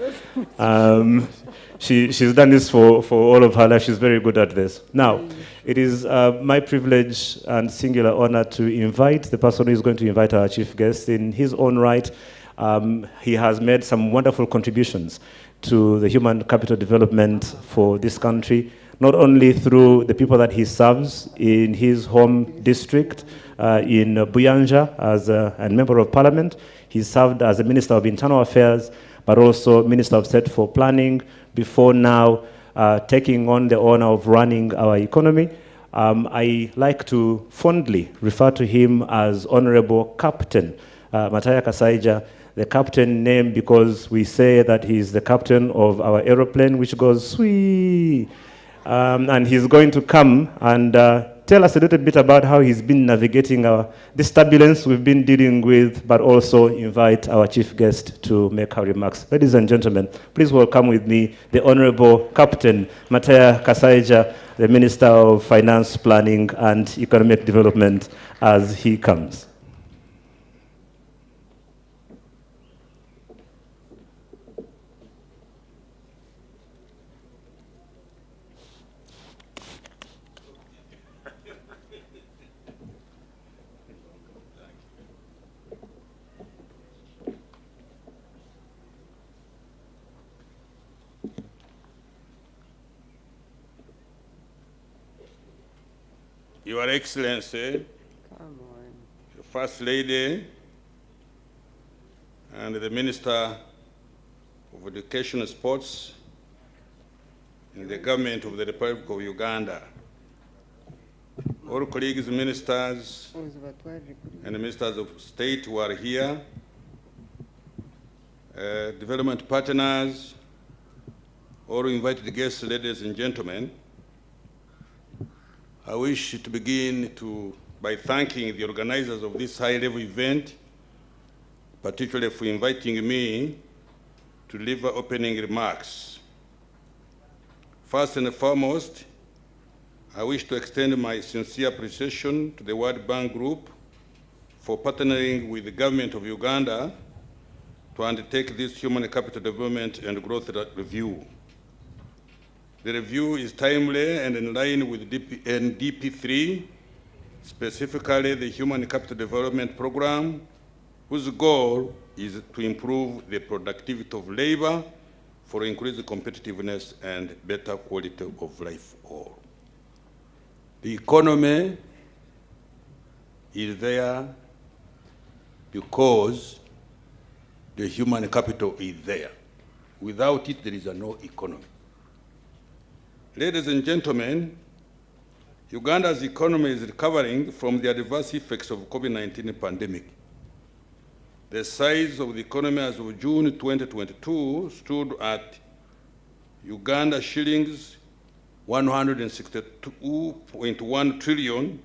She's done this for all of her life. She's very good at this. Now, it is my privilege and singular honor to invite the person who is going to invite our chief guest. In his own right, he has made some wonderful contributions to the human capital development for this country, not only through the people that he serves in his home district in Buyanja as a member of parliament. He served as a Minister of Internal Affairs, but also Minister of State for Planning, before now taking on the honor of running our economy. I like to fondly refer to him as Honorable Captain Mataya Kasaija, the captain name because we say that he's the captain of our aeroplane, which goes swee. And he's going to come and tell us a little bit about how he's been navigating this turbulence we've been dealing with, but also invite our chief guest to make her remarks. Ladies and gentlemen, please welcome with me the Honorable Captain Mataya Kasaija, the Minister of Finance, Planning and Economic Development, as he comes. Your Excellency, the First Lady, and the Minister of Education and Sports in the government of the Republic of Uganda, all colleagues, ministers, and ministers of state who are here, development partners, all invited guests, ladies and gentlemen. I wish to begin by thanking the organizers of this high-level event, particularly for inviting me to deliver opening remarks. First and foremost, I wish to extend my sincere appreciation to the World Bank Group for partnering with the government of Uganda to undertake this Human Capital Development and Growth Review. The review is timely and in line with NDP3, specifically the Human Capital Development Program, whose goal is to improve the productivity of labor for increased competitiveness and better quality of life for all. The economy is there because the human capital is there. Without it, there is no economy. Ladies and gentlemen, Uganda's economy is recovering from the adverse effects of COVID-19 pandemic. The size of the economy as of June 2022 stood at Uganda shillings 162.1 trillion,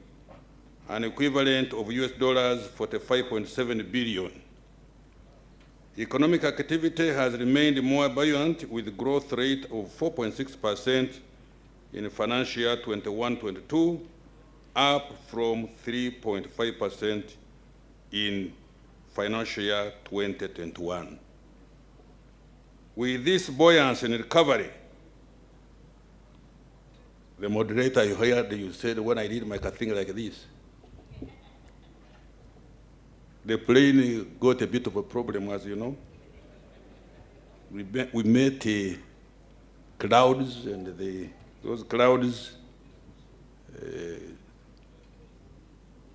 an equivalent of US dollars 45.7 billion. Economic activity has remained more buoyant with a growth rate of 4.6% in financial year 21-22, up from 3.5% in financial year 2021. With this buoyancy and recovery, the moderator you heard, you said when I did my thing like this, the plane got a bit of a problem, as you know. We met clouds, and those clouds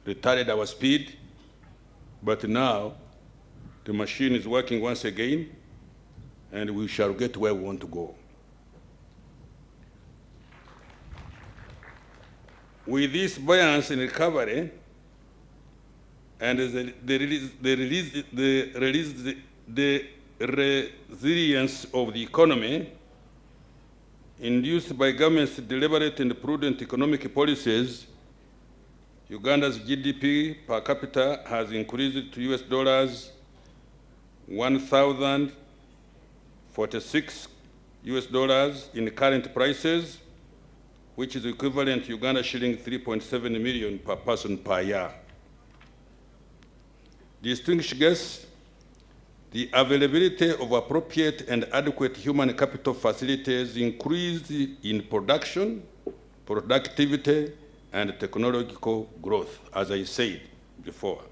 retarded our speed, but now the machine is working once again, and we shall get where we want to go. With this buoyancy and recovery, and the resilience of the economy induced by government's deliberate and prudent economic policies, Uganda's GDP per capita has increased to US dollars 1,046 US dollars in current prices, which is equivalent to Uganda shilling 3.7 million per person per year. Distinguished guests, the availability of appropriate and adequate human capital facilities increased in production, productivity, and technological growth, as I said before.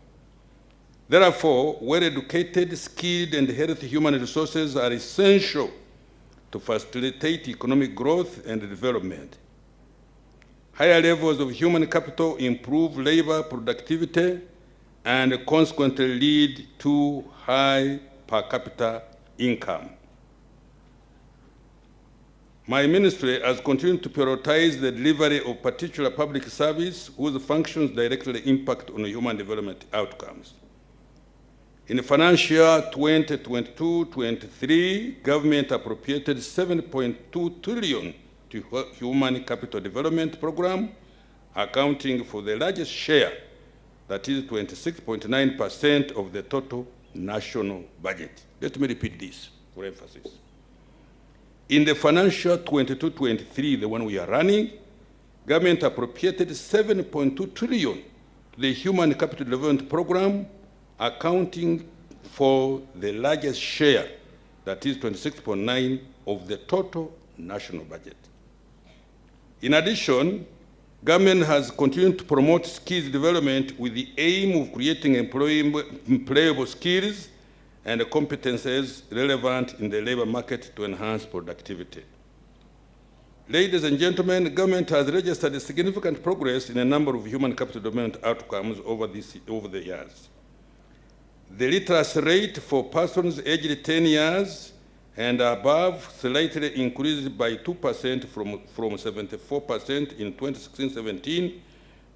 Therefore, well-educated, skilled, and healthy human resources are essential to facilitate economic growth and development. Higher levels of human capital improve labor productivity and consequently lead to high per capita income. My ministry has continued to prioritize the delivery of particular public service whose functions directly impact on human development outcomes. In financial year 2022-23, government appropriated 7.2 trillion to Human Capital Development Program, accounting for the largest share, that is 26.9% of the total national budget. Let me repeat this for emphasis. In the financial 22-23, the one we are running, government appropriated 7.2 trillion to the Human Capital Development Program, accounting for the largest share, that is 26.9% of the total national budget. In addition, government has continued to promote skills development with the aim of creating employable skills and competences relevant in the labor market to enhance productivity. Ladies and gentlemen, government has registered significant progress in a number of human capital development outcomes over the years. The literacy rate for persons aged 10 years and above slightly increased by 2% from 74% in 2016-17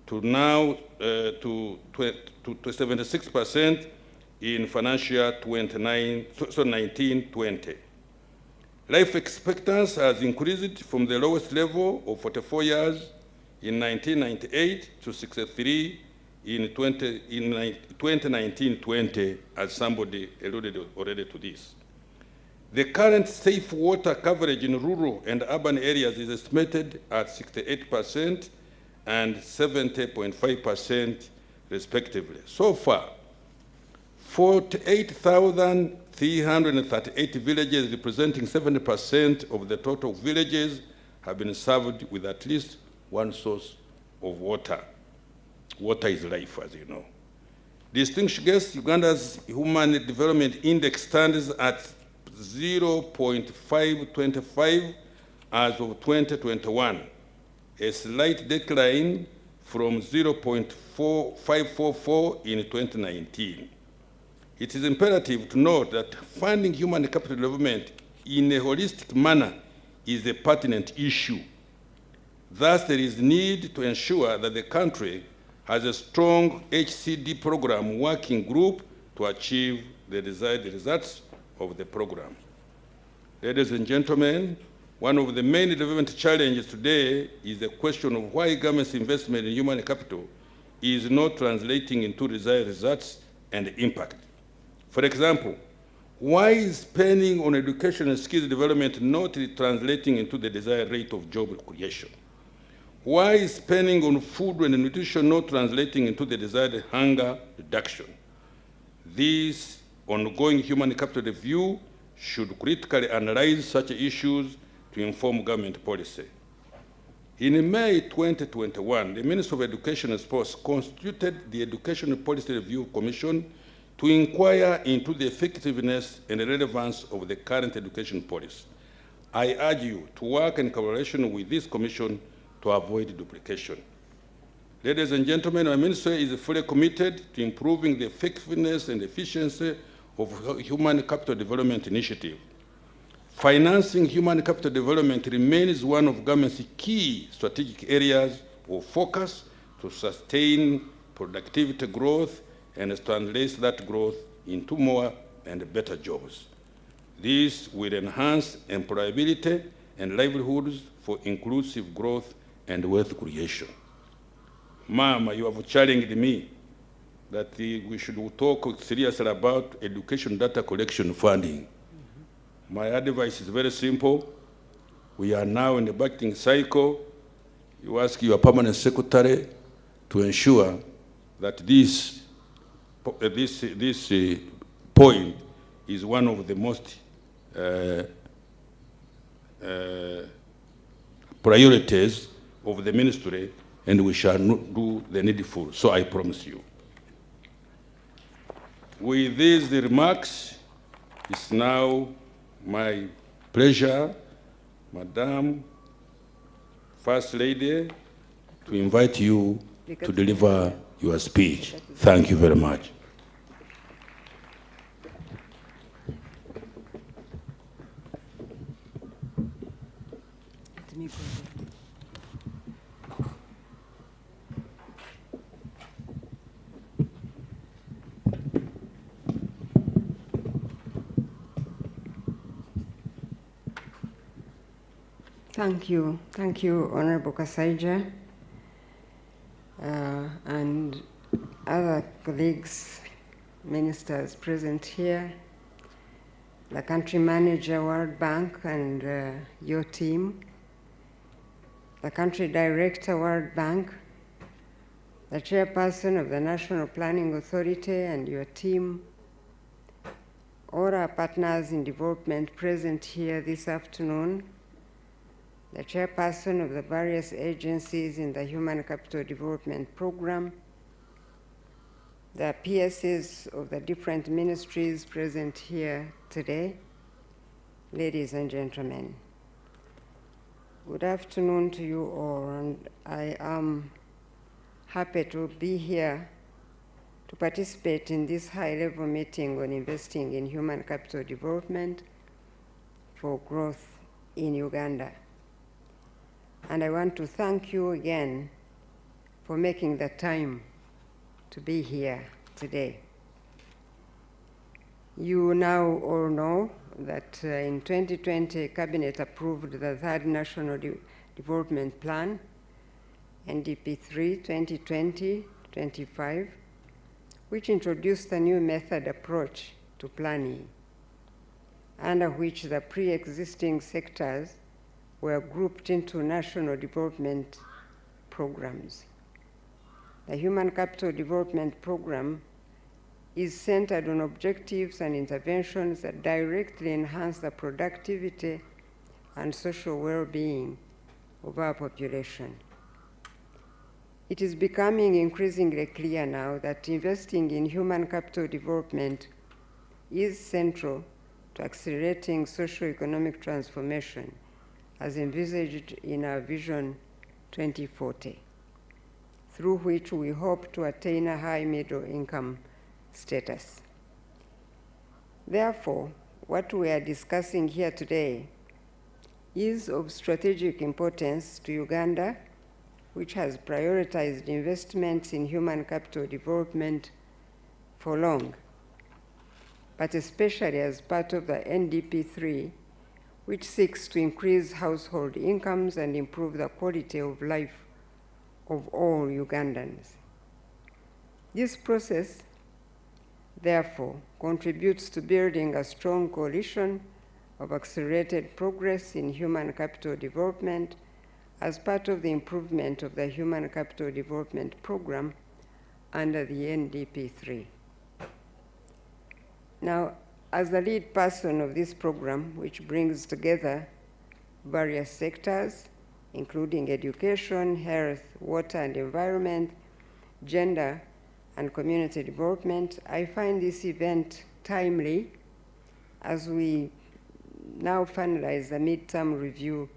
to now to 76% in financial year 19-20. Life expectancy has increased from the lowest level of 44 years in 1998 to 63 in 2019-20, as somebody alluded already to this. The current safe water coverage in rural and urban areas is estimated at 68% and 70.5% respectively. So far, 48,338 villages representing 70% of the total villages have been served with at least one source of water. Water is life, as you know. Distinguished guests, Uganda's Human Development Index stands at 0.525 as of 2021, a slight decline from 0.544 in 2019. it is imperative to note that funding human capital development in a holistic manner is a pertinent issue. Thus, there is need to ensure that the country has a strong HCD program working group to achieve the desired results of the program. Ladies and gentlemen, one of the main development challenges today is the question of why government's investment in human capital is not translating into desired results and impact. For example, why is spending on education and skills development not translating into the desired rate of job creation? Why is spending on food and nutrition not translating into the desired hunger reduction? This ongoing human capital review should critically analyze such issues to inform government policy. In May 2021, the Minister of Education and Sports constituted the Education Policy Review Commission to inquire into the effectiveness and relevance of the current education policy. I urge you to work in collaboration with this commission to avoid duplication. Ladies and gentlemen, our ministry is fully committed to improving the effectiveness and efficiency of human capital development initiative. Financing human capital development remains one of government's key strategic areas of focus to sustain productivity growth and translate that growth into more and better jobs. This will enhance employability and livelihoods for inclusive growth and wealth creation. Mama, you have challenged me that we should talk seriously about education data collection funding. My advice is very simple. We are now in the budgeting cycle. You ask your permanent secretary to ensure that this point is one of the most priorities of the ministry, and we shall not do the needful, so I promise you. With these remarks, it's now my pleasure, Madam First Lady, to invite you to deliver your speech. Thank you very much. Thank you, Honorable Kasaija, and other colleagues, ministers present here, the country manager, World Bank, and your team, the country director, World Bank, the chairperson of the National Planning Authority and your team, all our partners in development present here this afternoon, the chairperson of the various agencies in the Human Capital Development Program, the PSs of the different ministries present here today, ladies and gentlemen. Good afternoon to you all, and I am happy to be here to participate in this high-level meeting on investing in human capital development for growth in Uganda. And I want to thank you again for making the time to be here today. You now all know that in 2020, Cabinet approved the third National Development Plan, NDP3 2020-25, which introduced a new method approach to planning, under which the pre-existing sectors were grouped into national development programs. The Human Capital Development Program is centered on objectives and interventions that directly enhance the productivity and social well-being of our population. It is becoming increasingly clear now that investing in human capital development is central to accelerating socio-economic transformation as envisaged in our Vision 2040, through which we hope to attain a high middle income status. Therefore, what we are discussing here today is of strategic importance to Uganda, which has prioritized investments in human capital development for long, but especially as part of the NDP3, which seeks to increase household incomes and improve the quality of life of all Ugandans. This process, therefore, contributes to building a strong coalition of accelerated progress in human capital development as part of the improvement of the Human Capital Development Program under the NDP3. Now, as the lead person of this program, which brings together various sectors, including education, health, water and environment, gender, and community development, I find this event timely as we now finalize the midterm review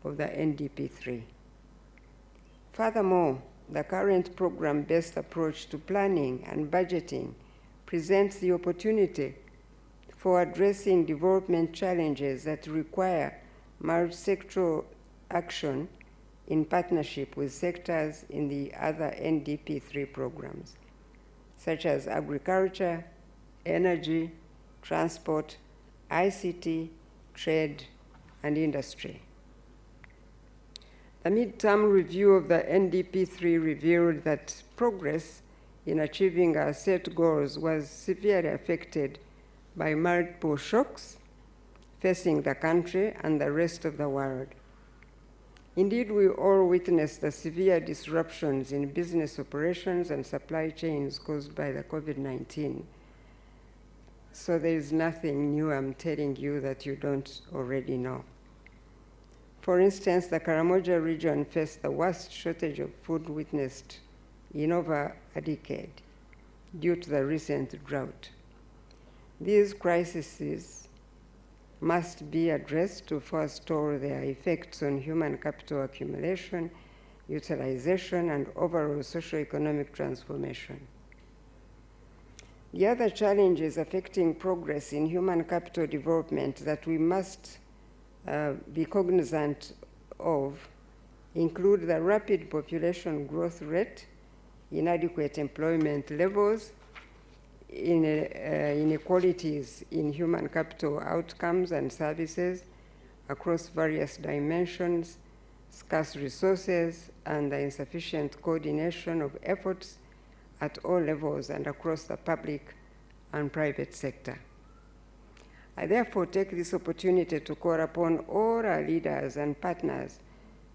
of the NDP3. Furthermore, the current program-based approach to planning and budgeting presents the opportunity for addressing development challenges that require multi-sectoral action in partnership with sectors in the other NDP3 programs, such as agriculture, energy, transport, ICT, trade, and industry. The midterm review of the NDP3 revealed that progress in achieving our set goals was severely affected by multiple shocks facing the country and the rest of the world. Indeed, we all witnessed the severe disruptions in business operations and supply chains caused by the COVID-19. So there is nothing new I'm telling you that you don't already know. For instance, the Karamoja region faced the worst shortage of food witnessed in over a decade due to the recent drought. These crises must be addressed to forestall their effects on human capital accumulation, utilization, and overall socio-economic transformation. The other challenges affecting progress in human capital development that we must be cognizant of include the rapid population growth rate, inadequate employment levels, inequalities in human capital outcomes and services across various dimensions, scarce resources, and the insufficient coordination of efforts at all levels and across the public and private sector. I therefore take this opportunity to call upon all our leaders and partners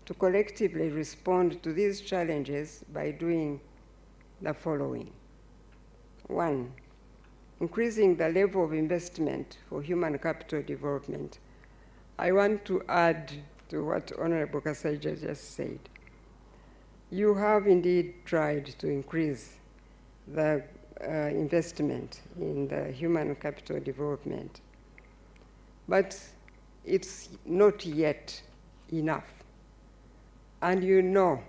to collectively respond to these challenges by doing the following. 1, increasing the level of investment for human capital development. I want to add to what Honorable Kasaija just said. You have indeed tried to increase the investment in the human capital development, but it's not yet enough. And you know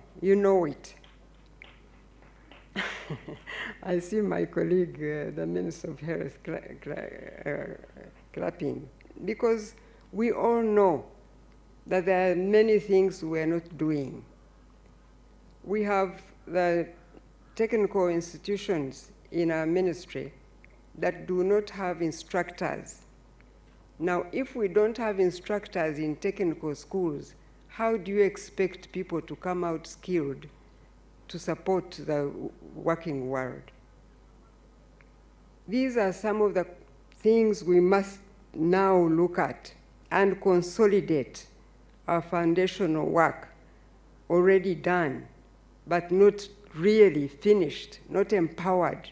it. I see my colleague, the Minister of Health, clapping, because we all know that there are many things we are not doing. We have the technical institutions in our ministry that do not have instructors. Now, if we don't have instructors in technical schools, how do you expect people to come out skilled to support the working world? These are some of the things we must now look at and consolidate our foundational work already done, but not really finished, not empowered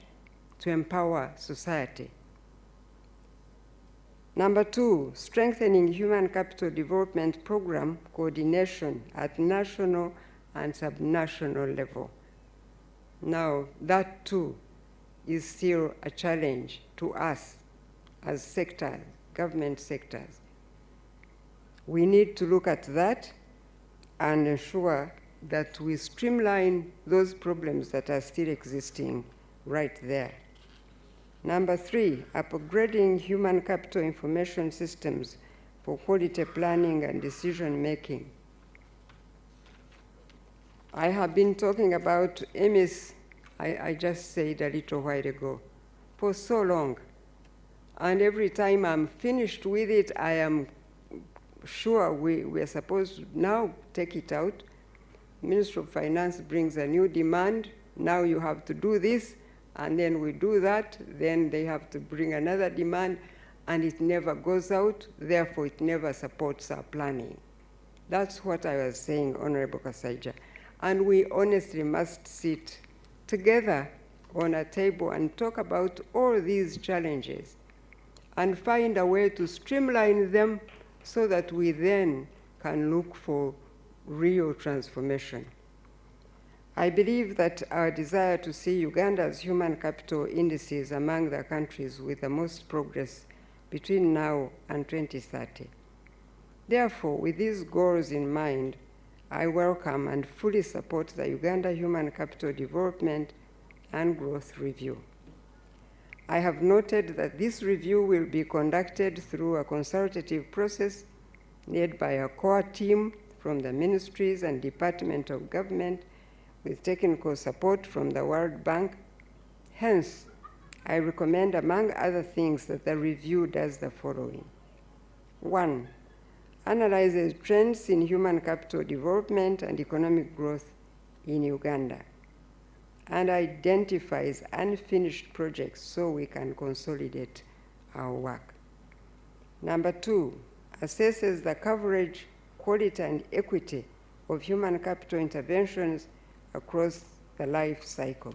to empower society. Number 2, strengthening human capital development program coordination at national and subnational level. Now, that too is still a challenge to us as sectors, government sectors. We need to look at that and ensure that we streamline those problems that are still existing right there. Number 3, upgrading human capital information systems for quality planning and decision making. I have been talking about EMIS, I just said a little while ago, for so long. And every time I'm finished with it, I am sure we're supposed to now take it out. Minister of Finance brings a new demand. Now you have to do this, and then we do that. Then they have to bring another demand, and it never goes out. Therefore, it never supports our planning. That's what I was saying, Honorable Kasaija. And we honestly must sit together on a table and talk about all these challenges and find a way to streamline them so that we then can look for real transformation. I believe that our desire to see Uganda's human capital indices among the countries with the most progress between now and 2030. Therefore, with these goals in mind, I welcome and fully support the Uganda Human Capital Development and Growth Review. I have noted that this review will be conducted through a consultative process led by a core team from the ministries and Department of Government with technical support from the World Bank. Hence, I recommend, among other things, that the review does the following. 1, analyzes trends in human capital development and economic growth in Uganda, and identifies unfinished projects so we can consolidate our work. Number 2, assesses the coverage, quality, and equity of human capital interventions across the life cycle.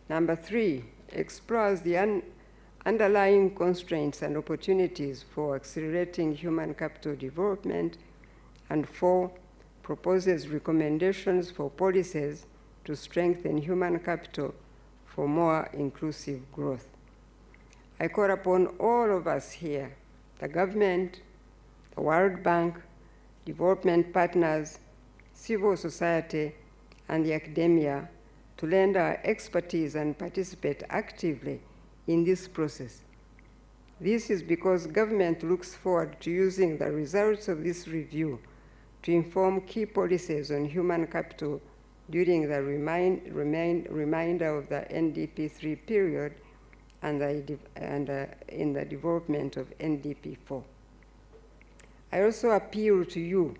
Number 3, explores the underlying constraints and opportunities for accelerating human capital development. And 4, proposes recommendations for policies to strengthen human capital for more inclusive growth. I call upon all of us here, the government, the World Bank, development partners, civil society, and the academia to lend our expertise and participate actively in this process. This is because government looks forward to using the results of this review to inform key policies on human capital during the remainder of the NDP3 period and in the development of NDP4. I also appeal to you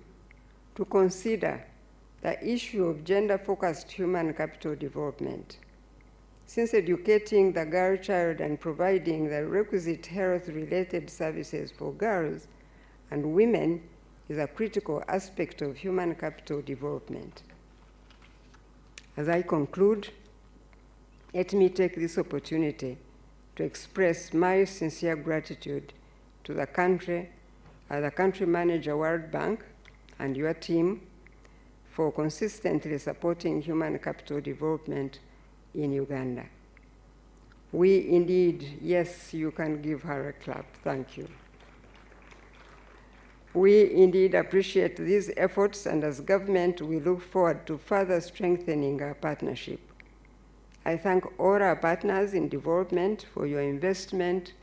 to consider the issue of gender-focused human capital development. Since educating the girl child and providing the requisite health-related services for girls and women is a critical aspect of human capital development. As I conclude, let me take this opportunity to express my sincere gratitude to the country manager, World Bank, and your team for consistently supporting human capital development in Uganda. We indeed, yes, you can give her a clap, thank you. We indeed appreciate these efforts, and as government, we look forward to further strengthening our partnership. I thank all our partners in development for your investment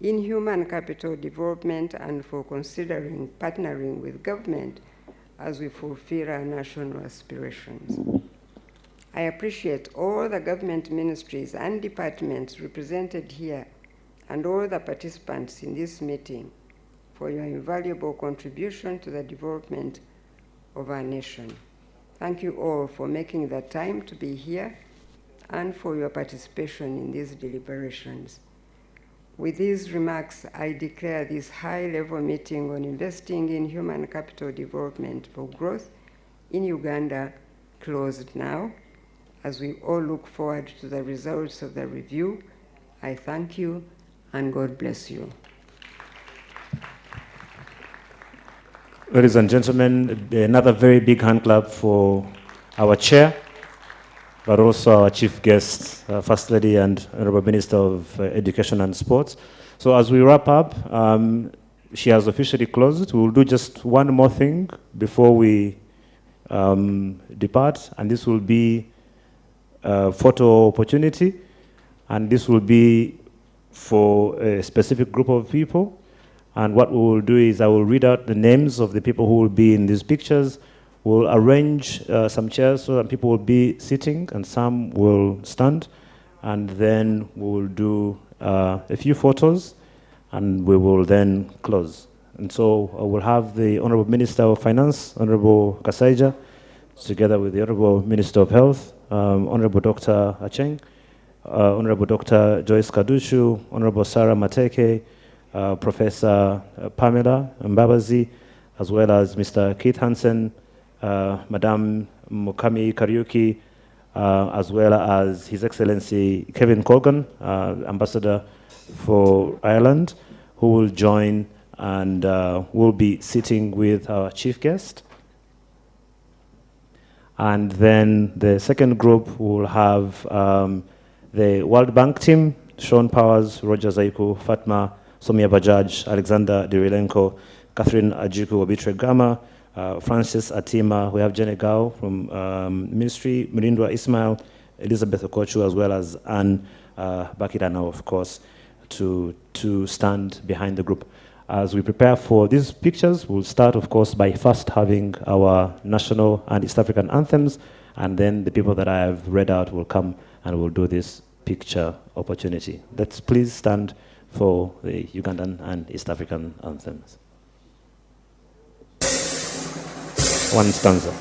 in human capital development and for considering partnering with government as we fulfill our national aspirations. I appreciate all the government ministries and departments represented here and all the participants in this meeting for your invaluable contribution to the development of our nation. Thank you all for making the time to be here and for your participation in these deliberations. With these remarks, I declare this high-level meeting on investing in human capital development for growth in Uganda closed now. As we all look forward to the results of the review, I thank you and God bless you. Ladies and gentlemen, another very big hand clap for our chair, but also our chief guest, First Lady and Honorable Minister of Education and Sports. So as we wrap up, she has officially closed. We will do just one more thing before we depart, and this will be a photo opportunity. and this will be for a specific group of people. And what we will do is I will read out the names of the people who will be in these pictures. We'll arrange some chairs so that people will be sitting and some will stand. And then we will do a few photos and we will then close. And so I will have the Honorable Minister of Finance, Honorable Kasaija, together with the Honorable Minister of Health, Honorable Dr. Acheng, Honorable Dr. Joyce Kaduchu, Honorable Sarah Mateke, Professor Pamela Mbabazi, as well as Mr. Keith Hansen, Madame Mukami Kariuki, as well as His Excellency Kevin Colgan, Ambassador for Ireland, who will join and will be sitting with our chief guest. And then the second group will have the World Bank team, Sean Powers, Roger Zaiku, Fatma, Somia Bajaj, Alexander Derilenko, Catherine Ajiku Obitre Gama, Francis Atima, we have Jenny Gao from Ministry, Murindwa Ismail, Elizabeth Okochu, as well as Anne Bakirana, of course, to stand behind the group. As we prepare for these pictures, we'll start, of course, by first having our national and East African anthems, and then the people that I have read out will come and we'll do this picture opportunity. Let's please stand for the Ugandan and East African anthems. One stanza.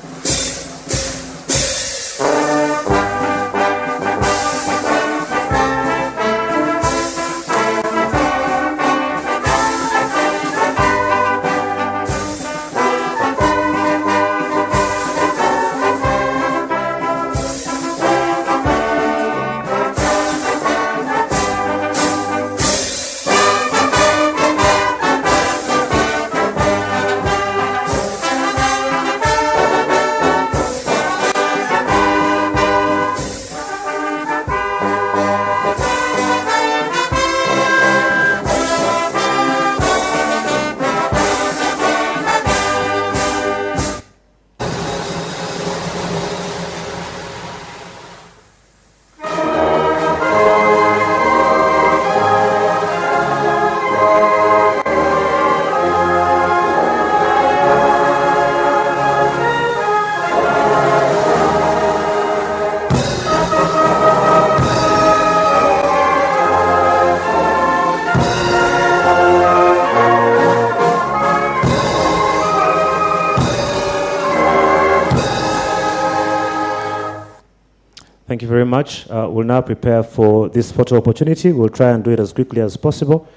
Thank you very much. We'll now prepare for this photo opportunity. We'll try and do it as quickly as possible.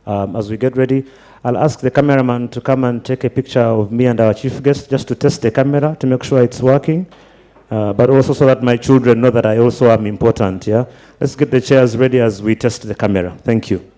As we get ready, I'll ask the cameraman to come and take a picture of me and our chief guest, just to test the camera to make sure it's working, but also so that my children know that I also am important. Yeah, let's get the chairs ready as we test the camera. Thank you.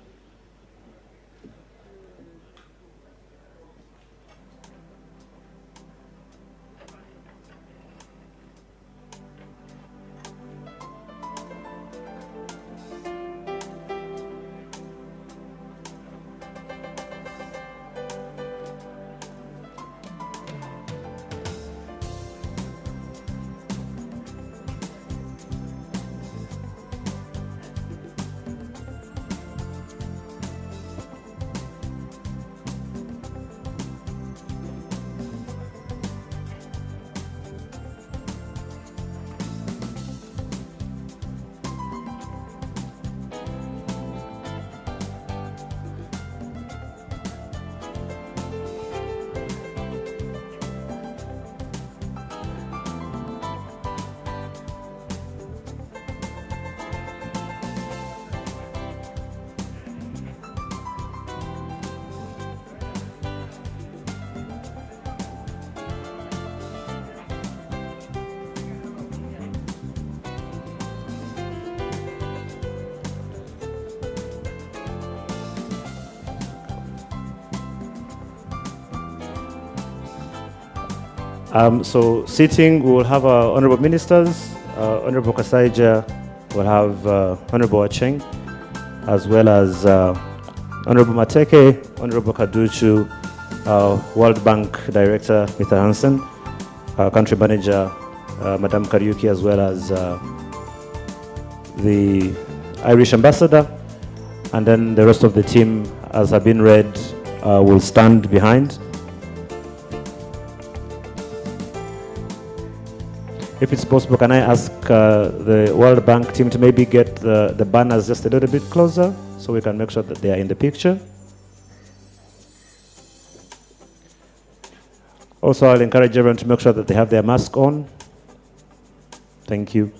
So sitting, we will have our honorable ministers. Honorable Kasaija will have Honorable Acheng, as well as Honorable Mateke, Honorable Kaduchu, World Bank Director, Mr. Hansen, Country Manager, Madame Kariuki, as well as the Irish ambassador, and then the rest of the team, as have been read, will stand behind. If it's possible, can I ask the World Bank team to maybe get the banners just a little bit closer so we can make sure that they are in the picture? Also, I'll encourage everyone to make sure that they have their mask on. Thank you.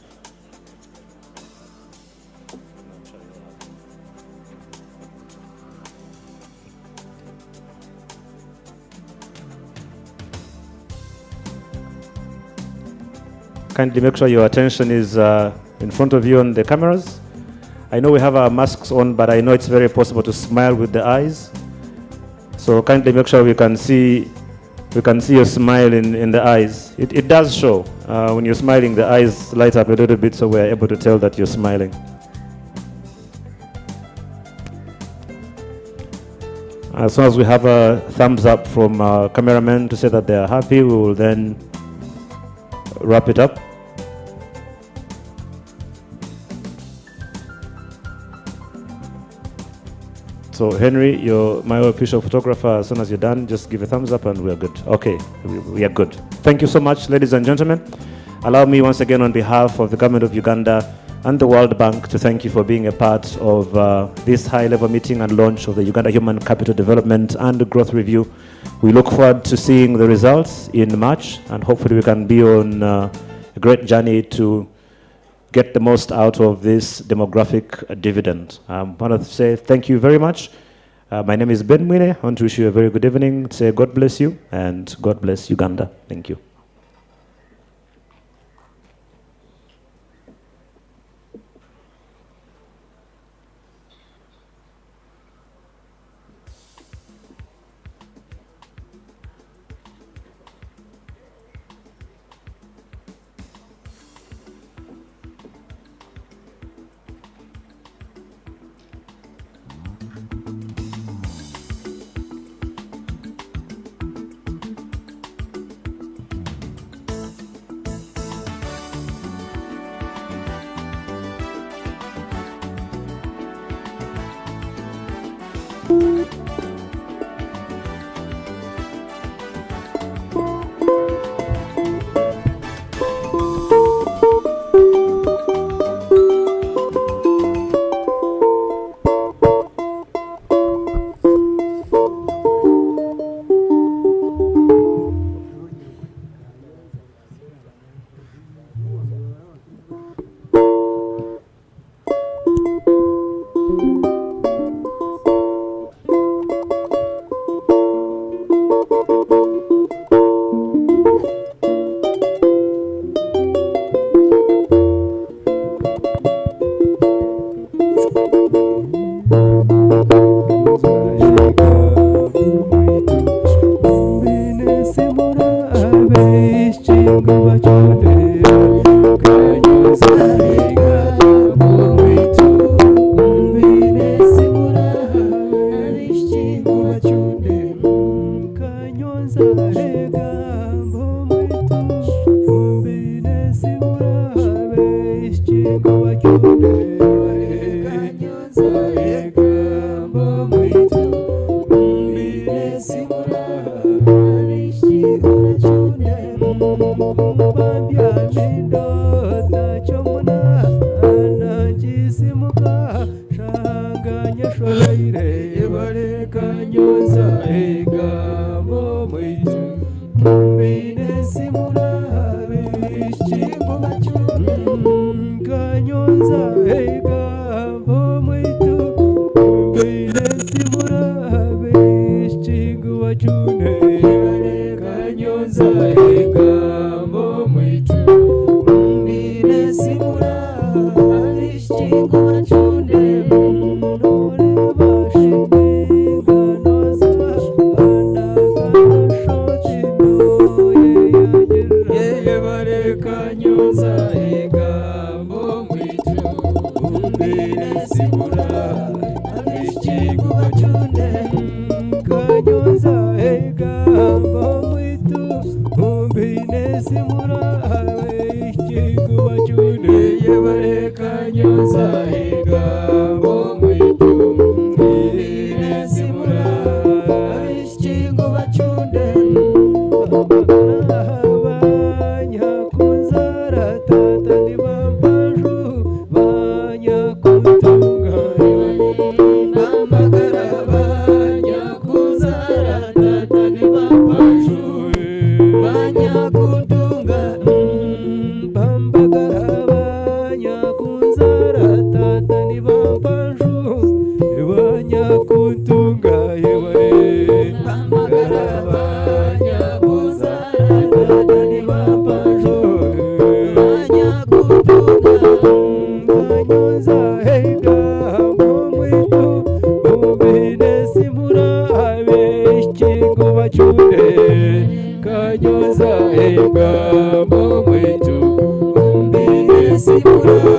Kindly make sure your attention is in front of you on the cameras. I know we have our masks on, but I know it's very possible to smile with the eyes. So kindly make sure we can see your smile in the eyes. It does show. When you're smiling, the eyes light up a little bit, so we're able to tell that you're smiling. As soon as we have a thumbs up from our cameramen to say that they are happy, we will then wrap it up. So Henry, you're my official photographer. As soon as you're done, just give a thumbs up and we're good. Okay, we are good. Thank you so much, ladies and gentlemen. Allow me once again on behalf of the government of Uganda and the World Bank to thank you for being a part of this high-level meeting and launch of the Uganda Human Capital Development and Growth Review. We look forward to seeing the results in March, and hopefully we can be on a great journey to get the most out of this demographic dividend. I want to say thank you very much. My name is Ben Mwine. I want to wish you a very good evening. Say God bless you and God bless Uganda. Thank you. Kanyoza ega kwesibula